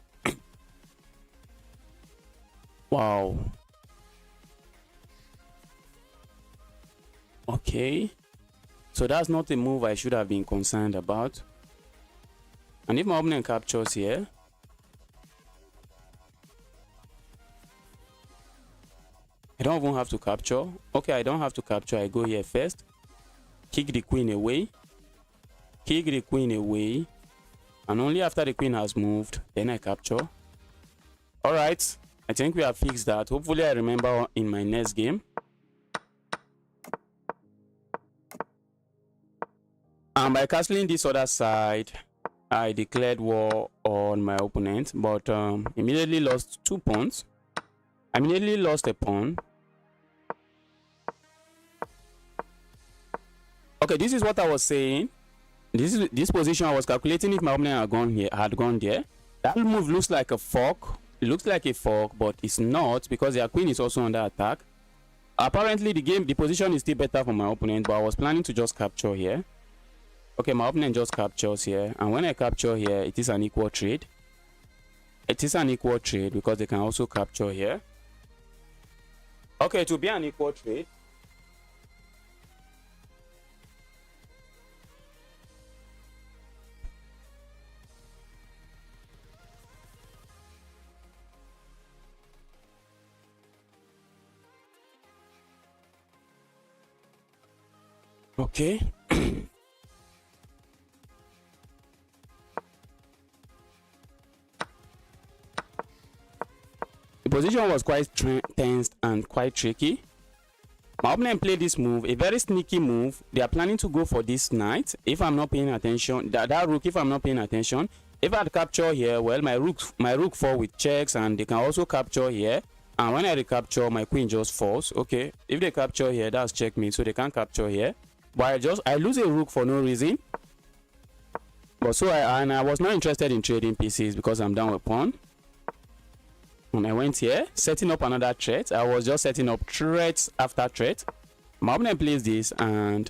Wow. Okay, so that's not a move I should have been concerned about. And if my opponent captures here, I don't even have to capture. Okay, I don't have to capture. I go here first, kick the queen away, kick the queen away, and only after the queen has moved, then I capture. All right, I think we have fixed that. Hopefully I remember in my next game. And by castling this other side, I declared war on my opponent, but immediately lost 2 pawns. I immediately lost a pawn. Okay, this is what I was saying. This position I was calculating if my opponent had gone there. That move looks like a fork. It looks like a fork, but it's not, because their queen is also under attack. Apparently, the position is still better for my opponent, but I was planning to just capture here. Okay, my opponent just captures here, and when I capture here, it is an equal trade. It is an equal trade because they can also capture here. Okay, to be an equal trade, okay. The position was quite tensed and quite tricky. My opponent played this move, a very sneaky move. They are planning to go for this knight. If I'm not paying attention, that rook, if I'm not paying attention, if I capture here, well, my rook fall with checks, and they can also capture here. And when I recapture, my queen just falls. Okay, if they capture here, that's checkmate, so they can't capture here. But I lose a rook for no reason. But so I was not interested in trading pieces because I'm down with pawn. And I went here, setting up another threat. I was just setting up threats after threat. My opponent plays this, and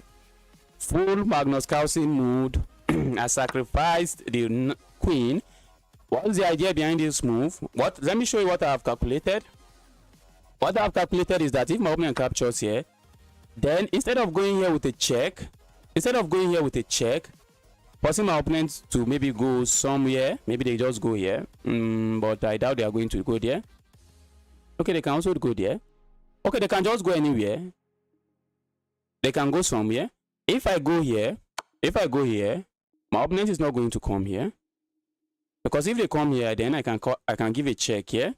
full Magnus Carlsen mood. I sacrificed the queen. What's the idea behind this move? Let me show you what I have calculated. What I have calculated is that if my opponent captures here, then instead of going here with a check, forcing my opponent to maybe go somewhere, maybe they just go here, but I doubt they are going to go there. Okay, they can also go there. Okay, they can just go anywhere. They can go somewhere. If I go here, my opponent is not going to come here, because if they come here, then I can give a check here.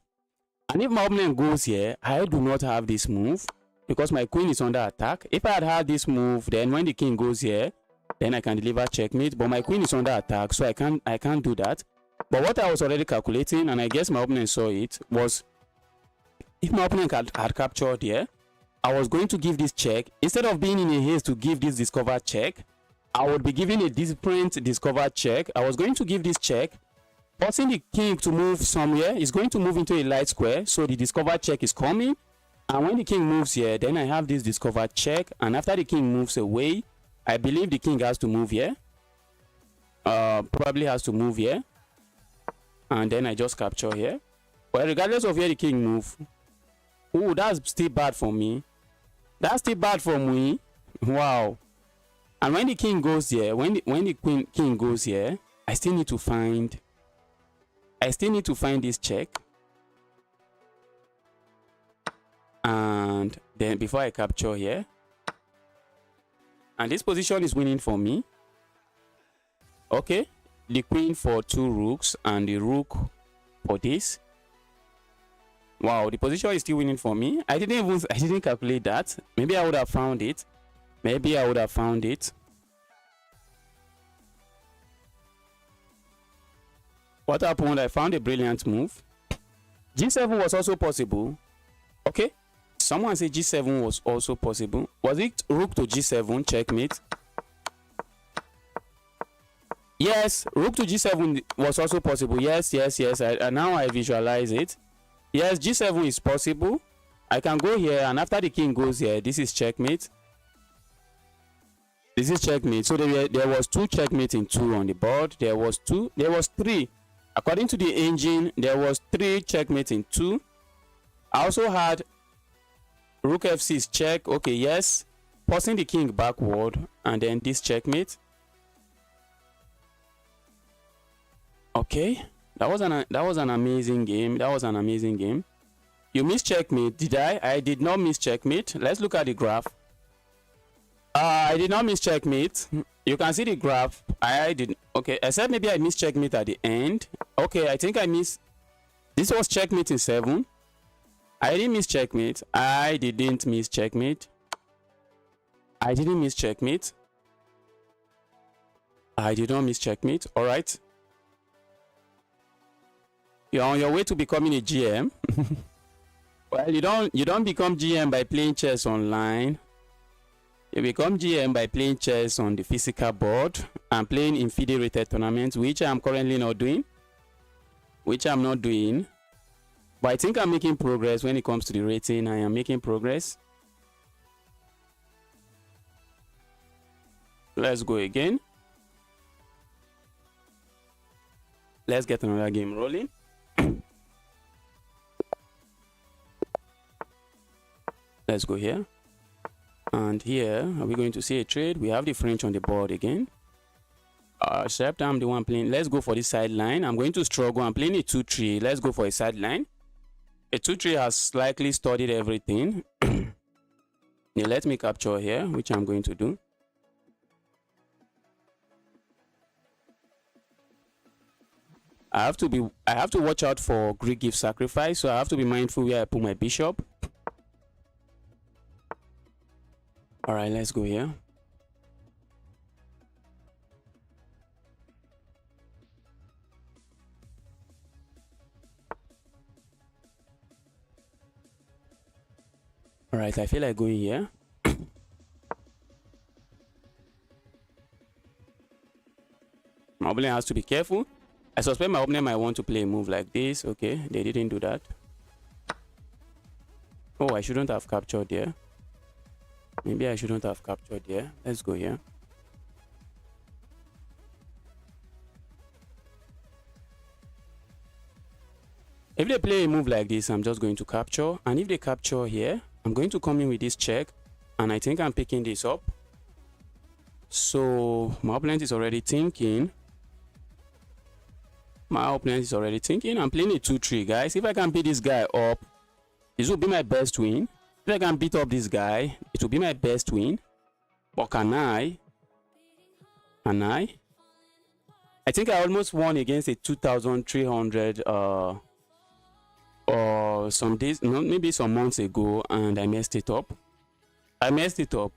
And if my opponent goes here, I do not have this move because my queen is under attack. If I had this move, then when the king goes here, then I can deliver checkmate, but my queen is under attack, so I can't do that. But what I was already calculating, and I guess my opponent saw it, was if my opponent had captured here, I was going to give this check. Instead of being in a haste to give this discover check, I would be giving a different discover check. I was going to give this check, forcing the king to move somewhere. It's going to move into a light square, so the discover check is coming. And when the king moves here, then I have this discover check, and after the king moves away, I believe the king has to move here. Probably has to move here. And then I just capture here. But regardless of where the king moves, oh, that's still bad for me. That's still bad for me. Wow. And when the king goes here, when the king goes here, I still need to find this check. And then before I capture here, and this position is winning for me. Okay, the queen for 2 rooks and the rook for this. Wow, the position is still winning for me. I didn't calculate that. Maybe I would have found it. Maybe I would have found it. What happened? I found a brilliant move. G7 was also possible. Okay, someone said G7 was also possible. Was it rook to G7 checkmate? Yes, rook to G7 was also possible. Yes. Now I visualize it. Yes, G7 is possible. I can go here, and after the king goes here, this is checkmate. This is checkmate. So there was 2 checkmate in 2 on the board. There was 3. According to the engine, there was 3 checkmate in 2. I also had rook f6 is check. Okay, yes. Passing the king backward, and then this checkmate. Okay, that was an amazing game. That was an amazing game. You missed checkmate. Did I? I did not miss checkmate. Let's look at the graph. I did not miss checkmate. You can see the graph. I didn't. Okay, except maybe I missed checkmate at the end. Okay, I think I missed. This was checkmate in 7. I didn't miss checkmate. I didn't miss checkmate. I didn't miss checkmate. I did not miss checkmate. All right. You're on your way to becoming a GM. Well, you don't become GM by playing chess online. You become GM by playing chess on the physical board and playing in FIDE rated tournaments, which I'm currently not doing. Which I'm not doing. But I think I'm making progress when it comes to the rating. I am making progress. Let's go again. Let's get another game rolling. Let's go here. And here, are we going to see a trade? We have the French on the board again. Except I'm the one playing. Let's go for the sideline. I'm going to struggle. I'm playing a 2-3. Let's go for a sideline. A 2-3 has slightly studied everything. Yeah, let me capture here, which I'm going to do. I have to watch out for Greek gift sacrifice, so I have to be mindful where I put my bishop. All right, let's go here. All right, I feel like going here. My opponent has to be careful. I suspect my opponent might want to play a move like this. Okay, they didn't do that. Oh, I shouldn't have captured there. Maybe I shouldn't have captured there. Let's go here. If they play a move like this, I'm just going to capture. And if they capture here, I'm going to come in with this check. And I think I'm picking this up. So my opponent is already thinking. My opponent is already thinking. I'm playing a 2-3, guys. If I can beat this guy up, this will be my best win. If I can beat up this guy, it will be my best win. But can I? Can I? I think I almost won against a 2,300 or some days, no, maybe some months ago, and I messed it up. I messed it up.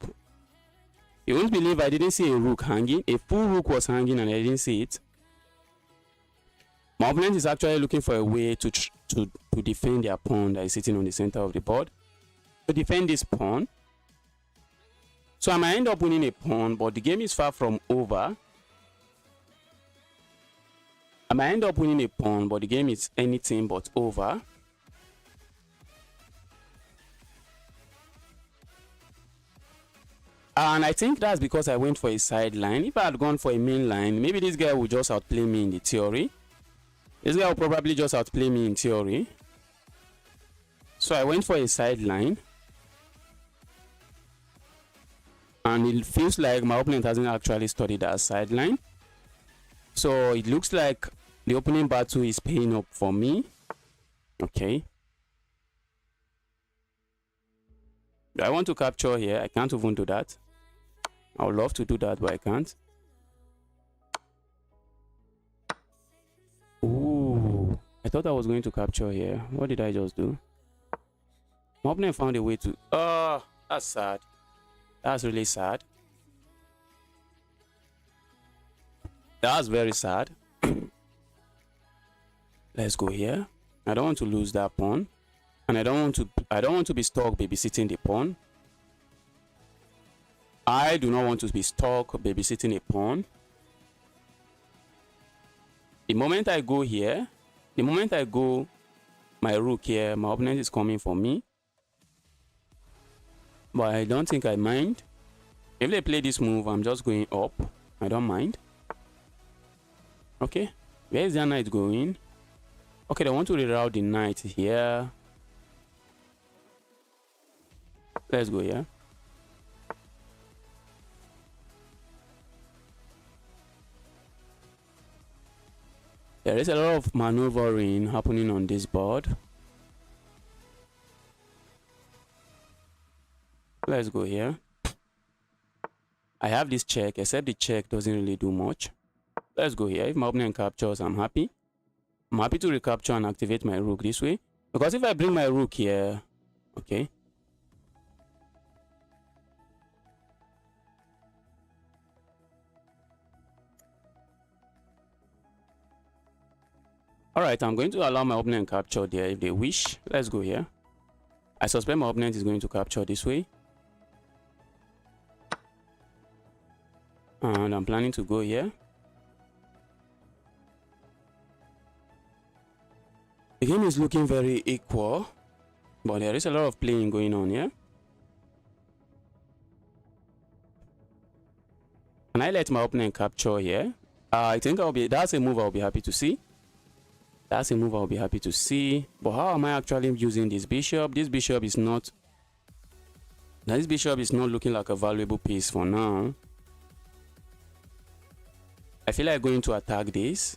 You won't believe I didn't see a rook hanging. A full rook was hanging and I didn't see it. My opponent is actually looking for a way to defend their pawn that is sitting on the center of the board. To defend this pawn. So I might end up winning a pawn, but the game is far from over. I might end up winning a pawn, but the game is anything but over. And I think that's because I went for a sideline. If I had gone for a main line, maybe this guy would just outplay me in the theory. This guy will probably just outplay me in theory. So I went for a sideline. And it feels like my opponent hasn't actually studied that sideline. So it looks like the opening battle is paying up for me. Okay. Do I want to capture here? I can't even do that. I would love to do that, but I can't. thought I was going to capture here. What did I just do? My opponent found a way to... Oh, that's sad. That's really sad. That's very sad. Let's go here. I don't want to lose that pawn. And I don't want to be stuck babysitting the pawn. I do not want to be stuck babysitting a pawn. The moment I go here, the moment I go my rook here, my opponent is coming for me. But I don't think I mind. If they play this move, I'm just going up. I don't mind. Okay. Where is their knight going? Okay, they want to reroute the knight here. Let's go here. There is a lot of maneuvering happening on this board. Let's go here. I have this check, except the check doesn't really do much. Let's go here. If my opponent captures, I'm happy. I'm happy to recapture and activate my rook this way. Because if I bring my rook here, okay. Alright, I'm going to allow my opponent capture there if they wish. Let's go here. I suspect my opponent is going to capture this way. And I'm planning to go here. The game is looking very equal, but there is a lot of playing going on here. Can I let my opponent capture here? I think that's a move I'll be happy to see. That's a move I'll be happy to see. But how am I actually using this bishop? This bishop is not looking like a valuable piece for now. I feel like going to attack this.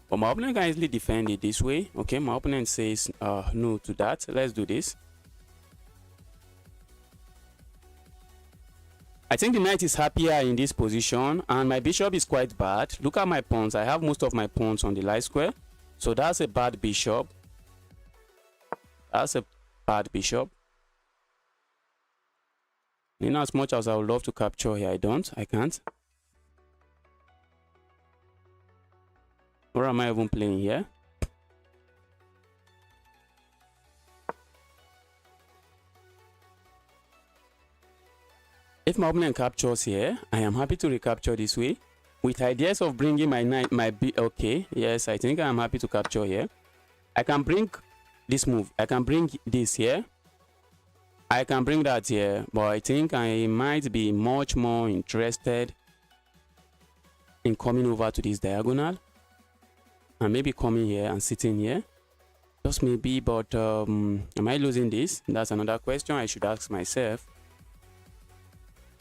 But my opponent can easily defend it this way. Okay, my opponent says no to that. Let's do this. I think the knight is happier in this position, and my bishop is quite bad. Look at my pawns. I have most of my pawns on the light square. So that's a bad bishop. That's a bad bishop. In as much as I would love to capture here, I can't. Where am I even playing here? If my opponent captures here, I am happy to recapture this way. With ideas of bringing my knight, okay, yes, I think I am happy to capture here. I can bring this move. I can bring this here. I can bring that here, but I think I might be much more interested in coming over to this diagonal and maybe coming here and sitting here. Just maybe, but am I losing this? That's another question I should ask myself.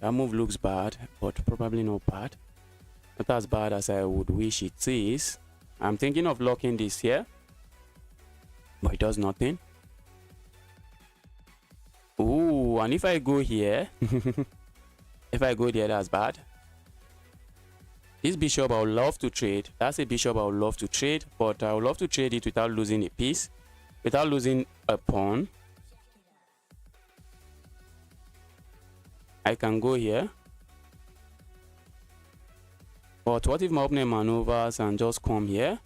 That move looks bad, but probably not bad. Not as bad as I would wish it is. I'm thinking of locking this here, but it does nothing. Ooh, and if I go here, if I go there, that's bad. This bishop I would love to trade. That's a bishop I would love to trade, but I would love to trade it without losing a piece, without losing a pawn. I can go here. But what if my opponent maneuvers and just come here?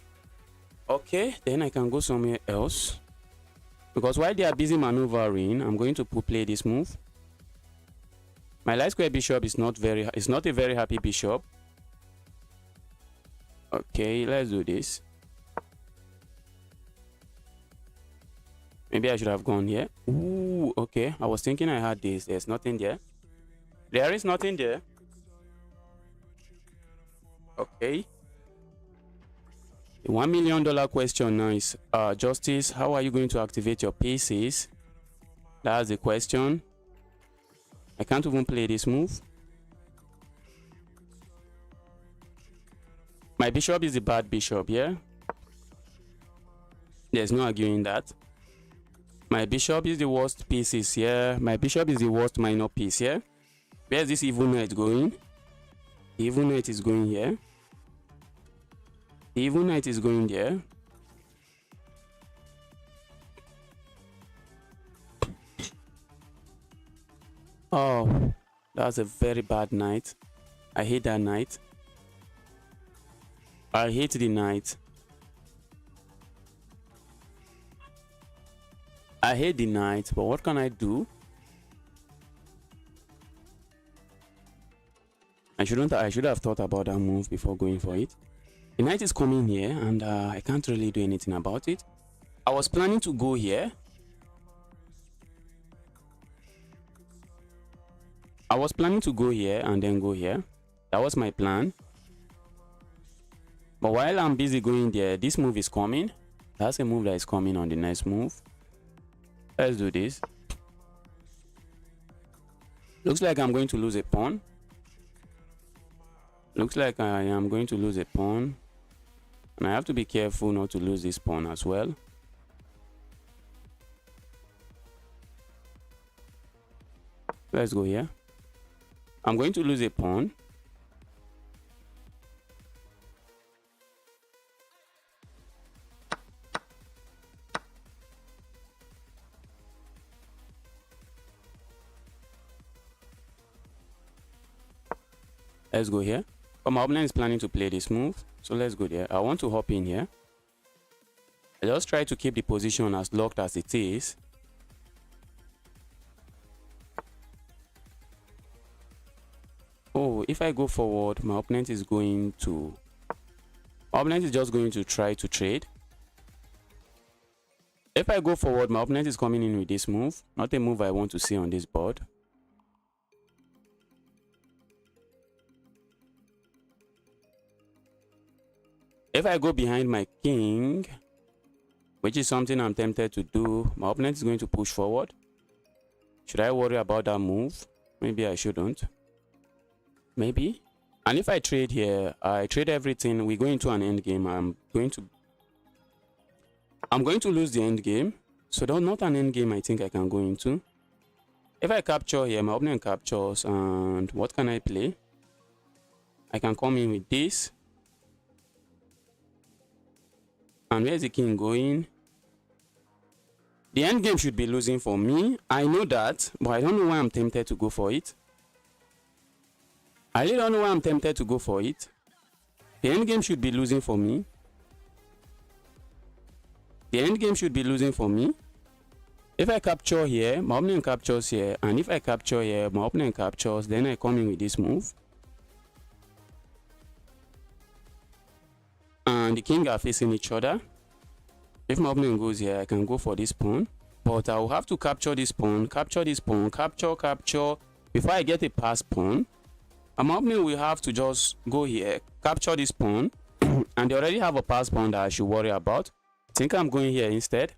Okay, then I can go somewhere else. Because while they are busy maneuvering, I'm going to play this move. My light square bishop is not a very happy bishop. Okay, let's do this. Maybe I should have gone here. Ooh, okay. I was thinking I had this. There's nothing there. There is nothing there. Okay. The $1 million question now is, Justice, how are you going to activate your pieces? That's the question. I can't even play this move. My bishop is the bad bishop, yeah? There's no arguing that. My bishop is the worst pieces here. My bishop is the worst minor piece here. Where's this evil knight going? The evil knight is going here. The evil knight is going there. Oh, that's a very bad knight. I hate that knight. I hate the knight. I hate the knight, but what can I do? I should have thought about that move before going for it. The knight is coming here, and I can't really do anything about it. I was planning to go here. I was planning to go here and then go here. That was my plan. But while I'm busy going there, this move is coming. That's a move that is coming on the next move. Let's do this. Looks like I'm going to lose a pawn. Looks like I am going to lose a pawn. And I have to be careful not to lose this pawn as well. Let's go here. I'm going to lose a pawn. Let's go here. But my opponent is planning to play this move. So let's go there. I want to hop in here. I just try to keep the position as locked as it is. Oh, if I go forward, my opponent is just going to try to trade. If I go forward, my opponent is coming in with this move. Not a move I want to see on this board. If I go behind my king, which is something I'm tempted to do, my opponent is going to push forward. Should I worry about that move? Maybe I shouldn't. Maybe. And if I trade here, I trade everything. We go into an end game. I'm going to lose the end game. So that's not an end game I think I can go into. If I capture here, my opponent captures, and what can I play? I can come in with this. And where's the king going? The end game should be losing for me. I know that, but I don't know why I'm tempted to go for it. I really don't know why I'm tempted to go for it. The end game should be losing for me. The end game should be losing for me. If I capture here, my opponent captures here. And if I capture here, my opponent captures. Then I come in with this move. And the king are facing each other. If my opponent goes here, I can go for this pawn. But I will have to capture this pawn, capture, capture. Before I get a pass pawn. And my opponent will have to just go here, capture this pawn. And they already have a pass pawn that I should worry about. I think I'm going here instead.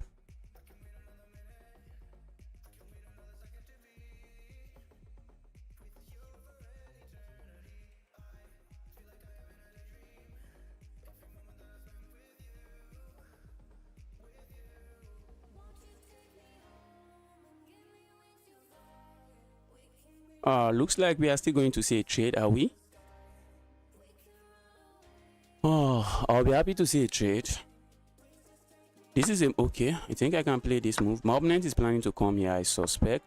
Looks like we are still going to see a trade, are we? Oh, I'll be happy to see a trade. This is okay. I think I can play this move. My opponent is planning to come here, I suspect.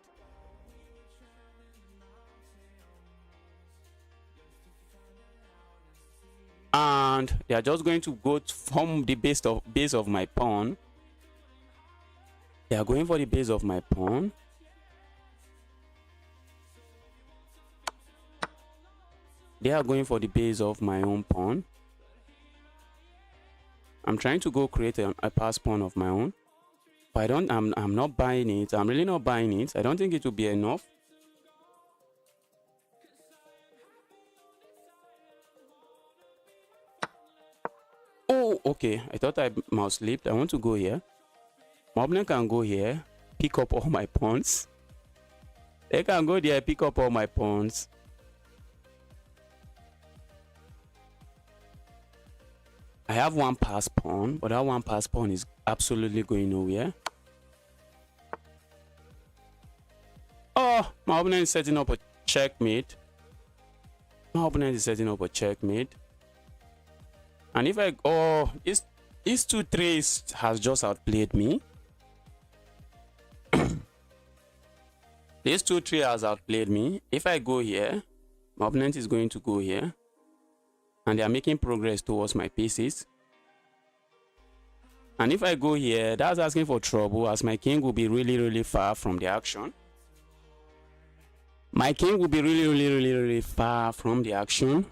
And they are just going to go from the base of my pawn. They are going for the base of my pawn. They are going for the base of my own pawn. I'm trying to go create a pass pawn of my own. But I'm not buying it. I'm really not buying it. I don't think it will be enough. Oh, okay. I thought I mouse slipped. I want to go here. My opponent can go here, pick up all my pawns. They can go there, pick up all my pawns. I have one pass pawn, but that one pass pawn is absolutely going nowhere. Oh, my opponent is setting up a checkmate. My opponent is setting up a checkmate. And if I this 2-3 has just outplayed me. This 2-3 has outplayed me. If I go here, my opponent is going to go here, and they are making progress towards my pieces. And if I go here, that's asking for trouble, as my king will be really far from the action. My king will be really far from the action.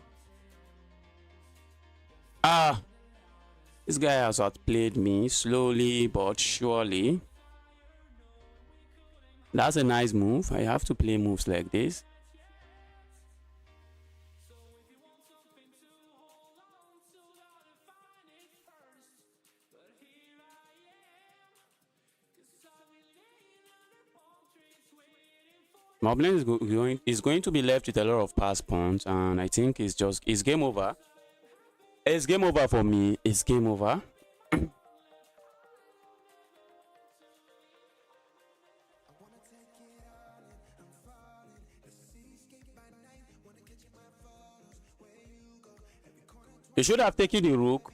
This guy has outplayed me slowly but surely. That's a nice move. I have to play moves like this. My opponent is going to be left with a lot of pass pawns, and I think it's game over. It's game over for me. It's game over. You should have taken the rook.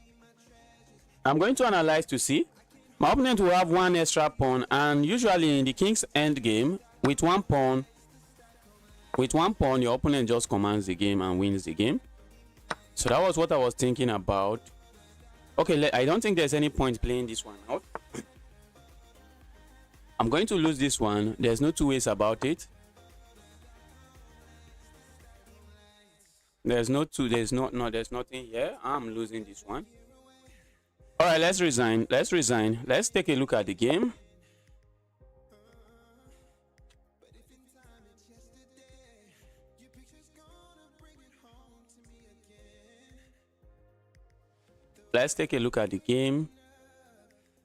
I'm going to analyze to see. My opponent will have one extra pawn, and usually in the king's endgame, with one pawn, your opponent just commands the game and wins the game. So that was what I was thinking about. Okay, I don't think there's any point playing this one out. I'm going to lose this one. There's no two ways about it. There's nothing here. I'm losing this one. All right, let's resign. Let's take a look at the game. Let's take a look at the game.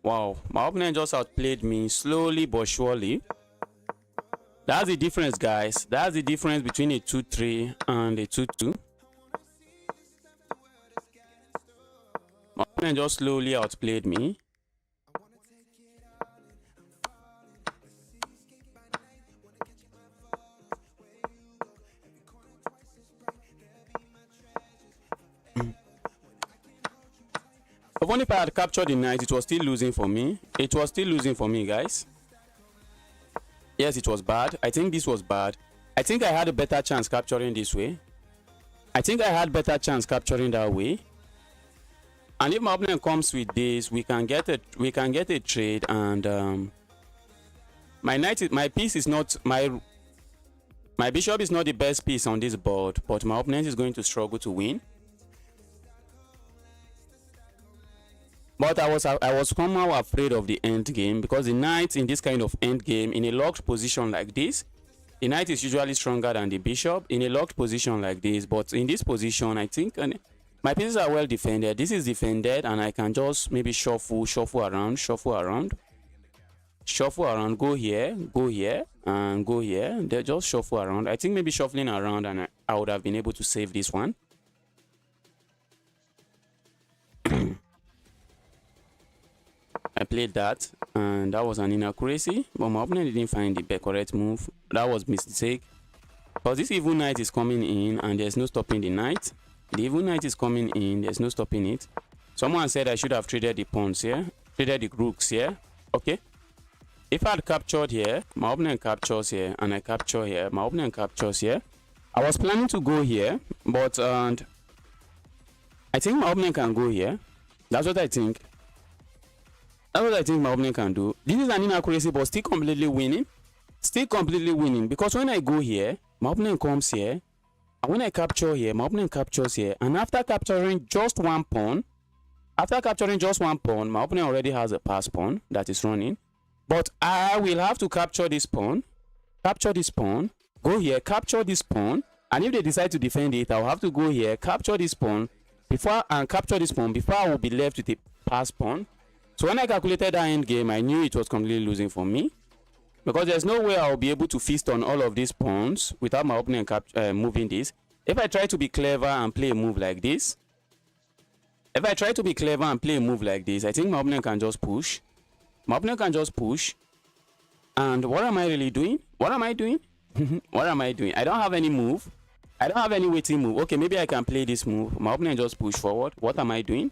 Wow, my opponent just outplayed me slowly but surely. That's the difference, guys. That's the difference between a 2-3 and a 2-2. My opponent just slowly outplayed me. Even if I had captured the knight, it was still losing for me. It was still losing for me, guys. Yes, it was bad. I think this was bad. I think I had a better chance capturing this way. I think I had better chance capturing that way. And if my opponent comes with this, we can get a trade. And my bishop is not the best piece on this board, but my opponent is going to struggle to win. But I was somehow afraid of the end game, because the knight in this kind of end game, in a locked position like this, the knight is usually stronger than the bishop in a locked position like this. But in this position, I think my pieces are well defended. This is defended, and I can just maybe shuffle around, go here, and go here. They just shuffle around. I think maybe shuffling around, and I would have been able to save this one. I played that, and that was an inaccuracy, but my opponent didn't find the correct move. That was a mistake, because this evil knight is coming in, and there's no stopping the knight. The evil knight is coming in, there's no stopping it. Someone said I should have traded the pawns here, traded the rooks here. Okay, if I had captured here, my opponent captures here, and I capture here, my opponent captures here. I was planning to go here, but I think my opponent can go here. That's what I think. That's what I think my opponent can do. This is an inaccuracy, but still completely winning. Because when I go here, my opponent comes here. And when I capture here, my opponent captures here. And after capturing just one pawn, my opponent already has a pass pawn that is running. But I will have to capture this pawn, go here, capture this pawn. And if they decide to defend it, I'll have to go here, capture this pawn, before I will be left with a pass pawn. So when I calculated that end game, I knew it was completely losing for me, because there's no way I'll be able to feast on all of these pawns without my opponent moving this. If I try to be clever and play a move like this, I think my opponent can just push. And what am I really doing? What am I doing? I don't have any move. I don't have any waiting move. Okay, maybe I can play this move. My opponent just push forward. What am I doing?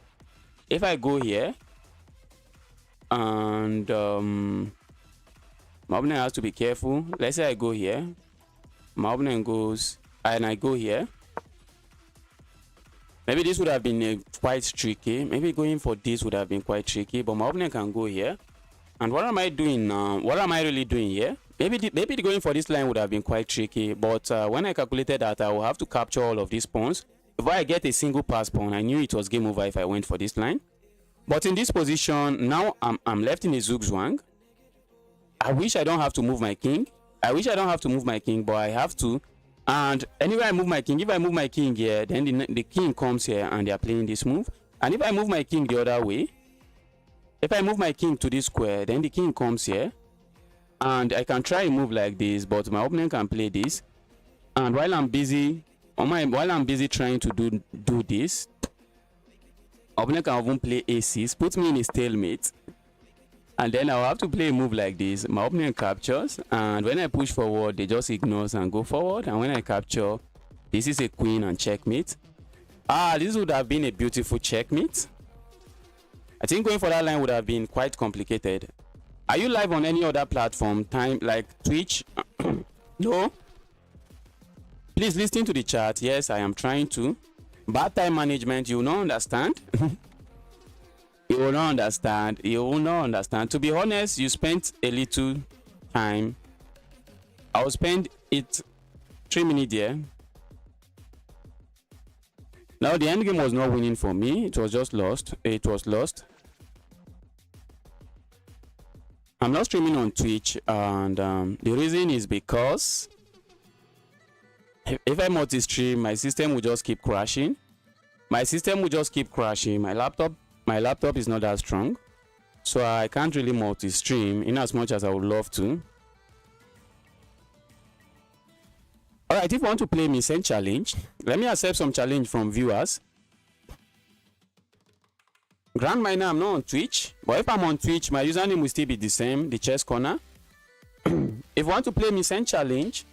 If I go here and my opponent has to be careful. Let's say I go here. My opponent goes and I go here. Maybe this would have been quite tricky. Maybe going for this would have been quite tricky. But my opponent can go here. And what am I doing now? What am I really doing here? Maybe going for this line would have been quite tricky. But when I calculated that I will have to capture all of these pawns. Before I get a single pass pawn, I knew it was game over if I went for this line. But in this position, now I'm left in a zugzwang. I wish I don't have to move my king. I wish I don't have to move my king, but I have to. And anyway, I move my king. If I move my king here, then the king comes here and they are playing this move. And if I move my king the other way, if I move my king to this square, then the king comes here. And I can try a move like this, but my opponent can play this. And while I'm busy, trying to do this, opponent can even play a6, put me in a stalemate. And then I'll have to play a move like this. My opponent captures, and when I push forward, they just ignores and go forward. And when I capture, this is a queen and checkmate. This would have been a beautiful checkmate. I think going for that line would have been quite complicated. Are you live on any other platform, like Twitch? No? Please listen to the chat. Yes, I am trying to. Bad time management, you will not understand. You will not understand. You will not understand. To be honest, you spent a little time. I will spend it 3 minutes here. Now the end game was not winning for me. It was just lost. It was lost. I'm not streaming on Twitch, and the reason is because if I multi-stream, my system will just keep crashing. My system will just keep crashing. My laptop is not that strong, so I can't really multi-stream in as much as I would love to. Alright, if you want to play me, send challenge. Let me accept some challenge from viewers. Grand Miner, I'm not on Twitch, but if I'm on Twitch, my username will still be the same, the chess corner. If you want to play me, send challenge.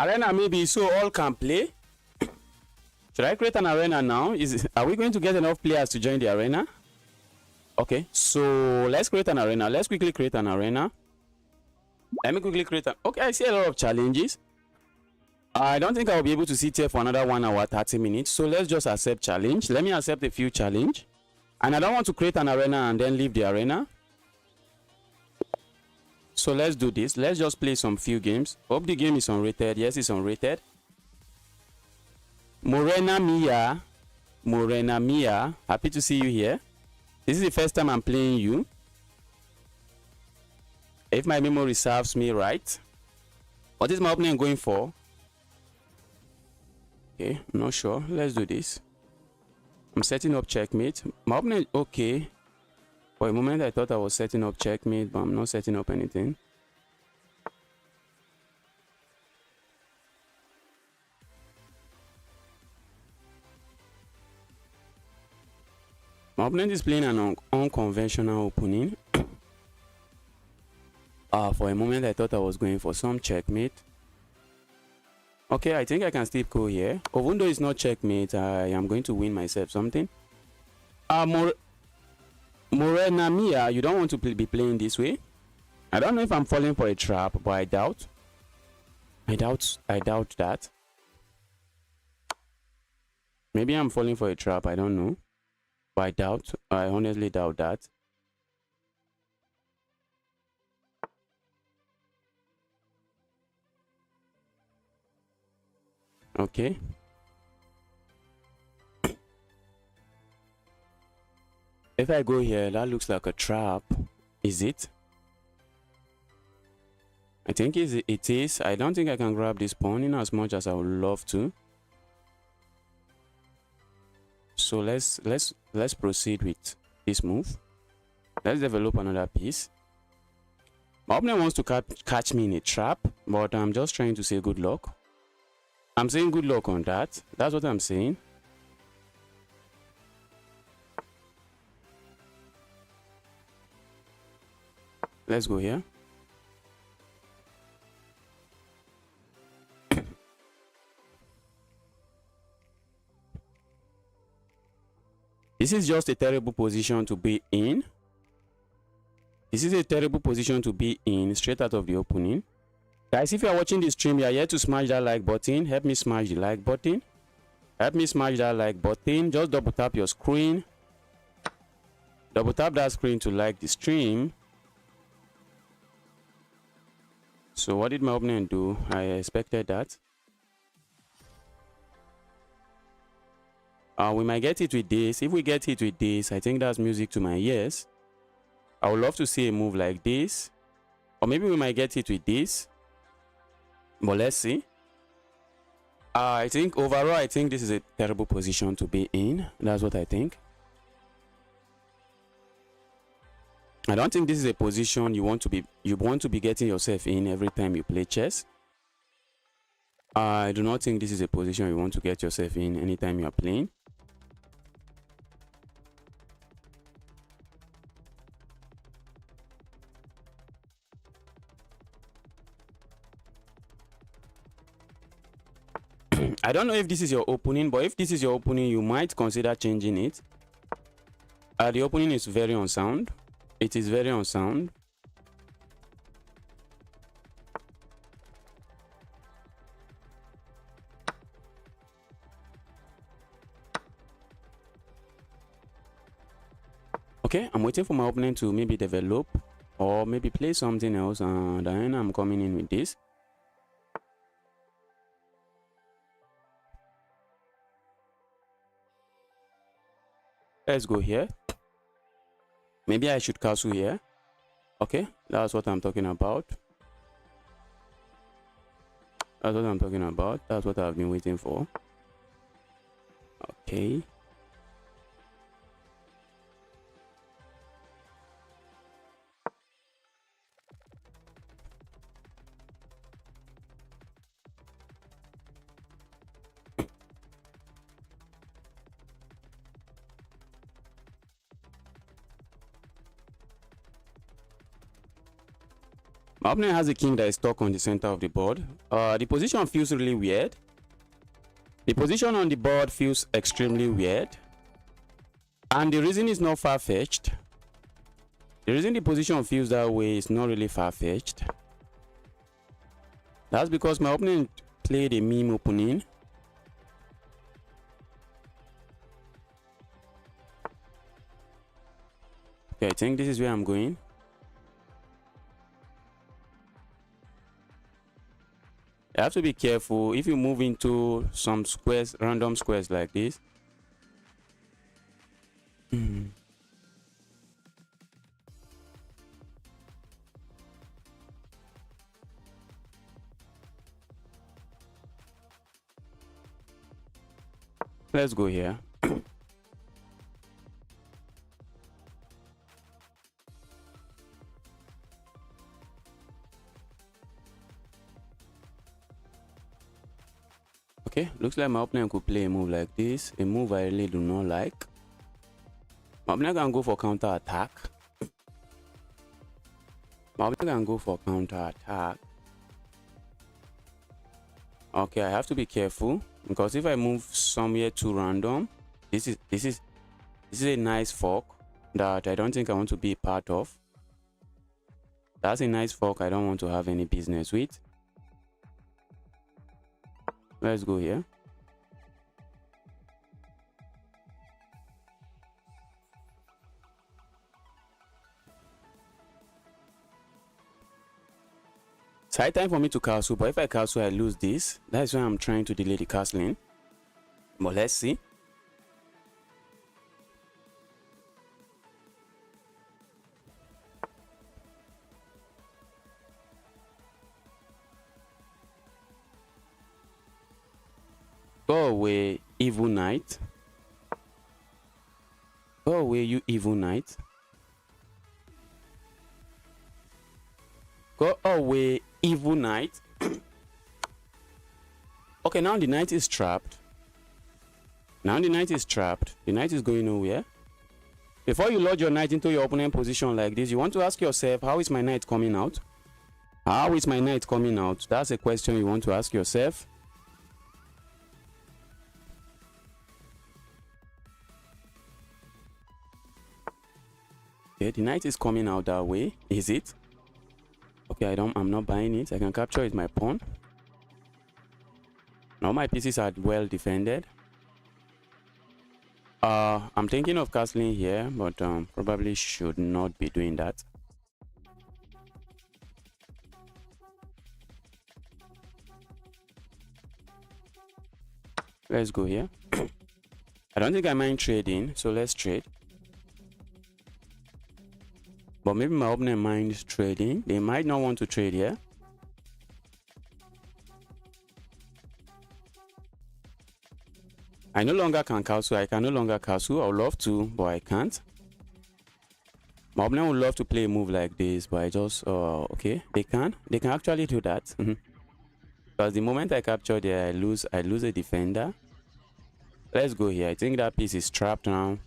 Arena maybe, so all can play. Should I create an arena now? Are we going to get enough players to join the arena? Okay, so let's create an arena. Let's quickly create an arena. Let me quickly create an... Okay, I see a lot of challenges. I don't think I'll be able to sit here for another 1 hour 30 minutes. So let's just accept challenge. Let me accept a few challenge. And I don't want to create an arena and then leave the arena. So let's do this. Let's just play some few games. Hope the game is unrated. Yes, it's unrated. Morena Mia. Morena Mia. Happy to see you here. This is the first time I'm playing you. If my memory serves me right. What is my opponent going for? Okay, I'm not sure. Let's do this. I'm setting up checkmate. My opponent, okay. For a moment, I thought I was setting up checkmate, but I'm not setting up anything. My opponent is playing an unconventional opening. For a moment I thought I was going for some checkmate. Okay, I think I can still go here. Even though it's not checkmate, I am going to win myself something. Morena Mia, you don't want to be playing this way. I don't know if I'm falling for a trap, but I doubt. I doubt that. Maybe I'm falling for a trap, I don't know. But I honestly doubt that. Okay. If I go here, that looks like a trap. Is it? I think it is. I don't think I can grab this pawn in as much as I would love to. So let's proceed with this move. Let's develop another piece. My opponent wants to catch me in a trap, but I'm just trying to say good luck. I'm saying good luck on that. That's what I'm saying. Let's go here. This is just a terrible position to be in. This is a terrible position to be in straight out of the opening. Guys, if you are watching this stream, you are here to smash that like button. Help me smash the like button. Help me smash that like button. Just double tap your screen. Double tap that screen to like the stream. So what did my opponent do? I expected that. We might get it with this. If we get it with this, I think that's music to my ears. I would love to see a move like this. Or maybe we might get it with this. But let's see. I think overall, I think this is a terrible position to be in. That's what I think. I don't think this is a position you want to be getting yourself in every time you play chess. I do not think this is a position you want to get yourself in anytime you are playing. I don't know if this is your opening, but if this is your opening, you might consider changing it. The opening is very unsound. It is very unsound. Okay, I'm waiting for my opponent to maybe develop or maybe play something else, and then I'm coming in with this. Let's go here. Maybe I should castle here. Okay, that's what I'm talking about. That's what I'm talking about. That's what I've been waiting for. Okay. My opponent has a king that is stuck on the center of the board. The position feels really weird. The position on the board feels extremely weird. And the reason is not far-fetched. The reason the position feels that way is not really far-fetched. That's because my opponent played a meme opening. Okay, I think this is where I'm going. You have to be careful if you move into some squares, random squares like this. Let's go here. Okay, looks like my opponent could play a move like this, a move I really do not like. opponent can go for counter attack. Opponent can go for counter attack. Okay, I have to be careful because if I move somewhere too random, this is a nice fork that I don't think I want to be a part of. That's a nice fork I don't want to have any business with. Let's go here. It's high time for me to castle, but if I castle, I lose this. That's why I'm trying to delay the castling. But let's see. Go away, evil knight. Go away, you evil knight. Go away, evil knight. Okay, now the knight is trapped. Now the knight is trapped. The knight is going nowhere. Before you load your knight into your opponent position like this, you want to ask yourself, how is my knight coming out? How is my knight coming out? That's a question you want to ask yourself. Okay, the knight is coming out that way. Is it? Okay, I'm not buying it. I can capture it, my pawn. Now my pieces are well defended. I'm thinking of castling here, but probably should not be doing that. Let's go here. I don't think I mind trading, so let's trade. But maybe my opponent minds trading. They might not want to trade here. I no longer can castle. I can no longer castle. I would love to, but I can't. My opponent would love to play a move like this, but I just okay. They can actually do that. Because the moment I capture there, I lose a defender. Let's go here. I think that piece is trapped now.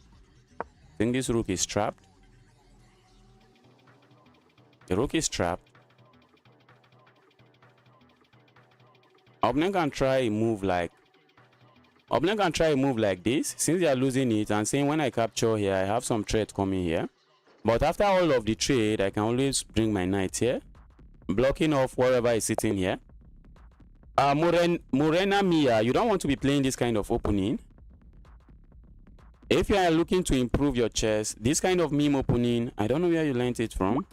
I think this rook is trapped. The rook is trapped. Opponent can try a move like this since they are losing it and saying when I capture here, I have some threat coming here. But after all of the trade, I can always bring my knight here, blocking off whatever is sitting here. Morena Mia, you don't want to be playing this kind of opening. If you are looking to improve your chess, this kind of meme opening, I don't know where you learned it from.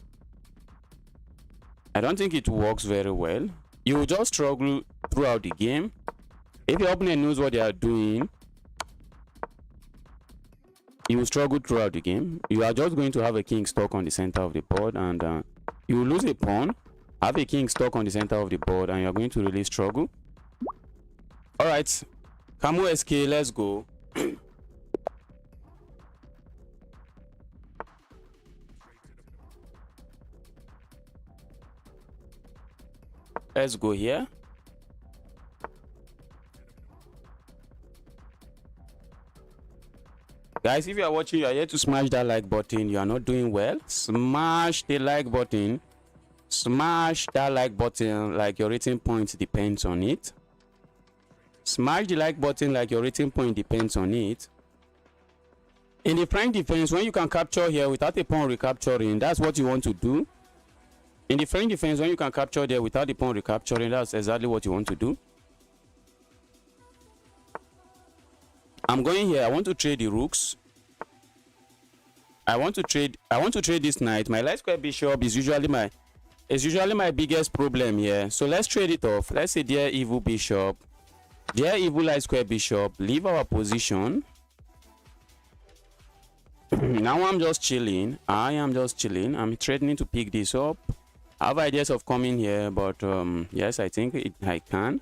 I don't think it works very well. You will just struggle throughout the game. If your opponent knows what they are doing, you will struggle throughout the game. You are just going to have a king stuck on the center of the board, and you will lose a pawn, have a king stuck on the center of the board, and you are going to really struggle. All right, Camus SK, let's go. Let's go here. Guys, if you are watching, you are here to smash that like button. You are not doing well. Smash the like button. Smash that like button like your rating point depends on it. Smash the like button like your rating point depends on it. In the prime defense, when you can capture here without a pawn recapturing, that's what you want to do. In the frame defense, when you can capture there without the pawn recapturing, that's exactly what you want to do. I'm going here. I want to trade the rooks. I want to trade this knight. My light square bishop is usually my biggest problem here. So let's trade it off. Let's say dear evil bishop, dear evil light square bishop, leave our position. Now I'm just chilling. I am just chilling. I'm threatening to pick this up. I have ideas of coming here, but yes, I think I can.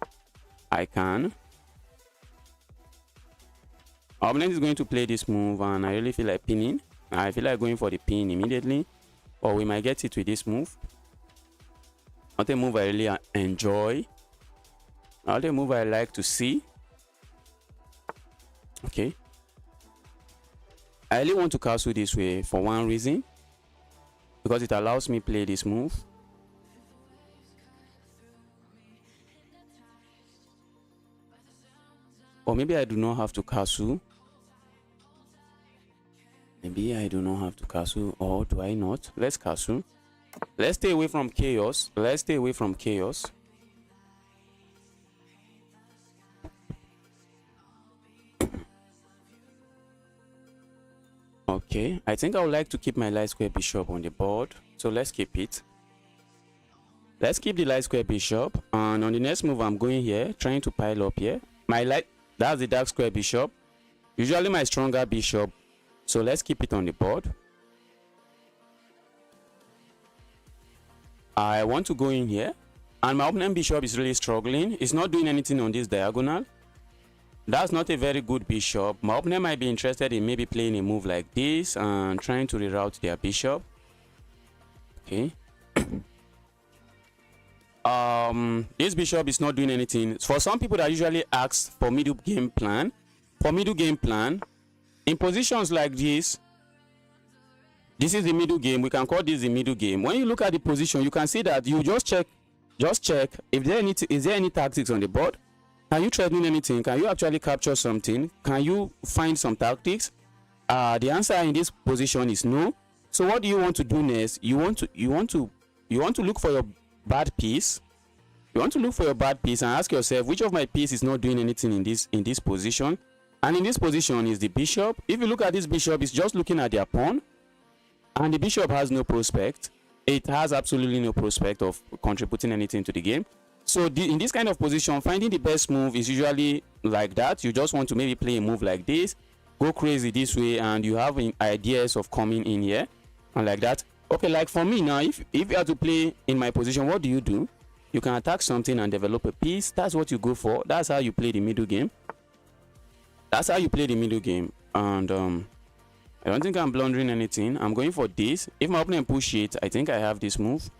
Opponent is going to play this move, and I really feel like pinning. I feel like going for the pin immediately, or we might get it with this move. Not a move I really enjoy. Not a move I like to see. Okay. I really want to castle this way for one reason, because it allows me play this move. Or maybe I do not have to castle. Maybe I do not have to castle, or do I not? Let's castle. Let's stay away from chaos. Let's stay away from chaos. Okay, I think I would like to keep my light square bishop on the board. So let's keep it. Let's keep the light square bishop. And on the next move, I'm going here, trying to pile up here. My light, that's the dark square bishop. Usually my stronger bishop. So let's keep it on the board. I want to go in here. And my opponent bishop is really struggling. It's not doing anything on this diagonal. That's not a very good bishop. My opponent might be interested in maybe playing a move like this and trying to reroute their bishop. Okay. This bishop is not doing anything. For some people that usually ask for middle game plan, in positions like this is the middle game. We can call this the middle game. When you look at the position, you can see that you just check if is there any tactics on the board. Can you threaten anything? Can you actually capture something? Can you find some tactics? The answer in this position is no. So what do you want to do next? You want to look for your bad piece. You want to look for your bad piece and ask yourself, which of my piece is not doing anything in this position? And in this position is the bishop. If you look at this bishop, it's just looking at their pawn, and the bishop has no prospect. It has absolutely no prospect of contributing anything to the game. So in this kind of position, finding the best move is usually like that. You just want to maybe play a move like this, go crazy this way, and you have ideas of coming in here and like that. Okay, like for me now, if you have to play in my position, what do? You can attack something and develop a piece. That's what you go for. That's how you play the middle game. That's how you play the middle game. And I don't think I'm blundering anything. I'm going for this. If my opponent push it, I think I have this move.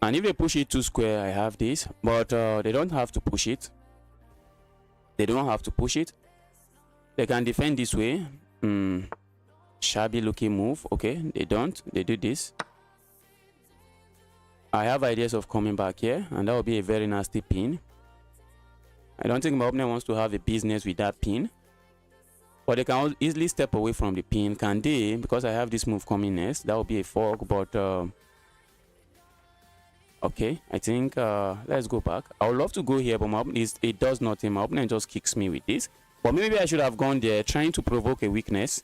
And if they push it 2 square, I have this. But they don't have to push it. They don't have to push it. They can defend this way. Shabby looking move. Okay, they don't. They do this. I have ideas of coming back here, and that will be a very nasty pin. I don't think my opponent wants to have a business with that pin. But they can easily step away from the pin. Can they? Because I have this move coming next. That will be a fork, but... okay, I think let's go back. I would love to go here, but my opponent it does nothing. My opponent just kicks me with this. But maybe I should have gone there, trying to provoke a weakness.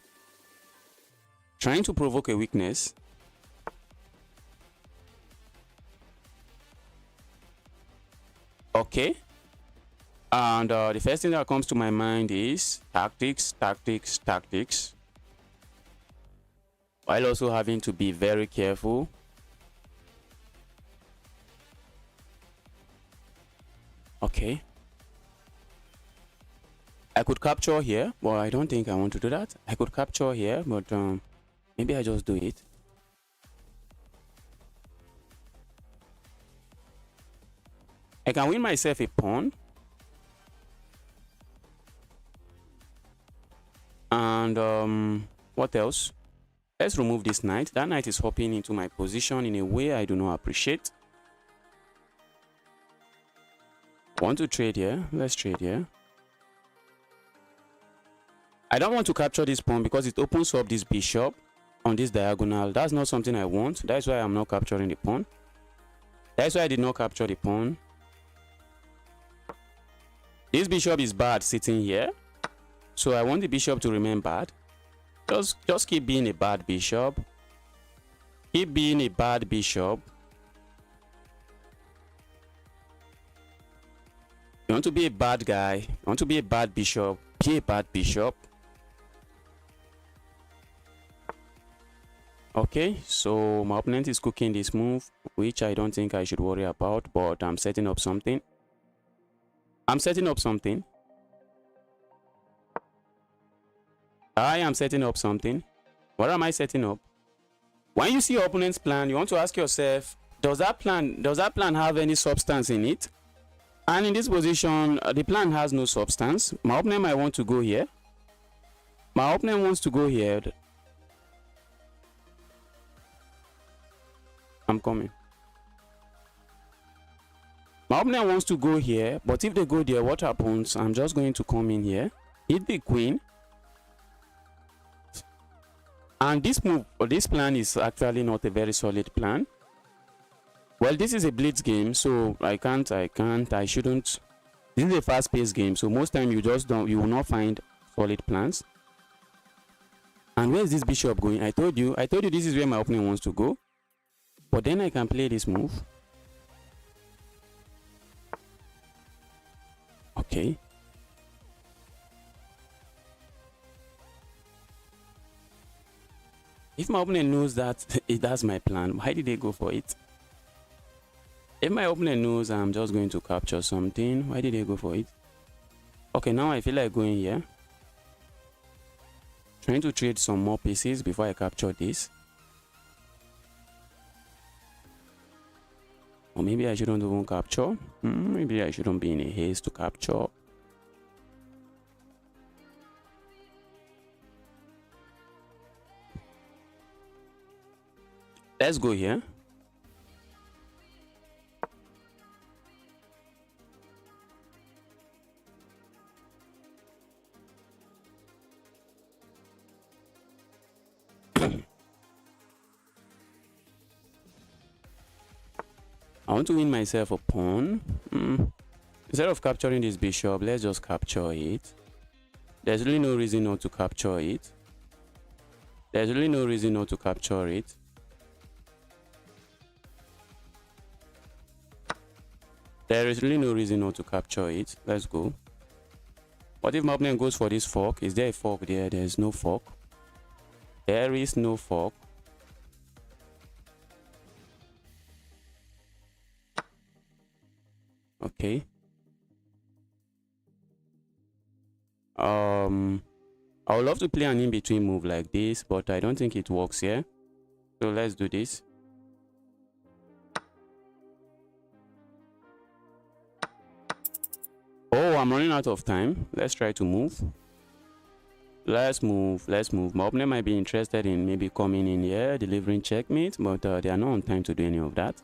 Trying to provoke a weakness. Okay. And the first thing that comes to my mind is tactics. While also having to be very careful. Okay. I could capture here, but I don't think I want to do that. I could capture here, but maybe I just do it. I can win myself a pawn. And what else? Let's remove this knight. That knight is hopping into my position in a way I do not appreciate. Want to trade here? Let's trade here. I don't want to capture this pawn because it opens up this bishop on this diagonal. That's not something I want. That's why I'm not capturing the pawn. That's why I did not capture the pawn. This bishop is bad sitting here, so I want the bishop to remain bad. Just keep being a bad bishop. Keep being a bad bishop. You want to be a bad guy. You want to be a bad bishop. Be a bad bishop. Okay, so my opponent is cooking this move, which I don't think I should worry about, but I'm setting up something. I'm setting up something. I am setting up something. What am I setting up? When you see your opponent's plan, you want to ask yourself, does that plan have any substance in it? And in this position, the plan has no substance. My opponent might want to go here. My opponent wants to go here. I'm coming. My opponent wants to go here, but if they go there, what happens? I'm just going to come in here, hit the queen. And this move, or this plan is actually not a very solid plan. Well, this is a blitz game, so I shouldn't. This is a fast-paced game, so most time you will not find solid plans. And where is this bishop going? I told you this is where my opponent wants to go. But then I can play this move. Okay. If my opponent knows that that's my plan, why did they go for it? If my opponent knows I'm just going to capture something, why did they go for it? Okay, now I feel like going here. Trying to trade some more pieces before I capture this. Or maybe I shouldn't even capture. Maybe I shouldn't be in a haste to capture. Let's go here. I want to win myself a pawn. Instead of capturing this bishop, let's just capture it. There's really no reason not to capture it. There's really no reason not to capture it. There is really no reason not to capture it. Let's go. What if my opponent goes for this fork? Is there a fork there? There is no fork. There is no fork. Okay. I would love to play an in-between move like this, but I don't think it works here. So let's do this. Oh, I'm running out of time. Let's try to move. Let's move. My opponent might be interested in maybe coming in here, delivering checkmate, but they are not on time to do any of that.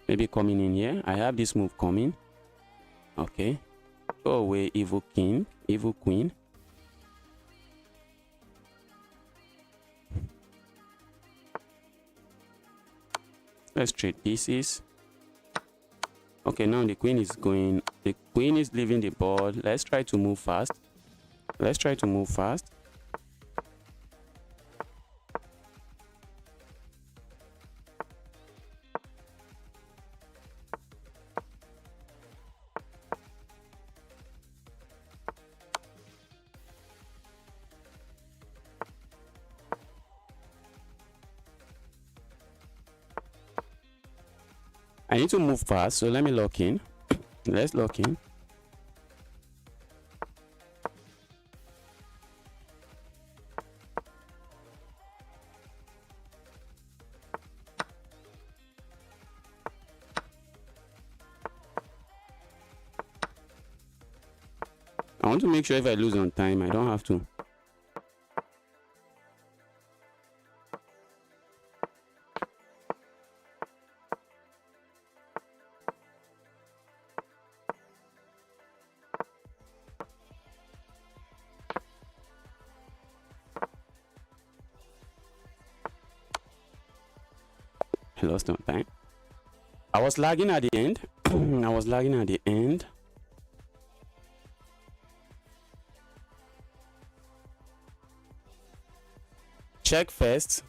Maybe coming in here. I have this move coming. Okay. Go away, evil king, evil queen. Let's trade pieces. Okay, now the queen is going. The queen is leaving the board. Let's try to move fast. Let's try to move fast. I need to move fast, so let me lock in. Let's lock in. I want to make sure if I lose on time, I don't have to. I lost on time. I was lagging at the end. I was lagging at the end. Check first.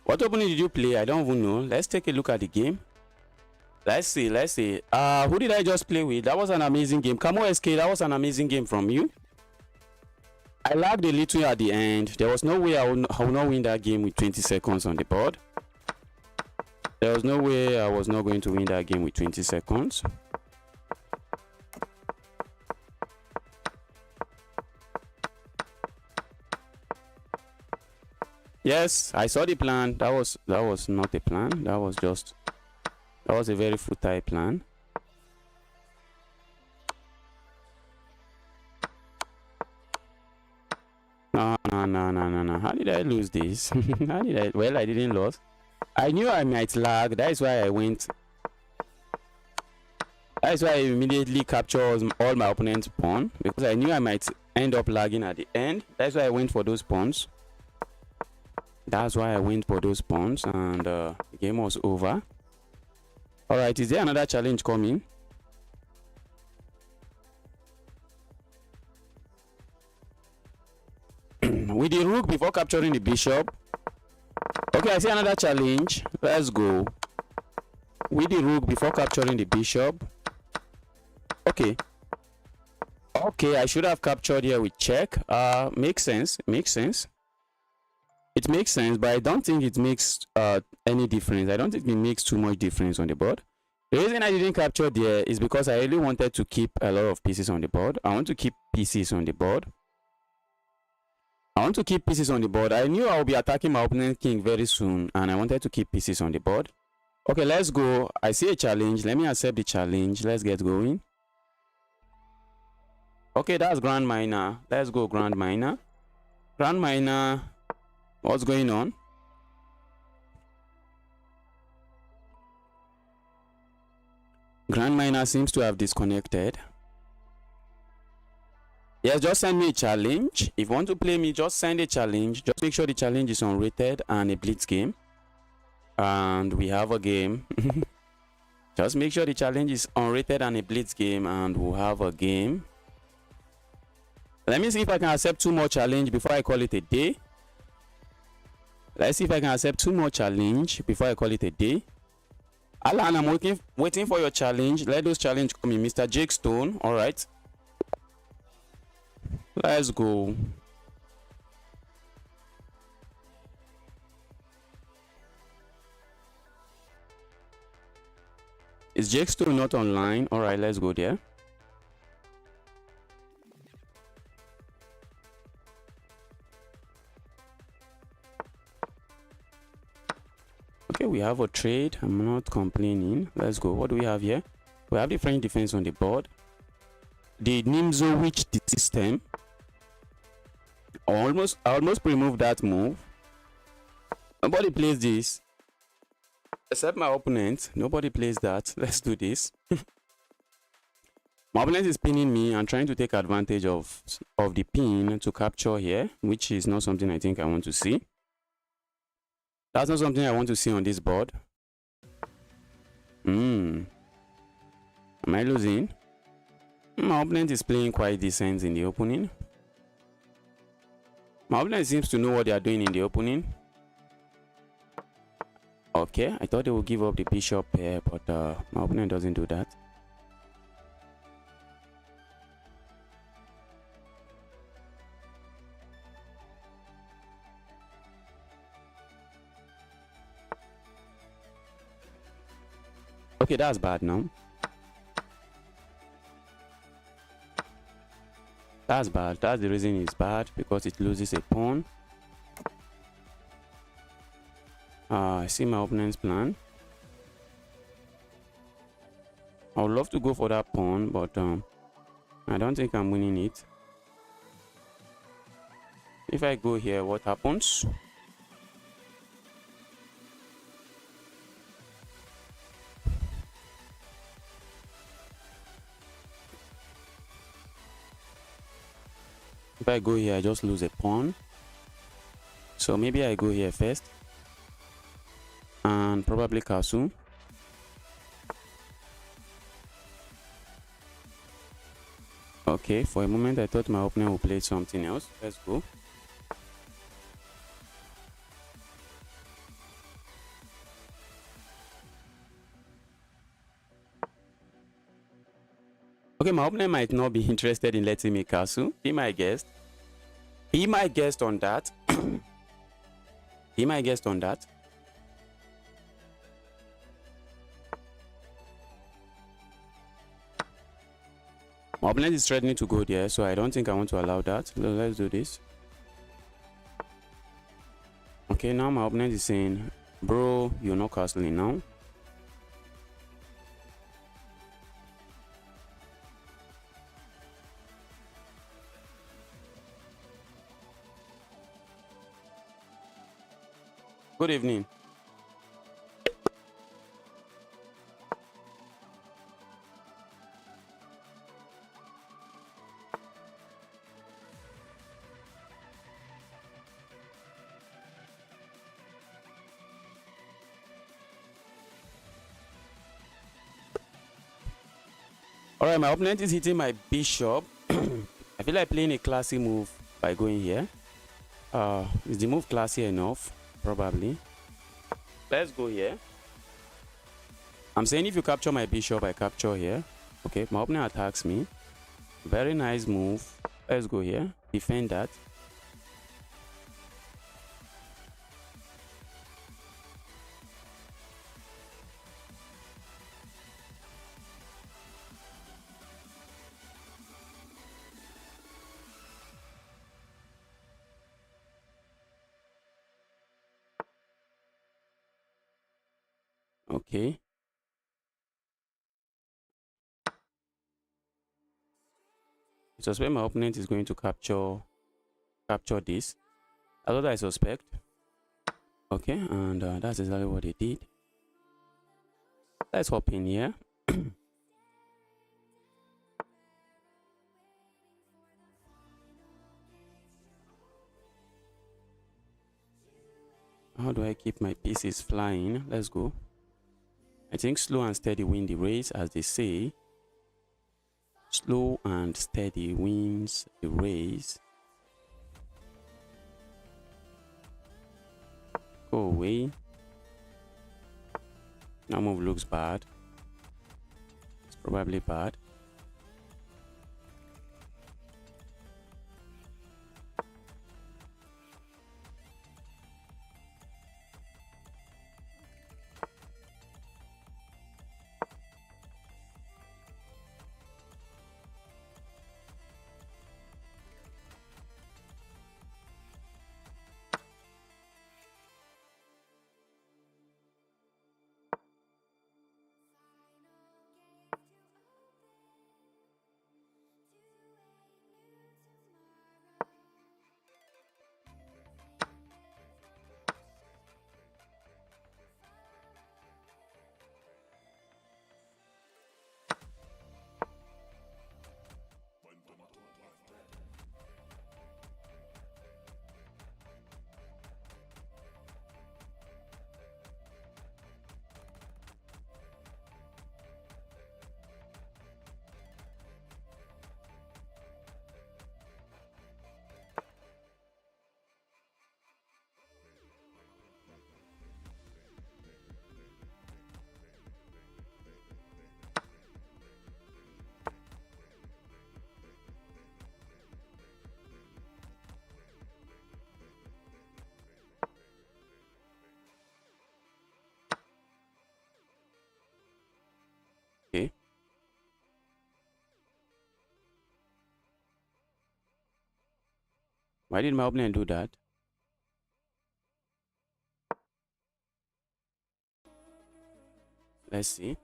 What opening did you play? I don't even know. Let's take a look at the game. Let's see. Who did I just play with? That was an amazing game. Camo SK, that was an amazing game from you. I lagged a little at the end. There was no way I would not win that game with 20 seconds on the board. There was no way I was not going to win that game with 20 seconds. Yes, I saw the plan. That was not a plan. That was just That was a very futile plan. No. How did I lose this? How did I? Well, I didn't lose. I knew I might lag. That is why I went. That is why I immediately captured all my opponent's pawn, because I knew I might end up lagging at the end. That's why I went for those pawns. That's why I went for those pawns, and the game was over. All right, is there another challenge coming? With the rook before capturing the bishop. Okay, I see another challenge. Let's go. With the rook before capturing the bishop. Okay, I should have captured here with check. Makes sense. It makes sense, but I don't think it makes any difference. I don't think it makes too much difference on the board. The reason I didn't capture there is because I really wanted to keep a lot of pieces on the board. I want to keep pieces on the board. I knew I would be attacking my opponent king very soon, and I wanted to keep pieces on the board. Okay, let's go. I see a challenge. Let me accept the challenge. Let's get going. Okay, that's Grand Minor. Let's go, Grand Minor. Grand Minor, what's going on? Grand Minor seems to have disconnected. Yes, just send me a challenge. If you want to play me, just send a challenge. Just make sure the challenge is unrated and a blitz game. And we have a game. Just make sure the challenge is unrated and a blitz game, and we'll have a game. Let me see if I can accept 2 more challenge before I call it a day. Let's see if I can accept 2 more challenge before I call it a day. Alan, I'm waiting for your challenge. Let those challenge come in. Mr. Jake Stone. All right. Let's go. Is Jake Stone not online? All right, let's go there. Okay, we have a trade. I'm not complaining. Let's go. What do we have here? We have the French defense on the board. The Nimzowicz system. I almost removed that move. Nobody plays this. Except my opponent. Nobody plays that. Let's do this. My opponent is pinning me and trying to take advantage of the pin to capture here, which is not something I think I want to see. That's not something I want to see on this board. Am I losing? My opponent is playing quite decent in the opening. My opponent seems to know what they are doing in the opening. Okay, I thought they would give up the bishop here, but my opponent doesn't do that. Okay, that's bad now. That's bad. That's the reason it's bad, because it loses a pawn. I see my opponent's plan. I would love to go for that pawn, but I don't think I'm winning it. If I go here, what happens? If I go here, I just lose a pawn. So maybe I go here first. And probably castle. Okay, for a moment I thought my opponent would play something else. Let's go. Okay, my opponent might not be interested in letting me castle. Be my guest. Be my guest on that. Be my guest on that. My opponent is threatening to go there, so I don't think I want to allow that. So let's do this. Okay, now my opponent is saying, bro, you're not castling now. Good evening. All right, my opponent is hitting my bishop. I feel like playing a classy move by going here. Is the move classy enough? Probably. Let's go here. I'm saying if you capture my bishop, I capture here. Okay, my opponent attacks me. Very nice move. Let's go here. Defend that. Okay. I suspect my opponent is going to capture this. That's what I suspect. Okay, and that's exactly what they did. Let's hop in here. How do I keep my pieces flying? Let's go. I think slow and steady win the race, as they say. Slow and steady wins the race. Go away. That move looks bad. It's probably bad. Okay. Why did my opponent do that? Let's see.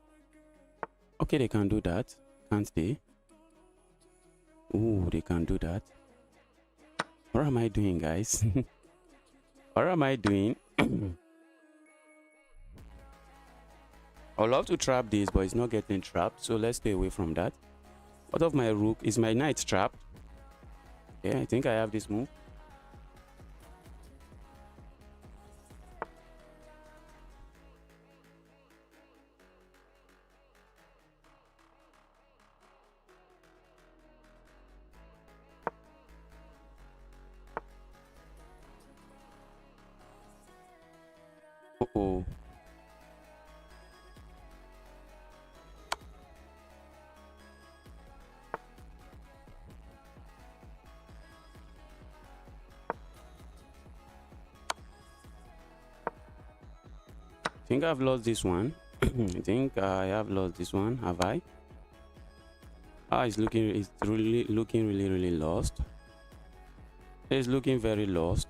Okay, they can do that, can't they? Ooh, they can do that. What am I doing, guys? What am I doing? I would love to trap this, but it's not getting trapped, so let's stay away from that. What of my rook? Is my knight trapped? Okay, I think I have this move. Uh-oh. I think I've lost this one. I think I have lost this one. Have I? Ah, it's really looking really lost. It's looking very lost.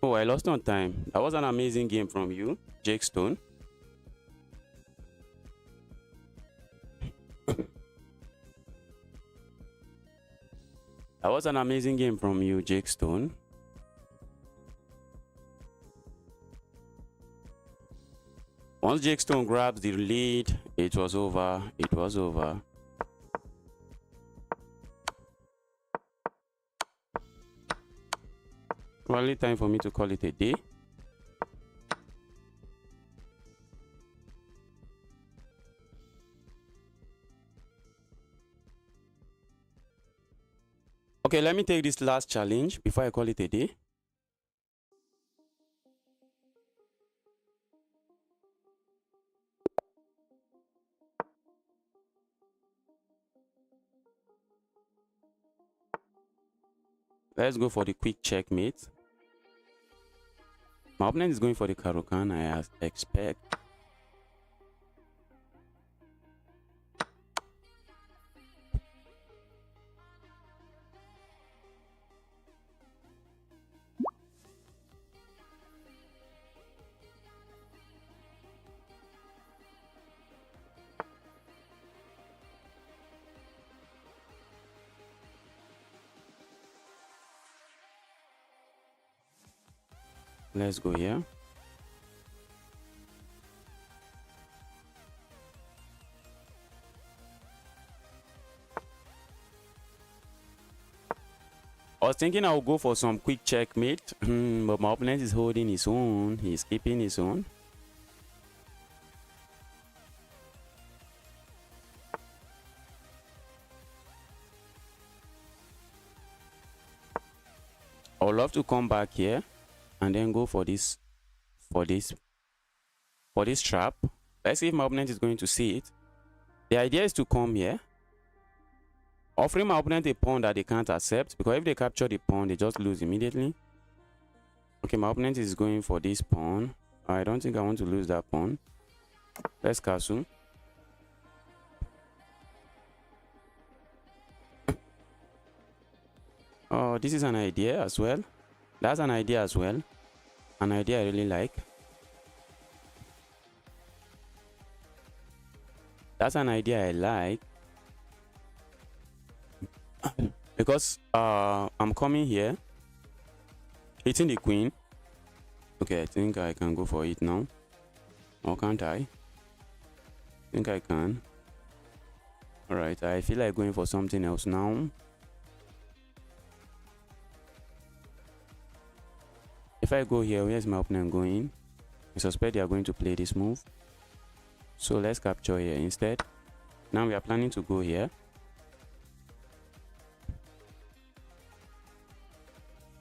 Oh, I lost on time. That was an amazing game from you, Jake Stone. That was an amazing game from you, Jake Stone. Once Jake Stone grabs the lead, it was over. It was over. Probably time for me to call it a day. Okay, let me take this last challenge before I call it a day. Let's go for the quick checkmate. My opponent is going for the Karokan, I expect. Let's go here. I was thinking I would go for some quick checkmate, but my opponent is holding his own. He's keeping his own. I would love to come back here and then go for this trap. Let's see if my opponent is going to see it. The idea is to come here, offering my opponent a pawn that they can't accept, because if they capture the pawn, they just lose immediately. Okay, my opponent is going for this pawn. I don't think I want to lose that pawn. Let's castle. Oh, this is an idea as well. That's an idea as well. An idea I really like. That's an idea I like. Because I'm coming here, hitting the queen. Okay, I think I can go for it now. Or can't I? I think I can. Alright, I feel like going for something else now. If I go here, where's my opponent going? I suspect they are going to play this move. So let's capture here instead. Now we are planning to go here.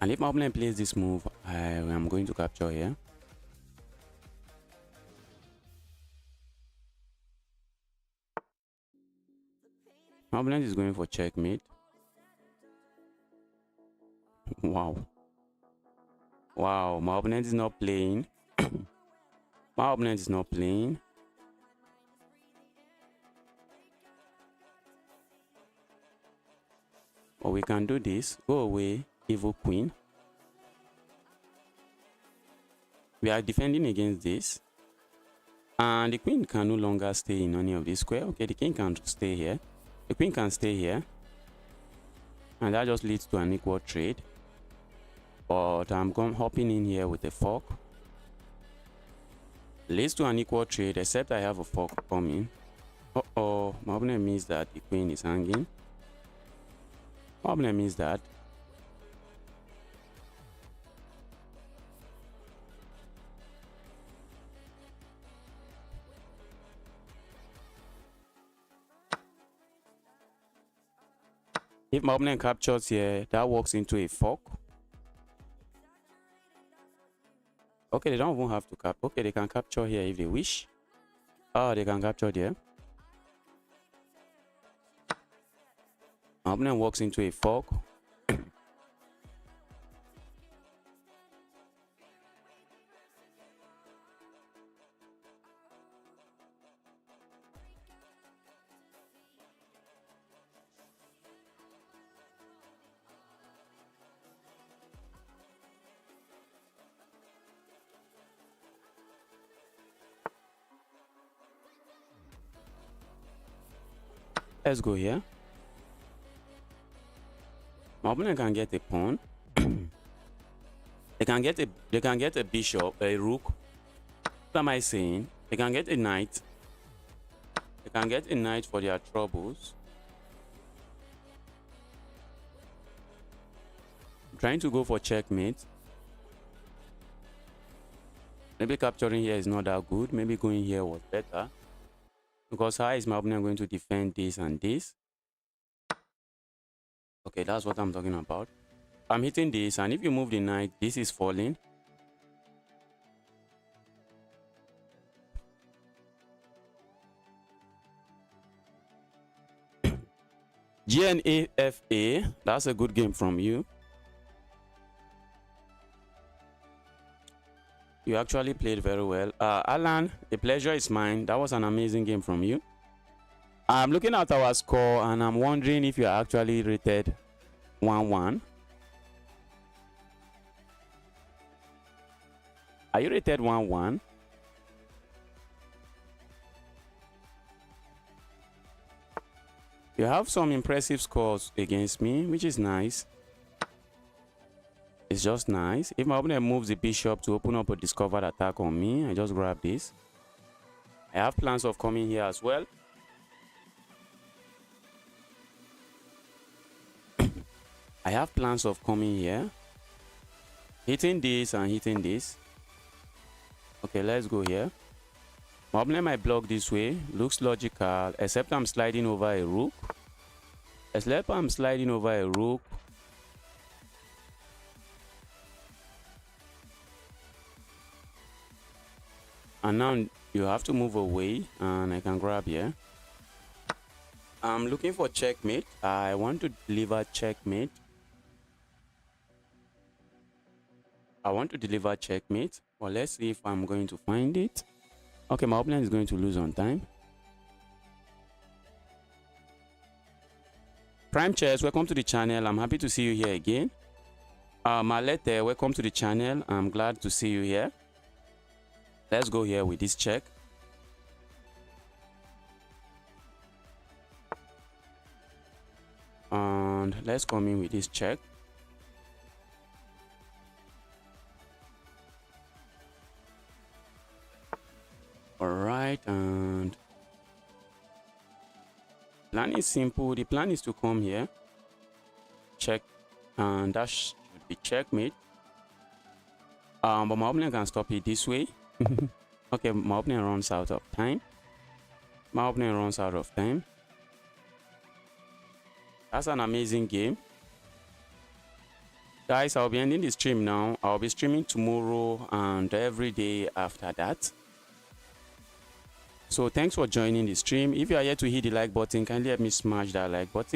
And if my opponent plays this move, I am going to capture here. My opponent is going for checkmate. Wow. Wow, my opponent is not playing. My opponent is not playing. But we can do this. Go away, evil queen. We are defending against this. And the queen can no longer stay in any of this square. Okay, the king can stay here. The queen can stay here. And that just leads to an equal trade. But I'm hopping in here with a fork. Leads to an equal trade, except I have a fork coming. Uh-oh, my opponent means that the queen is hanging. My opponent means that. If my opponent captures here, that walks into a fork. Okay, they don't even have to cap. Okay, they can capture here if they wish. Oh, they can capture there. My opponent walks into a fork. Let's go here. My opponent can get a pawn. They can get a bishop, a rook. What am I saying? They can get a knight. They can get a knight for their troubles. I'm trying to go for checkmate. Maybe capturing here is not that good. Maybe going here was better. Because how is my opponent going to defend this and this? Okay, that's what I'm talking about. I'm hitting this, and if you move the knight, this is falling. GNAFA, that's a good game from you. You actually played very well. Alan, the pleasure is mine. That was an amazing game from you. I'm looking at our score, and I'm wondering if you are actually rated 1-1. Are you rated 1-1? You have some impressive scores against me, which is nice. It's just nice. If my opponent moves the bishop to open up a discovered attack on me, I just grab this. I have plans of coming here as well. I have plans of coming here, hitting this and hitting this. Okay, let's go here. My opponent might block this way. Looks logical, except I'm sliding over a rook. Except I'm sliding over a rook. And now you have to move away, and I can grab here. I'm looking for checkmate. I want to deliver checkmate. I want to deliver checkmate. Well, let's see if I'm going to find it. Okay, my opponent is going to lose on time. Prime Chess, welcome to the channel. I'm happy to see you here again. Malete, welcome to the channel. I'm glad to see you here. Let's go here with this check. And let's come in with this check. All right, and plan is simple. The plan is to come here, check, and that should be checkmate. But my opponent can stop it this way. Okay, my opponent runs out of time. My opponent runs out of time. That's an amazing game. Guys, I'll be ending the stream now. I'll be streaming tomorrow and every day after that. So thanks for joining the stream. If you are yet to hit the like button, kindly help me smash that like button.